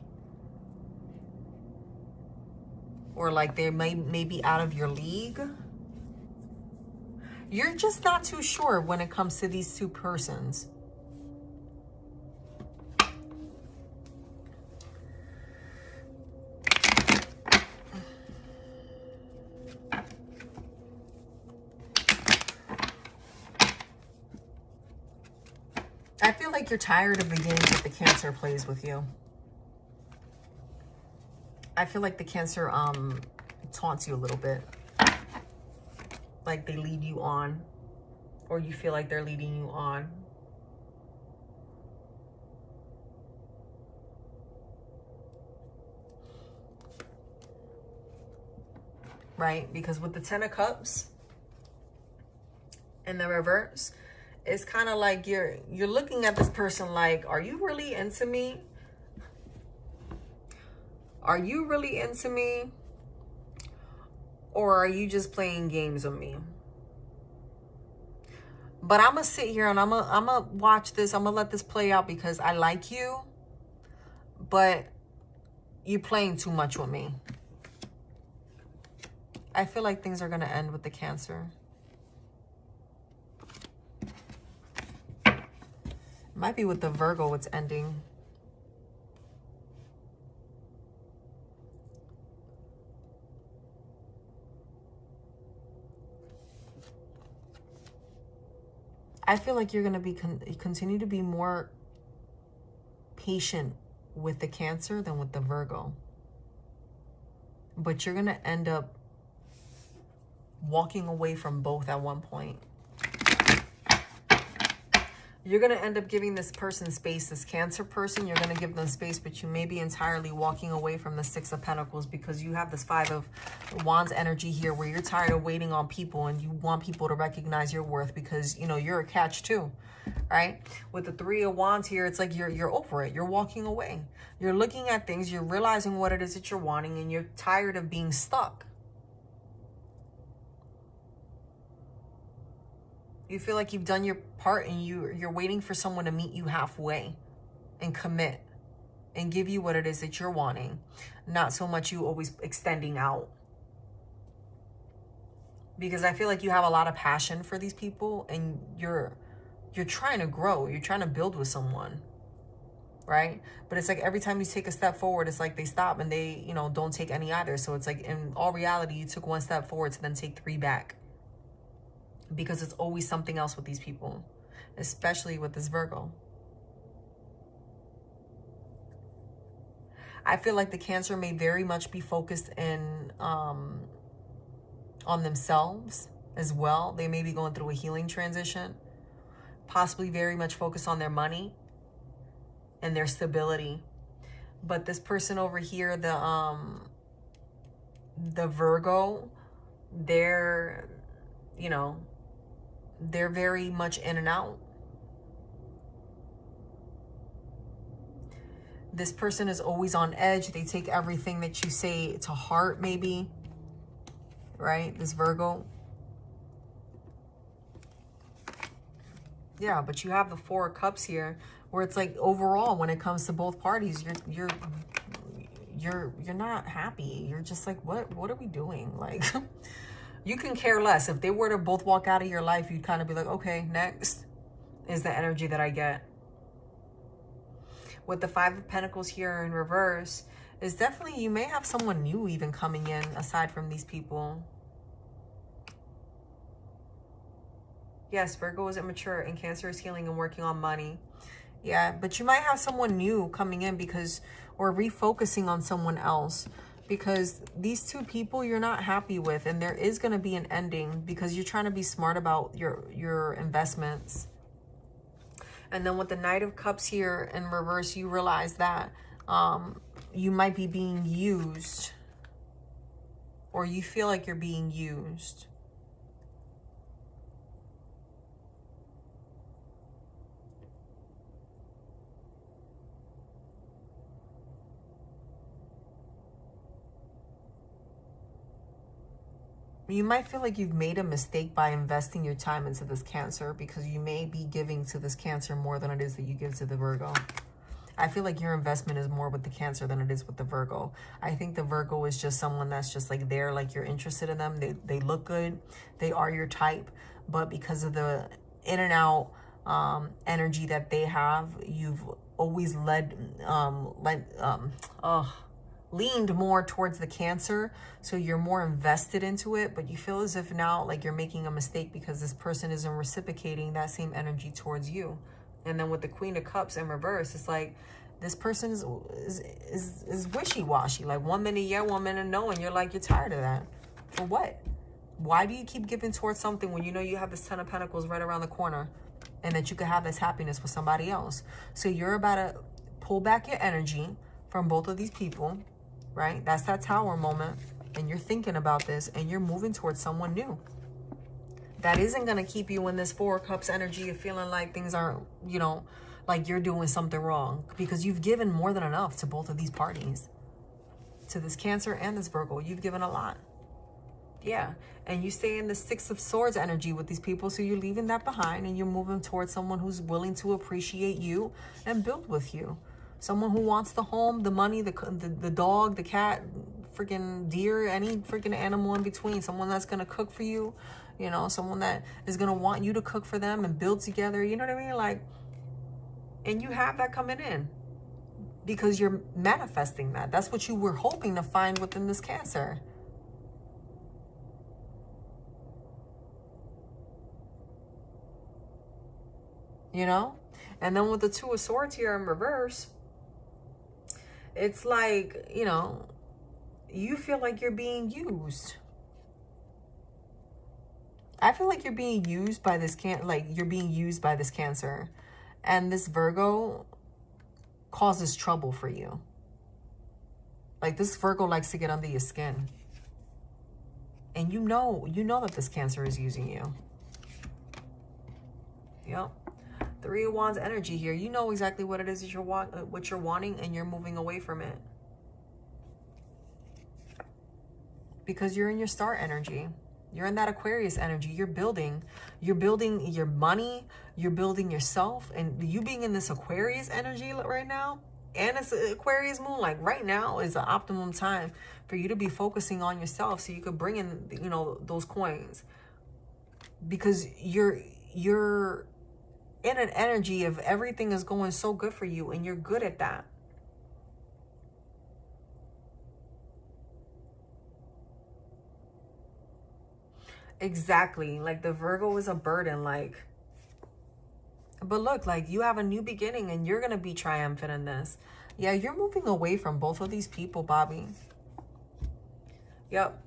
Or like they may be out of your league. You're just not too sure when it comes to these two persons. I feel like you're tired of the games that the Cancer plays with you. I feel like the Cancer taunts you a little bit. Like they lead you on, or you feel like they're leading you on. Right? Because with the Ten of Cups in the reverse, it's kind of like you're looking at this person like, are you really into me? Are you really into me? Or are you just playing games with me? But I'm going to sit here and I'm going to watch this. I'm going to let this play out because I like you. But you're playing too much with me. I feel like things are going to end with the Cancer. Might be with the Virgo it's ending. I feel like you're going to be continue to be more patient with the Cancer than with the Virgo. But you're going to end up walking away from both at one point. You're going to end up giving this person space, this Cancer person. You're going to give them space, but you may be entirely walking away from the Six of Pentacles because you have this Five of Wands energy here where you're tired of waiting on people and you want people to recognize your worth because, you know, you're a catch too, right? With the Three of Wands here, it's like you're over it. You're walking away. You're looking at things. You're realizing what it is that you're wanting and you're tired of being stuck. You feel like you've done your part and you're waiting for someone to meet you halfway and commit and give you what it is that you're wanting. Not so much you always extending out. Because I feel like you have a lot of passion for these people and you're trying to grow. You're trying to build with someone, right? But it's like every time you take a step forward, it's like they stop and they, you know, don't take any either. So it's like in all reality, you took one step forward to then take three back. Because it's always something else with these people, especially with this Virgo. I feel like the Cancer may very much be focused in on themselves as well. They may be going through a healing transition, possibly very much focused on their money and their stability. But this person over here, the Virgo, they're, you know, they're very much in and out. This person is always on edge. They take everything that you say to heart, maybe, right? This Virgo. Yeah, but you have the Four of Cups here, where it's like overall, when it comes to both parties, you're not happy. You're just like, what are we doing? Like, you can care less. If they were to both walk out of your life, you'd kind of be like, okay, next, is the energy that I get. With the Five of Pentacles here in reverse, is definitely, you may have someone new even coming in aside from these people. Yes, Virgo is immature and Cancer is healing and working on money. Yeah, but you might have someone new coming in because, or refocusing on someone else. Because these two people you're not happy with, and there is going to be an ending because you're trying to be smart about your investments. And then with the Knight of Cups here in reverse, you realize that you might be being used, or you feel like you're being used. You might feel like you've made a mistake by investing your time into this Cancer because you may be giving to this Cancer more than it is that you give to the Virgo. I feel like your investment is more with the Cancer than it is with the Virgo. I think the Virgo is just someone that's just like there, like you're interested in them. They look good. They are your type. But because of the in and out energy that they have, you've always leaned more towards the Cancer, so you're more invested into it, but you feel as if now like you're making a mistake because this person isn't reciprocating that same energy towards you. And then with the Queen of Cups in reverse, it's like this person is wishy-washy, like 1 minute yeah, 1 minute no, and you're like, you're tired of that. For what? Why do you keep giving towards something when you know you have this Ten of Pentacles right around the corner and that you could have this happiness with somebody else? So you're about to pull back your energy from both of these people, right? That's that Tower moment. And you're thinking about this and you're moving towards someone new. That isn't going to keep you in this Four of Cups energy of feeling like things aren't, you know, like you're doing something wrong. Because you've given more than enough to both of these parties. To this Cancer and this Virgo. You've given a lot. Yeah. And you stay in the Six of Swords energy with these people. So you're leaving that behind and you're moving towards someone who's willing to appreciate you and build with you. Someone who wants the home, the money, the dog, the cat, freaking deer, any freaking animal in between. Someone that's going to cook for you, you know, someone that is going to want you to cook for them and build together. You know what I mean? Like, and you have that coming in because you're manifesting that. That's what you were hoping to find within this Cancer. You know? And then with the Two of Swords here in reverse, it's like, you know, you feel like you're being used. I feel like you're being used by this you're being used by this Cancer. And this Virgo causes trouble for you. Like, this Virgo likes to get under your skin. And you know that this Cancer is using you. Yep. Three of Wands energy here. You know exactly what it is that what you're wanting, and you're moving away from it. Because you're in your star energy. You're in that Aquarius energy. You're building your money. You're building yourself. And you being in this Aquarius energy right now, and it's an Aquarius moon, like right now is the optimum time for you to be focusing on yourself so you could bring in, you know, those coins. Because you're in an energy of everything is going so good for you, and you're good at that. Exactly. Like, the Virgo is a burden, like, but look, like, you have a new beginning and you're going to be triumphant in this. Yeah, you're moving away from both of these people, Bobby. Yep.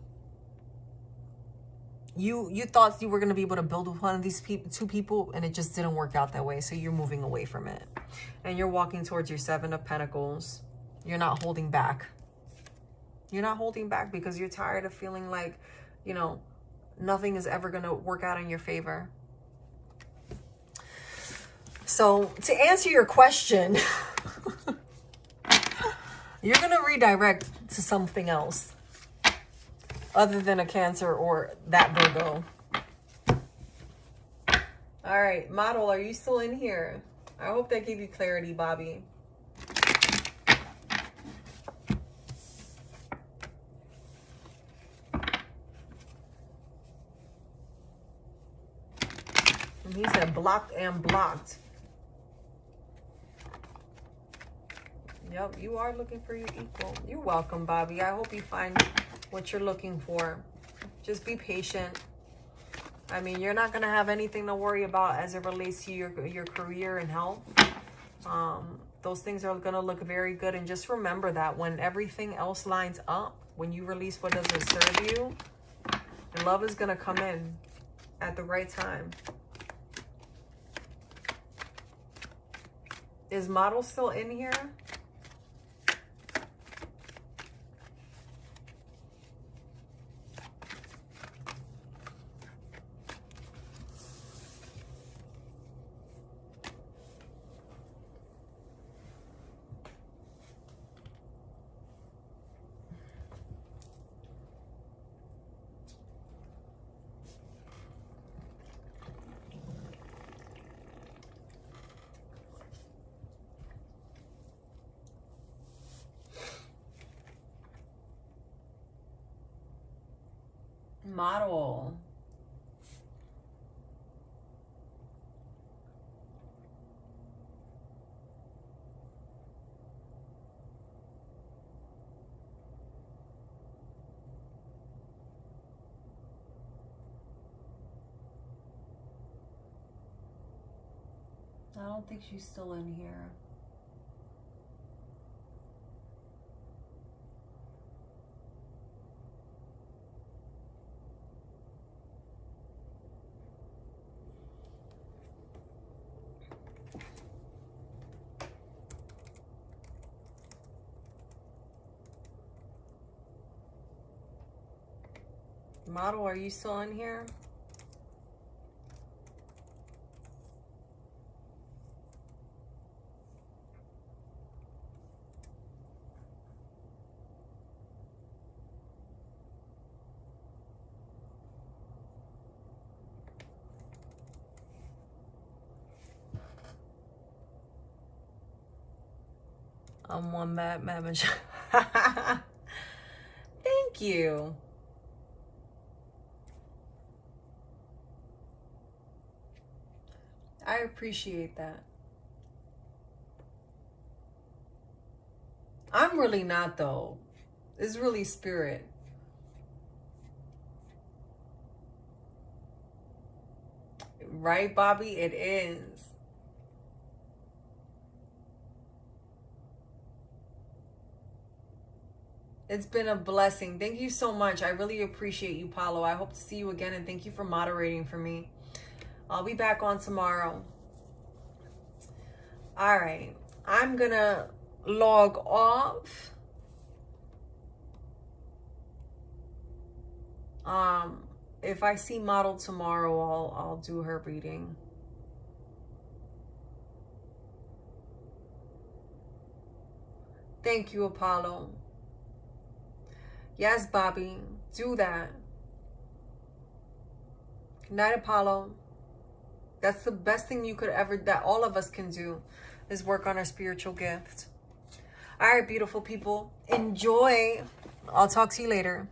You thought you were going to be able to build with one of these two people, and it just didn't work out that way. So you're moving away from it. And you're walking towards your Seven of Pentacles. You're not holding back. You're not holding back because you're tired of feeling like, you know, nothing is ever going to work out in your favor. So to answer your question, you're going to redirect to something else other than a Cancer or that Virgo. All right, model, are you still in here? I hope that gave you clarity, Bobby. And he said blocked and blocked. Yep, you are looking for your equal. You're welcome, Bobby. I hope you find what you're looking for. Just be patient. I mean, you're not going to have anything to worry about as it relates to your career and health. Those things are going to look very good. And just remember that when everything else lines up, when you release what doesn't serve you, love is going to come in at the right time. Is model still in here? Model. I don't think she's still in here. Model, are you still in here? I'm one bad manager. Thank you. I appreciate that. I'm really not, though. It's really spirit. Right, Bobby? It is. It's been a blessing. Thank you so much. I really appreciate you, Paulo. I hope to see you again, and thank you for moderating for me. I'll be back on tomorrow. All right. I'm going to log off. If I see Model tomorrow, I'll do her reading. Thank you, Apollo. Yes, Bobby, do that. Good night, Apollo. That's the best thing you could ever, that all of us can do, is work on our spiritual gift. All right, beautiful people. Enjoy. I'll talk to you later.